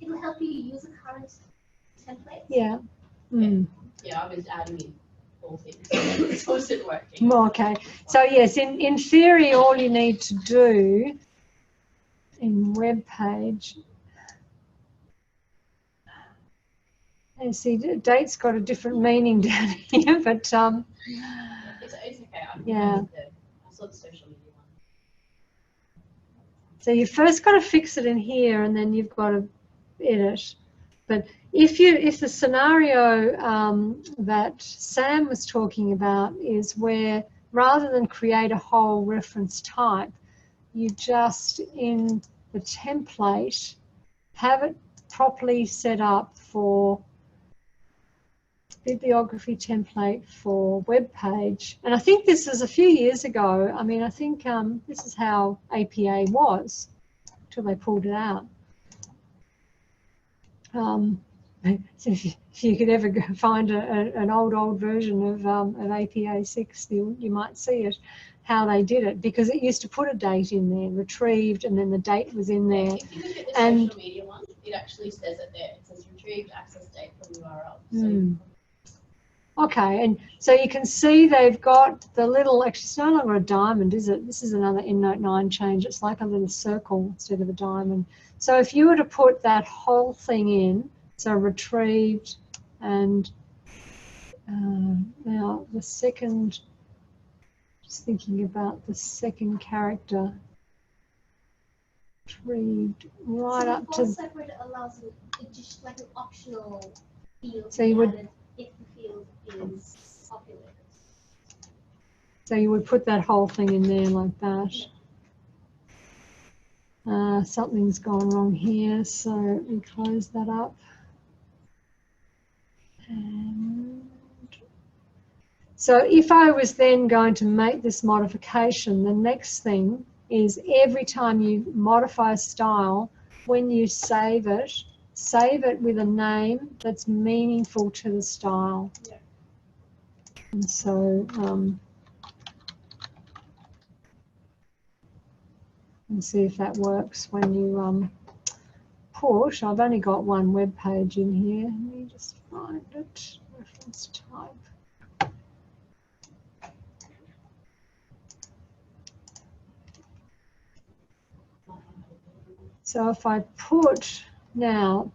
it will help you use a current template. Yeah. Yeah, I was adding in all things. So it wasn't working. Okay. So yes, in theory, all you need to do in web page, and see, date's got a different meaning down here, but it's okay. Yeah. I saw the social media one. So you first got to fix it in here, and then you've got to edit. But if the scenario that Sam was talking about is where rather than create a whole reference type, you just in the template have it properly set up for bibliography template for web page. And I think this is a few years ago. I mean, I think this is how APA was until they pulled it out. So if you could ever go find an old version of APA 6, you might see it, how they did it, because it used to put a date in there, retrieved, and then the date was in there. If you look at the social media one, it actually says it there. It says retrieved access date from URL. So Okay, and so you can see they've got the little, actually it's no longer a diamond, is it? This is another EndNote 9 change. It's like a little circle instead of a diamond. So if you were to put that whole thing in, so retrieved, and now the second, just thinking about the second character, retrieved right up to. Separate allows just like an optional field. So you would. If the field is populated. So you would put that whole thing in there like that. Something's gone wrong here, so we close that up. And so if I was then going to make this modification, the next thing is every time you modify a style, when you save it with a name that's meaningful to the style. Yeah. And so and see if that works when you push. I've only got one web page in here. Let me just find it. Reference type. So if I put now,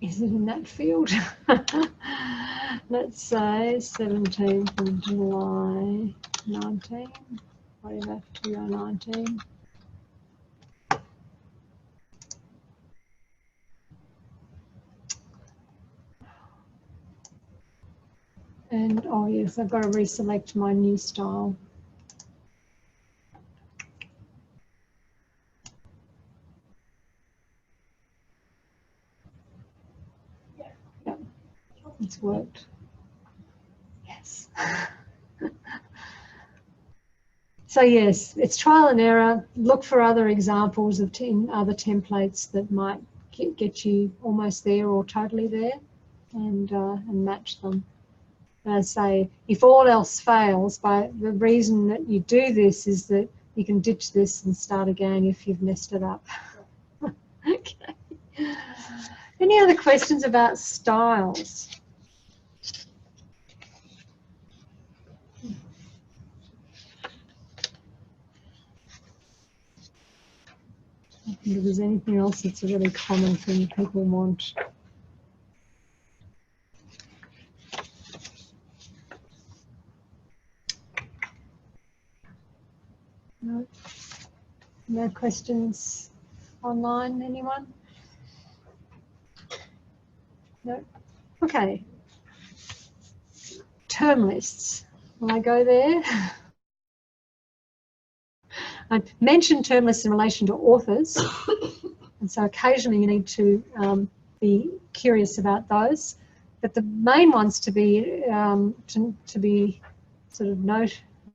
is it in that field? Let's say 17th of July 19, whatever, 2019. And oh yes, I've got to reselect my new style. It's worked. Yes. So yes, it's trial and error. Look for other examples of other templates that might get you almost there or totally there, and match them. say, if all else fails, by the reason that you do this is that you can ditch this and start again if you've messed it up. Okay. Any other questions about styles? I don't think if there's anything else that's a really common thing people want. No, no questions online, anyone? No? Okay. Term lists. Will I go there? I mentioned term lists in relation to authors, and so occasionally you need to be curious about those. But the main ones to be sort of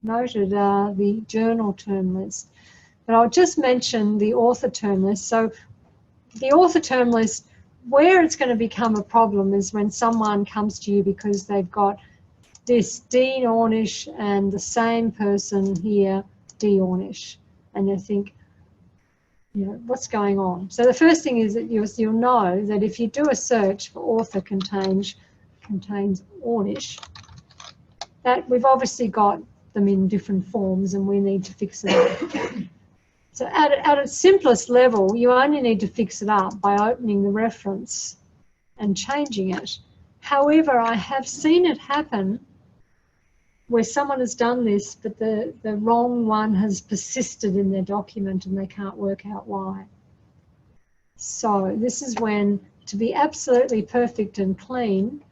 noted are the journal term list. But I'll just mention the author term list. So the author term list, where it's going to become a problem is when someone comes to you because they've got this D Ornish and the same person here, D Ornish. And you think, you know, what's going on? So the first thing is that you'll know that if you do a search for author contains Ornish, that we've obviously got them in different forms and we need to fix it up. So at its simplest level, you only need to fix it up by opening the reference and changing it. However, I have seen it happen where someone has done this, but the wrong one has persisted in their document and they can't work out why. So this is when, to be absolutely perfect and clean,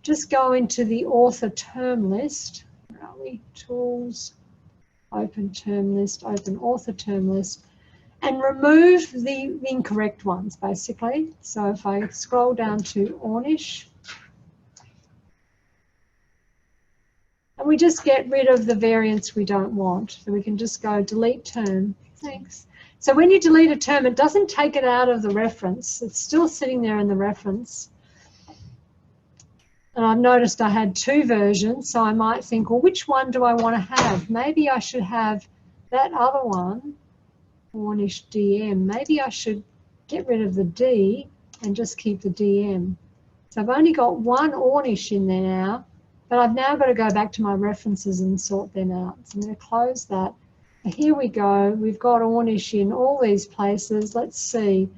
just go into the author term list. Where are we? Tools, open term list, open author term list, and remove the incorrect ones, basically. So if I scroll down to Ornish, and we just get rid of the variants we don't want. So we can just go delete term. Thanks. So when you delete a term, it doesn't take it out of the reference. It's still sitting there in the reference. And I've noticed I had two versions, so I might think, well, which one do I want to have? Maybe I should have that other one, Ornish DM. Maybe I should get rid of the D and just keep the DM. So I've only got one Ornish in there now, but I've now got to go back to my references and sort them out. So I'm going to close that. And here we go. We've got Ornish in all these places. Let's see.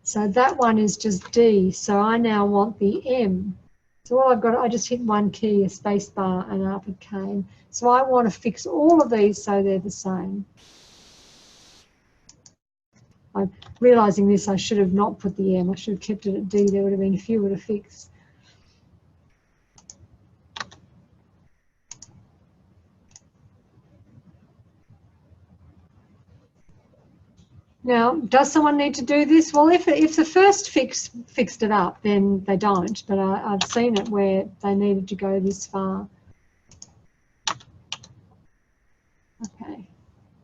So that one is just D. So I now want the M. So all I've got, I just hit one key, a space bar, and up it came. So I want to fix all of these so they're the same. I'm realising this, I should have not put the M. I should have kept it at D. There would have been fewer to fix. Now, does someone need to do this? Well, if the first fixed it up, then they don't. But I've seen it where they needed to go this far. Okay,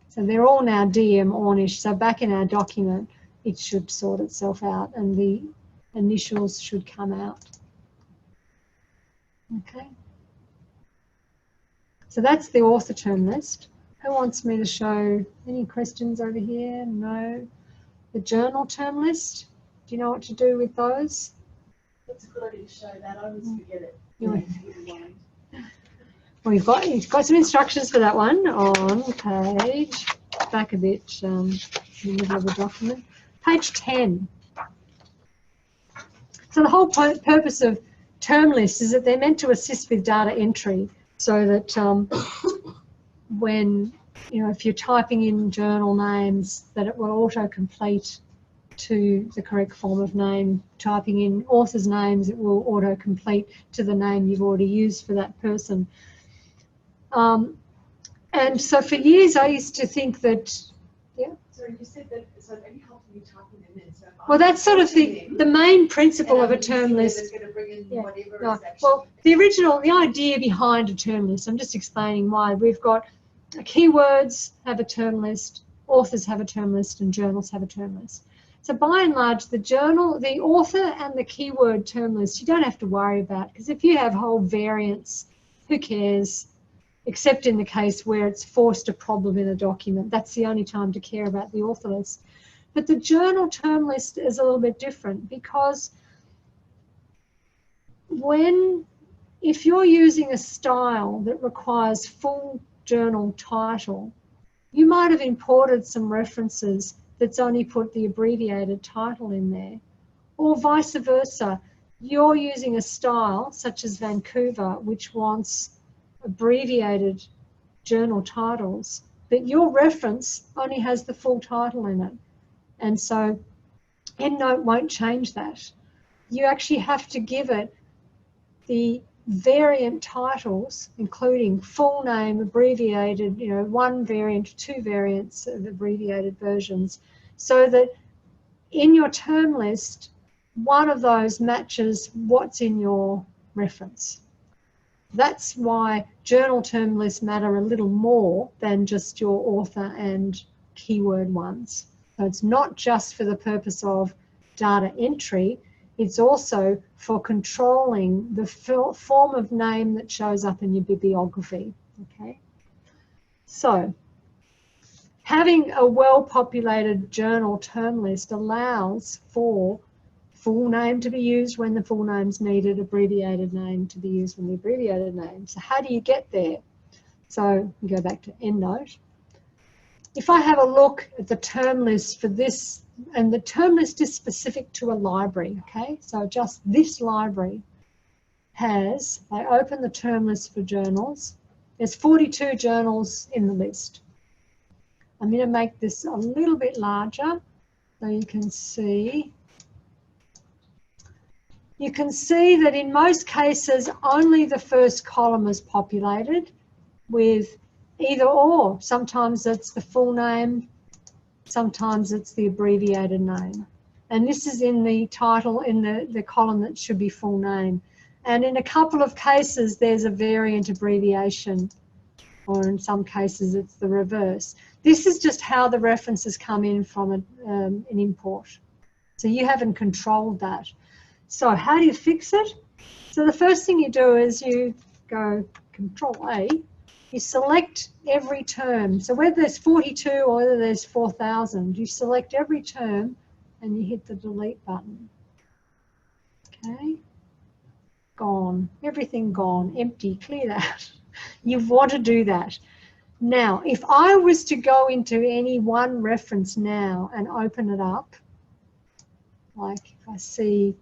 so they're all now DM Ornish. So back in our document, it should sort itself out, and the initials should come out. Okay. So that's the author term list. Who wants me to show any questions over here? No. The journal term list. Do you know what to do with those? That's a good idea to show that. I always forget it. Well, you've got some instructions for that one on page, back a bit, in the middle of the document. Page 10. So the whole purpose of term lists is that they're meant to assist with data entry, so that when, you know, if you're typing in journal names, that it will auto-complete to the correct form of name. Typing in authors' names, it will auto-complete to the name you've already used for that person. And so for years I used to think that, yeah. So you said that, so it only helps when you type in them in. So well, that's sort of the main principle of a term list. Yeah. No. Well, the idea behind a term list, I'm just explaining why. We've got keywords have a term list, authors have a term list, and journals have a term list. So by and large, the journal, the author and the keyword term list, you don't have to worry about, because if you have whole variants, who cares? Except in the case where it's forced a problem in a document. That's the only time to care about the author list. But the journal term list is a little bit different, because if you're using a style that requires full journal title, you might have imported some references that's only put the abbreviated title in there. Or vice versa, you're using a style such as Vancouver, which wants abbreviated journal titles, but your reference only has the full title in it. And so EndNote won't change that. You actually have to give it the variant titles, including full name, abbreviated, one variant, two variants of abbreviated versions, so that in your term list, one of those matches what's in your reference. That's why journal term lists matter a little more than just your author and keyword ones. So it's not just for the purpose of data entry, it's also for controlling the form of name that shows up in your bibliography. Okay. So having a well-populated journal term list allows for full name to be used when the full name's needed, abbreviated name to be used when the abbreviated name. So how do you get there? So we go back to EndNote. If I have a look at the term list for this, and the term list is specific to a library, okay? So just this library has, I open the term list for journals. There's 42 journals in the list. I'm going to make this a little bit larger so you can see. You can see that in most cases, only the first column is populated with either or. Sometimes it's the full name, sometimes it's the abbreviated name. And this is in the title, in the column that should be full name. And in a couple of cases, there's a variant abbreviation, or in some cases, it's the reverse. This is just how the references come in from an import. So you haven't controlled that. So how do you fix it? So the first thing you do is you go Control A, you select every term. So whether there's 42 or whether there's 4,000, you select every term and you hit the delete button. Okay, gone, everything gone, empty, clear that. You want to do that. Now, if I was to go into any one reference now and open it up, like if I see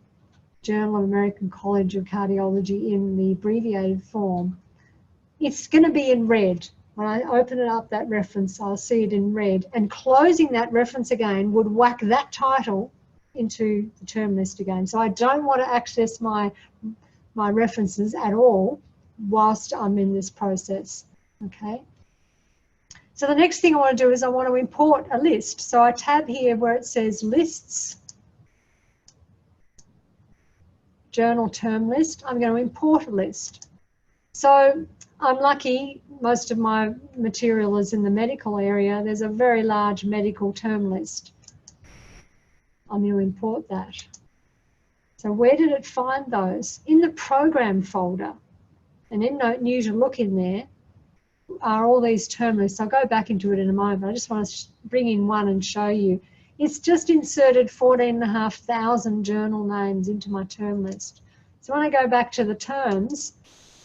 Journal of American College of Cardiology in the abbreviated form, it's going to be in red. When I open it up, that reference, I'll see it in red. And closing that reference again would whack that title into the term list again. So I don't want to access my references at all whilst I'm in this process. Okay. So the next thing I want to do is I want to import a list. So I tab here where it says lists, journal term list. I'm going to import a list. So I'm lucky, most of my material is in the medical area. There's a very large medical term list. I'm going to import that. So where did it find those? In the program folder. And EndNote knew to look in there are all these term lists. I'll go back into it in a moment. I just want to bring in one and show you. It's just inserted 14,500 journal names into my term list. So when I go back to the terms,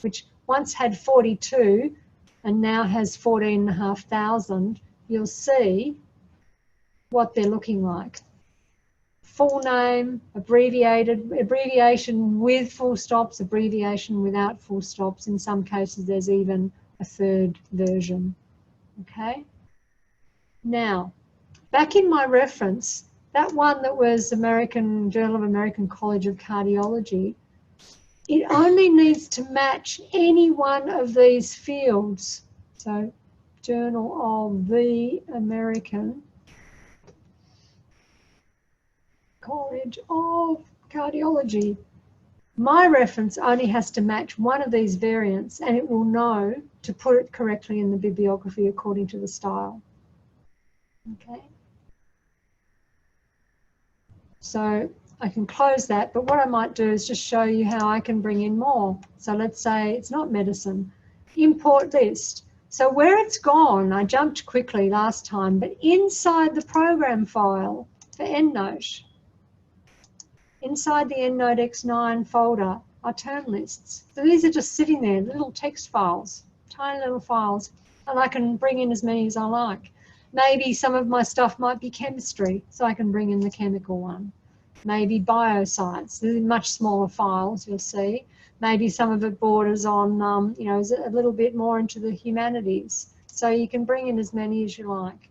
which once had 42 and now has 14,500, you'll see what they're looking like. Full name, abbreviation with full stops, abbreviation without full stops. In some cases, there's even a third version. Okay? Now, back in my reference, that one that was American Journal of American College of Cardiology, it only needs to match any one of these fields. So, Journal of the American College of Cardiology. My reference only has to match one of these variants and it will know to put it correctly in the bibliography according to the style. Okay. So I can close that, but what I might do is just show you how I can bring in more. So let's say it's not medicine. Import list. So where it's gone, I jumped quickly last time, but inside the program file for EndNote, inside the EndNote X9 folder are term lists. So these are just sitting there, little text files, tiny little files, and I can bring in as many as I like. Maybe some of my stuff might be chemistry, so I can bring in the chemical one. Maybe bioscience, these are much smaller files, you'll see. Maybe some of it borders on, you know, is a little bit more into the humanities. So you can bring in as many as you like.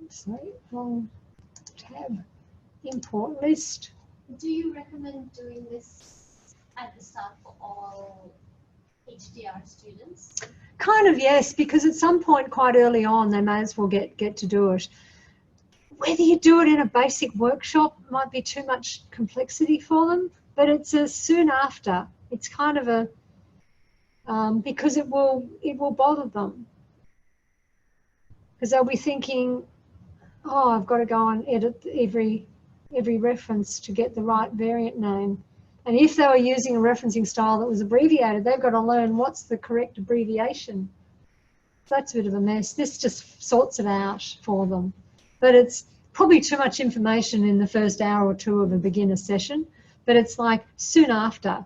Sorry, wrong tab. Import list. Do you recommend doing this at the start for all HDR students? Kind of, yes, because at some point quite early on they may as well get to do it. Whether you do it in a basic workshop might be too much complexity for them, but it's a soon after. It's kind of a because it will bother them, because they'll be thinking, oh, I've got to go and edit every reference to get the right variant name. And if they were using a referencing style that was abbreviated, they've got to learn what's the correct abbreviation. That's a bit of a mess. This just sorts it out for them. But it's probably too much information in the first hour or two of a beginner session. But it's like soon after,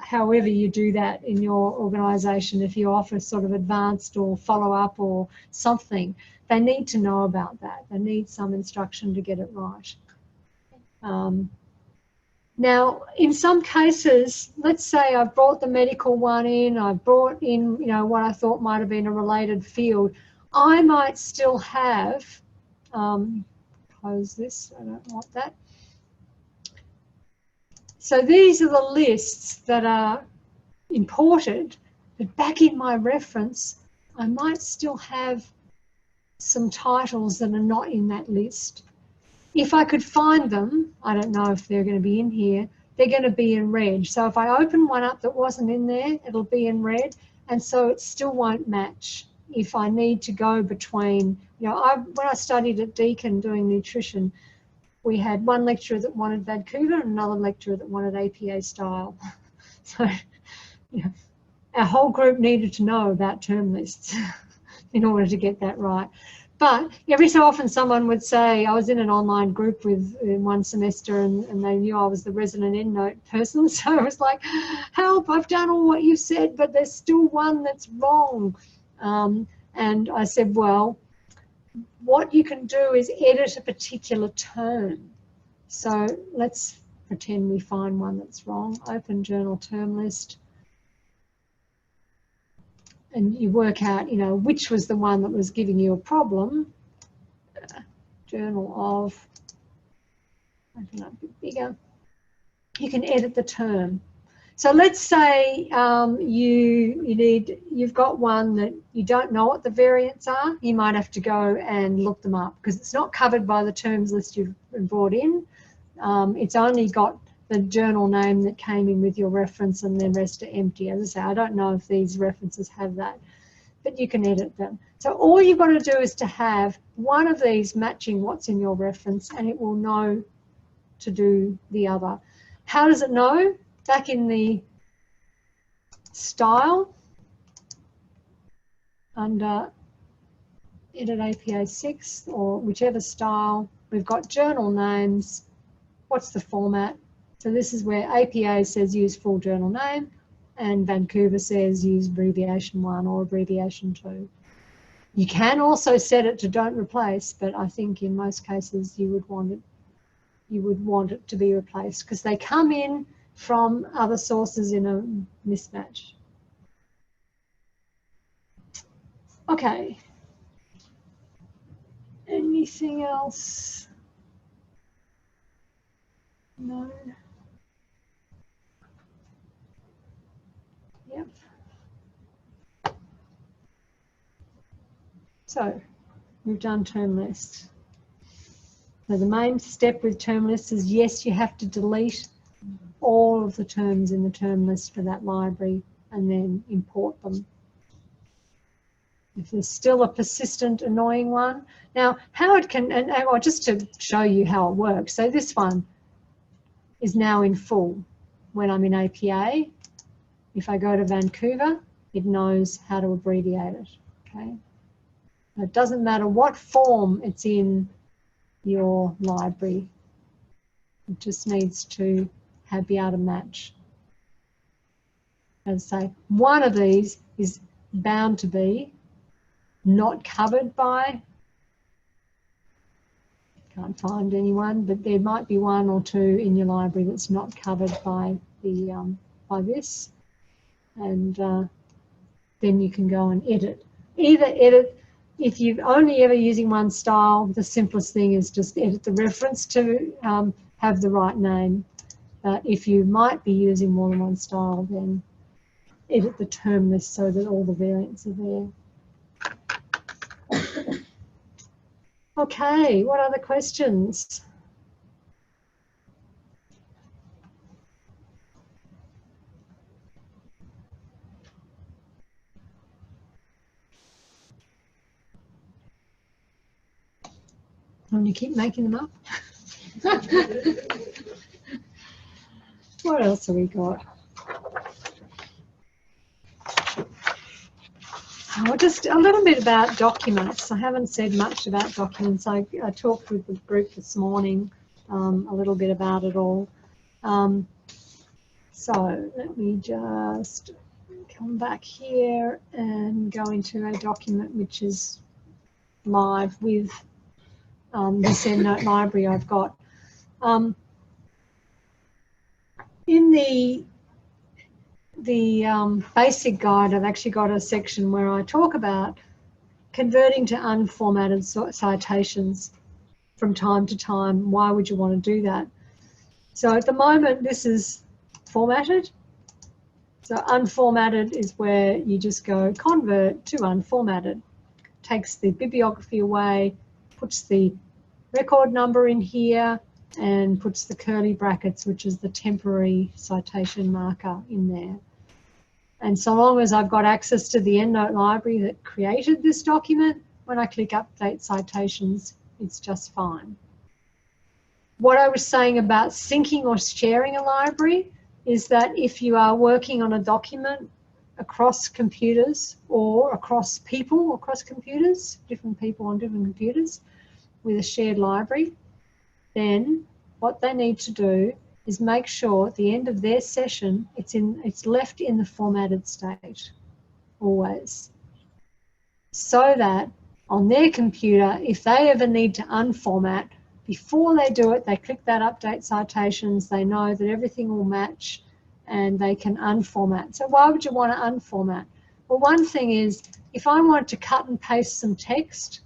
however you do that in your organisation, if you offer sort of advanced or follow-up or something, they need to know about that. They need some instruction to get it right. Now, in some cases, let's say I've brought the medical one in, I've brought in, you know, what I thought might have been a related field. I might still have, close this, I don't want that. So these are the lists that are imported, but back in my reference, I might still have some titles that are not in that list. If I could find them, I don't know if they're going to be in here, they're going to be in red. So if I open one up that wasn't in there, it'll be in red, and so it still won't match if I need to go between, you know, when I studied at Deakin doing nutrition, we had one lecturer that wanted Vancouver and another lecturer that wanted APA style. So, you know, our whole group needed to know about term lists in order to get that right. But every so often someone would say, I was in an online group with in one semester and they knew I was the resident EndNote person. So I was like, help, I've done all what you said, but there's still one that's wrong. And I said, well, what you can do is edit a particular term. So let's pretend we find one that's wrong. Open journal term list. And you work out, you know, which was the one that was giving you a problem. Journal of, open up a bit bigger. You can edit the term. So let's say you've got one that you don't know what the variants are. You might have to go and look them up because it's not covered by the terms list you've brought in. It's only got the journal name that came in with your reference and the rest are empty. As I say, I don't know if these references have that, but you can edit them. So all you've got to do is to have one of these matching what's in your reference and it will know to do the other. How does it know? Back in the style, under edit APA 6 or whichever style, we've got journal names. What's the format? So this is where APA says use full journal name and Vancouver says use abbreviation 1 or abbreviation 2. You can also set it to don't replace, but I think in most cases you would want it to be replaced because they come in from other sources in a mismatch. Okay. Anything else? No. Yep. So we've done term lists. So the main step with term lists is yes, you have to delete all of the terms in the term list for that library and then import them. If there's still a persistent, annoying one. Now, how it can, and just to show you how it works, so this one is now in full when I'm in APA. If I go to Vancouver, it knows how to abbreviate it, okay? It doesn't matter what form it's in your library. It just needs to be able to match. As I say, one of these is bound to be not covered by, can't find anyone, but there might be one or two in your library that's not covered by the by this, and then you can go and edit. Either edit, if you're only ever using one style, the simplest thing is just edit the reference to have the right name. But if you might be using more than one style, then edit the term list so that all the variants are there. Okay, what other questions? And you keep making them up? What else have we got? Oh, just a little bit about documents. I haven't said much about documents. I talked with the group this morning a little bit about it all. So let me just come back here and go into a document which is live with this EndNote library I've got. In the basic guide, I've actually got a section where I talk about converting to unformatted citations from time to time. Why would you want to do that? So at the moment, this is formatted. So unformatted is where you just go convert to unformatted. Takes the bibliography away, puts the record number in here, and puts the curly brackets, which is the temporary citation marker, in there. And so long as I've got access to the EndNote library that created this document, when I click Update Citations, it's just fine. What I was saying about syncing or sharing a library is that if you are working on a document across computers or across people across computers, different people on different computers with a shared library, then what they need to do is make sure at the end of their session it's left in the formatted state always, so that on their computer, if they ever need to unformat, before they do it, they click that Update Citations, they know that everything will match and they can unformat. So why would you want to unformat? Well, one thing is, if I want to cut and paste some text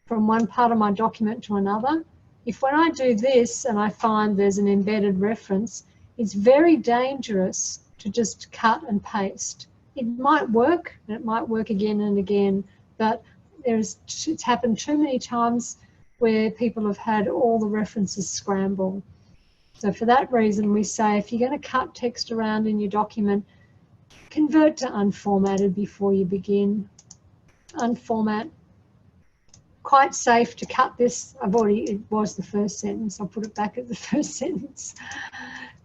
from one part of my document to another, if when I do this and I find there's an embedded reference, it's very dangerous to just cut and paste. It might work, and it might work again and again, but it's happened too many times where people have had all the references scramble. So for that reason, we say if you're going to cut text around in your document, convert to unformatted before you begin. Unformat. Quite safe to cut this. It was the first sentence. I'll put it back at the first sentence.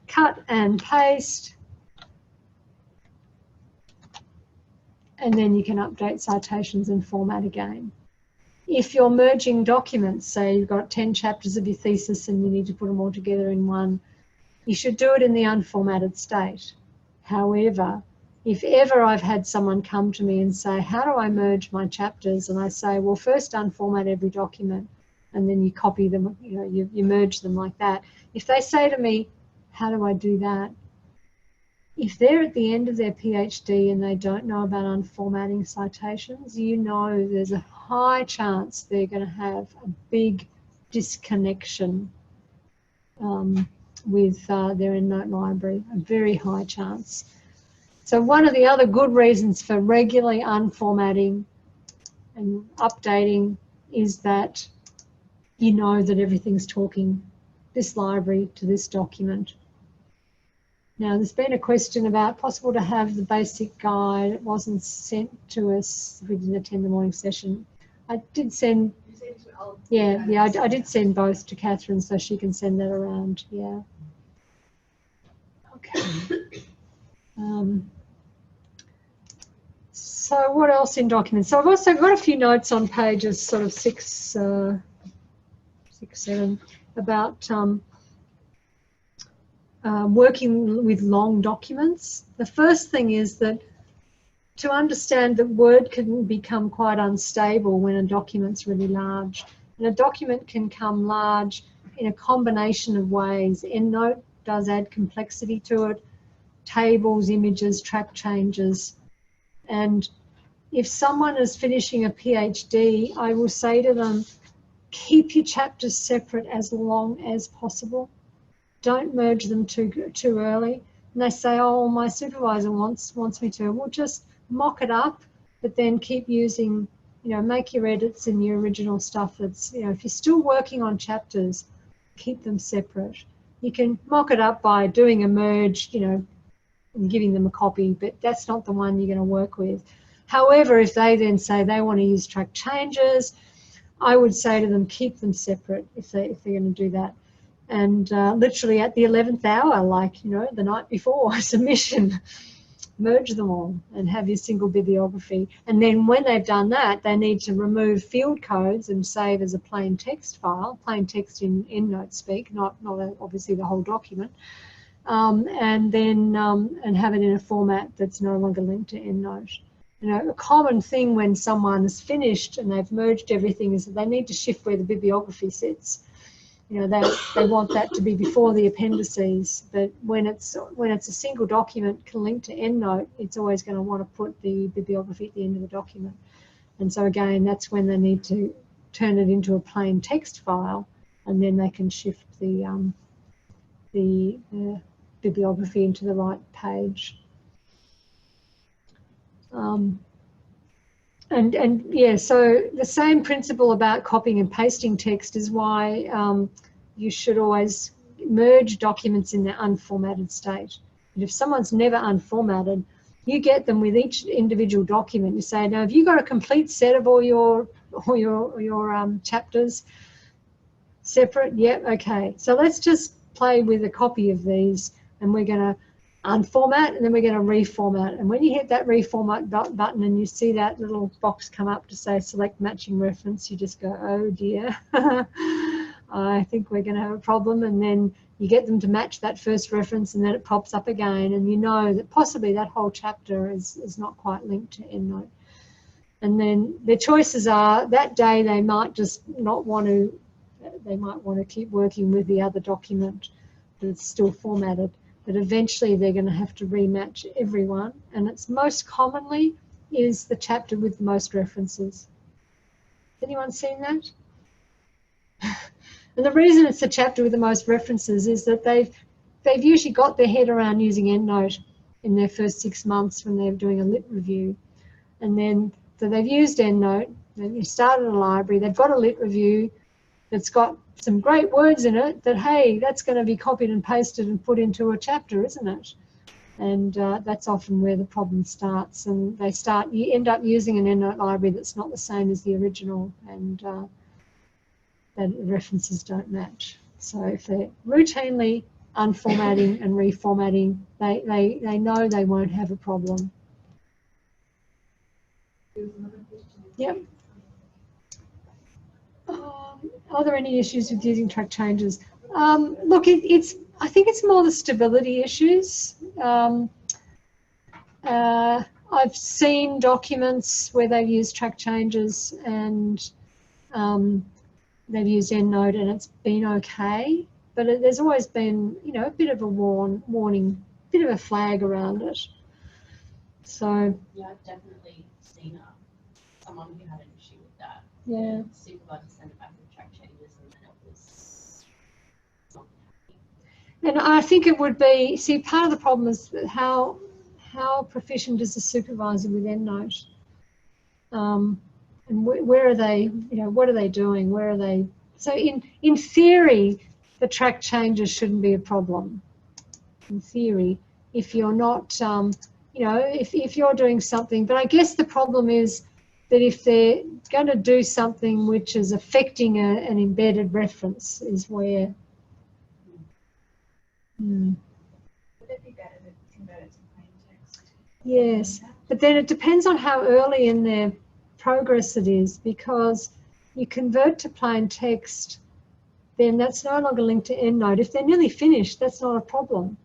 Cut and paste. And then you can update citations and format again. If you're merging documents, say you've got 10 chapters of your thesis and you need to put them all together in one, you should do it in the unformatted state. However, if ever I've had someone come to me and say, how do I merge my chapters? And I say, well, first unformat every document and then you copy them, you merge them like that. If they say to me, how do I do that? If they're at the end of their PhD and they don't know about unformatting citations, there's a high chance they're going to have a big disconnection with their EndNote library, a very high chance. So one of the other good reasons for regularly unformatting and updating is that you know that everything's talking this library to this document. Now, there's been a question about possible to have the basic guide. It wasn't sent to us if we didn't attend the morning session. I did send, I did send both to Catherine so she can send that around, yeah. Okay. So what else in documents? So I've also got a few notes on pages sort of 6, 7 about working with long documents. The first thing is that to understand that Word can become quite unstable when a document's really large. And a document can come large in a combination of ways. EndNote does add complexity to it, tables, images, track changes. And if someone is finishing a PhD, I will say to them, keep your chapters separate as long as possible. Don't merge them too early. And they say, oh, my supervisor wants me to. Well, just mock it up, but then keep using, make your edits in the original stuff. That's, if you're still working on chapters, keep them separate. You can mock it up by doing a merge, and giving them a copy, but that's not the one you're going to work with. However, if they then say they want to use track changes, I would say to them, keep them separate if they're going to do that. And literally at the 11th hour, like, the night before submission, merge them all and have your single bibliography. And then when they've done that, they need to remove field codes and save as a plain text file, plain text in EndNote speak, not obviously the whole document, and then and have it in a format that's no longer linked to EndNote. A common thing when someone is finished and they've merged everything is that they need to shift where the bibliography sits. They want that to be before the appendices, but when it's a single document can link to EndNote, it's always going to want to put the bibliography at the end of the document. And so again, that's when they need to turn it into a plain text file, and then they can shift the bibliography into the right page. And yeah, so the same principle about copying and pasting text is why you should always merge documents in their unformatted state. And if someone's never unformatted, you get them with each individual document. You say, now, have you got a complete set of all your chapters separate? Yep, okay. So let's just play with a copy of these, and we're going to unformat, and then we're going to reformat. And when you hit that reformat button and you see that little box come up to say select matching reference, you just go, oh dear, I think we're going to have a problem. And then you get them to match that first reference, and then it pops up again, and you know that possibly that whole chapter is not quite linked to EndNote. And then their choices are, that day they might just not want to, they might want to keep working with the other document that's still formatted. But eventually they're going to have to rematch everyone, and it's most commonly is the chapter with the most references. Has anyone seen that? And the reason it's the chapter with the most references is that they've usually got their head around using EndNote in their first 6 months when they're doing a lit review. And then, so they've used EndNote, they've started a library, they've got a lit review that's got some great words in it that, hey, that's going to be copied and pasted and put into a chapter, isn't it? And that's often where the problem starts. And you end up using an EndNote library that's not the same as the original, and the references don't match. So if they're routinely unformatting and reformatting, they know they won't have a problem. Yep. Are there any issues with using track changes? Look, I think it's more the stability issues. I've seen documents where they've used track changes and they've used EndNote and it's been okay, but there's always been, a bit of a warning, bit of a flag around it. So yeah, I've definitely seen someone who had an issue with that. Yeah. The supervisor sent it back with track changes, and then it was not happy. And I think it would be, see, part of the problem is that how proficient is the supervisor with EndNote? And where are they, what are they doing? Where are they? So in theory, the track changes shouldn't be a problem. in theory, if you're not, you know, if you're doing something. But I guess the problem is that if they're going to do something which is affecting an embedded reference is where. Would it be better to convert it to plain text? Yes, but then it depends on how early in their progress it is, because you convert to plain text, then that's no longer linked to EndNote. If they're nearly finished, that's not a problem.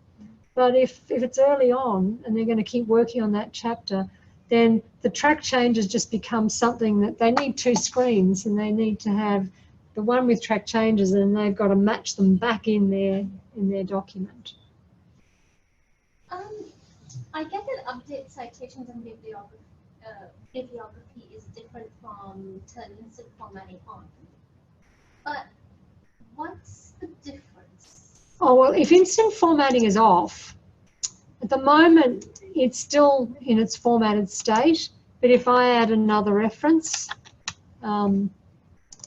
But if it's early on and they're going to keep working on that chapter, then the track changes just become something that they need two screens, and they need to have the one with track changes, and they've got to match them back in their document. I get that update citations and bibliography is different from turn instant formatting on. But what's the difference? Oh, well, if instant formatting is off, at the moment it's still in its formatted state, but if I add another reference,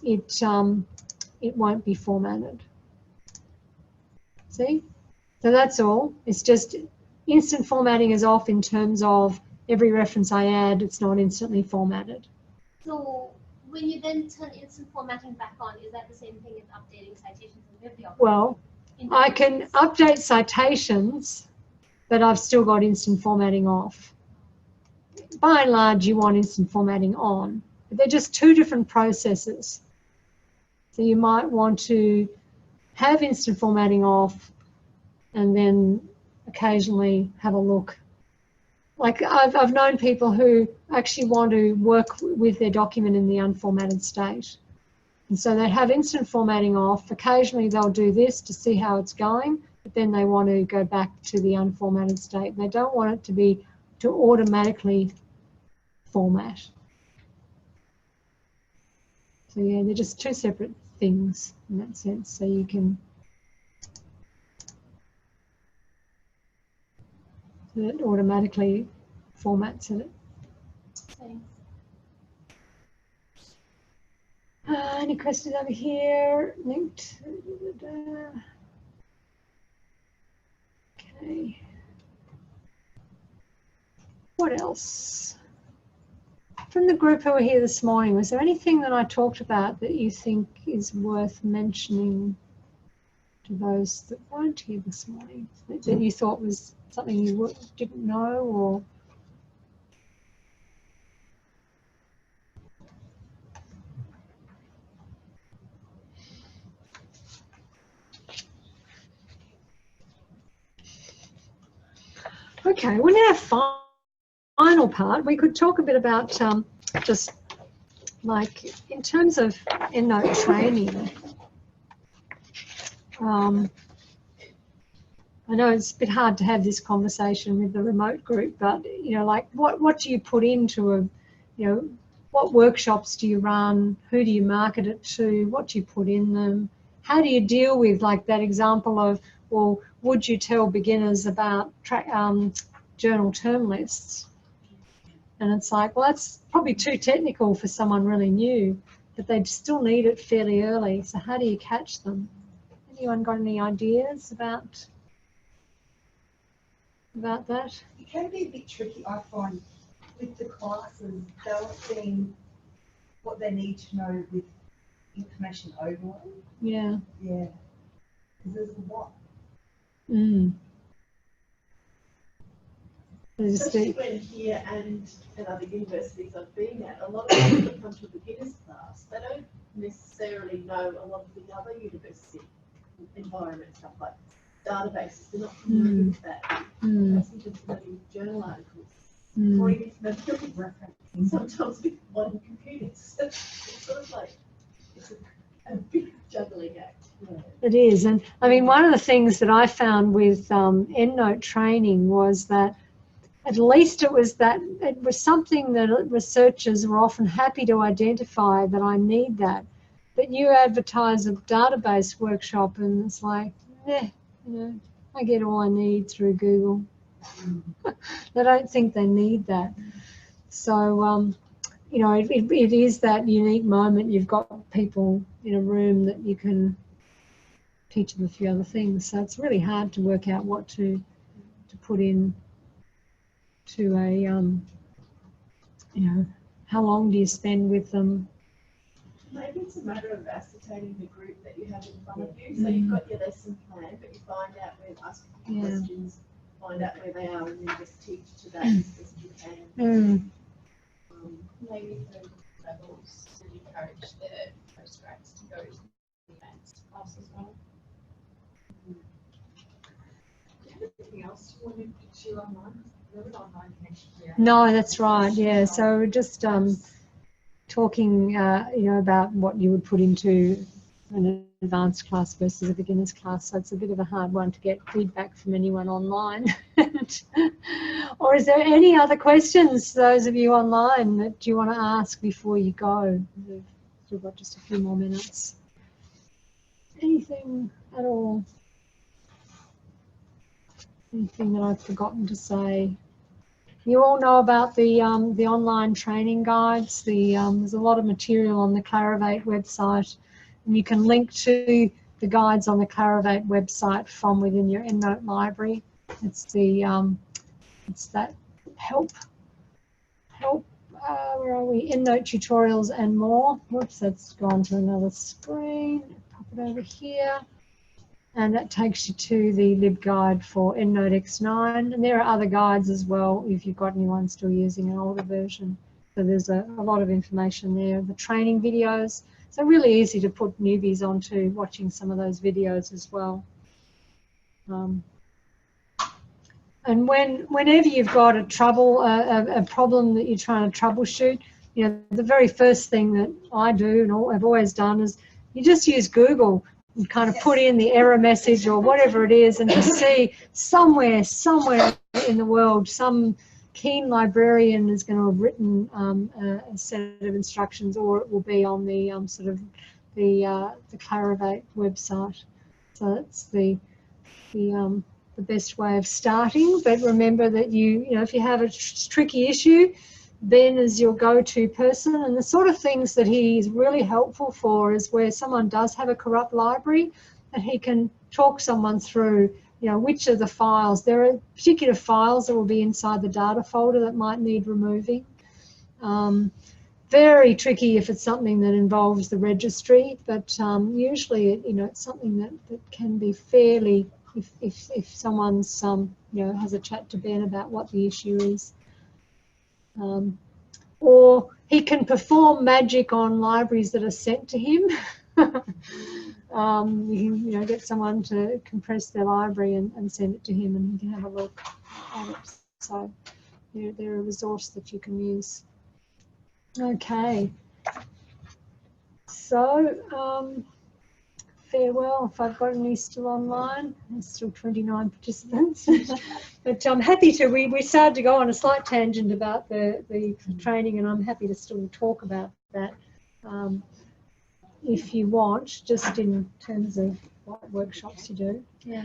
it won't be formatted. See? So that's all. It's just instant formatting is off in terms of every reference I add, it's not instantly formatted. So when you then turn instant formatting back on, is that the same thing as updating citations and bibliography? Well, I can update citations, but I've still got instant formatting off. By and large, you want instant formatting on, but they're just two different processes. So you might want to have instant formatting off and then occasionally have a look. Like I've known people who actually want to work with their document in the unformatted state. And so they have instant formatting off. Occasionally they'll do this to see how it's going, but then they want to go back to the unformatted state. They don't want it to automatically format. So yeah, they're just two separate things in that sense. So you can it automatically formats it. Thanks. Any questions over here? Linked. Okay. What else? From the group who were here this morning, was there anything that I talked about that you think is worth mentioning to those that weren't here this morning, that you thought was something you didn't know, or? Okay, well, in our final part, we could talk a bit about just like in terms of EndNote training. I know it's a bit hard to have this conversation with the remote group, but you know, like what do you put into a, you know, what workshops do you run? Who do you market it to? What do you put in them? How do you deal with like that example of, well, would you tell beginners about journal term lists? And it's like, well, that's probably too technical for someone really new, but they still need it fairly early. So how do you catch them? Anyone got any ideas about that? It can be a bit tricky, I find, with the classes balancing what they need to know with information overload. Yeah. Yeah. Because there's a lot. Especially when here and other universities I've been at, a lot of people that come to a beginner's class, they don't necessarily know a lot of the other university environment stuff like databases. They're not familiar with that. That's even studying journal articles. Or even referencing sometimes with modern computers. It's sort of like, it's a big juggling act. Yeah. It is. And I mean, one of the things that I found with EndNote training was that at least it was something that researchers were often happy to identify that I need that. But you advertise a database workshop and it's like, you know, I get all I need through Google. They don't think they need that. So, you know, it is that unique moment. You've got people in a room that you can teach them a few other things. So it's really hard to work out what to put in to a, you know, how long do you spend with them? Maybe it's a matter of ascertaining the group that you have in front of you. So you've got your lesson plan, but you find out where, ask questions, find out where they are, and then just teach to that as best you can. Maybe for levels to encourage the postgrads to go to the advanced class as well. Do you have anything else you wanted to do online? There was online connection here. No, that's right. Yeah. So we're just talking, you know, about what you would put into an advanced class versus a beginner's class. So it's a bit of a hard one to get feedback from anyone online. Or is there any other questions, those of you online, that you want to ask before you go? We've got just a few more minutes. Anything at all? Anything that I've forgotten to say? You all know about the online training guides. There's a lot of material on the Clarivate website, and you can link to the guides on the Clarivate website from within your EndNote library. It's the it's that help. Where are we? EndNote tutorials and more. Whoops, that's gone to another screen. Pop it over here. And that takes you to the libguide for EndNote X9. And there are other guides as well if you've got anyone still using an older version. So there's a lot of information there. The training videos. So really easy to put newbies onto watching some of those videos as well. And whenever you've got a problem that you're trying to troubleshoot, you know, the very first thing that I do and I've always done is you just use Google and kind of put in the error message or whatever it is, and just see somewhere in the world some keen librarian is going to have written a set of instructions, or it will be on the sort of the Clarivate website. So that's the best way of starting. But remember that you know, if you have a tricky issue, Ben is your go-to person, and the sort of things that he's really helpful for is where someone does have a corrupt library, that he can talk someone through, you know, which of the files. There are particular files that will be inside the data folder that might need removing. Very tricky if it's something that involves the registry, but usually, you know, it's something that can be fairly, if someone's you know, has a chat to Ben about what the issue is. Or he can perform magic on libraries that are sent to him. You can, you know, get someone to compress their library and send it to him, and he can have a look at it. So they're a resource that you can use. Okay. So farewell, if I've got any still online. There's still 29 participants. But I'm happy to, we started to go on a slight tangent about the training, and I'm happy to still talk about that if you want, just in terms of what workshops you do. Yeah.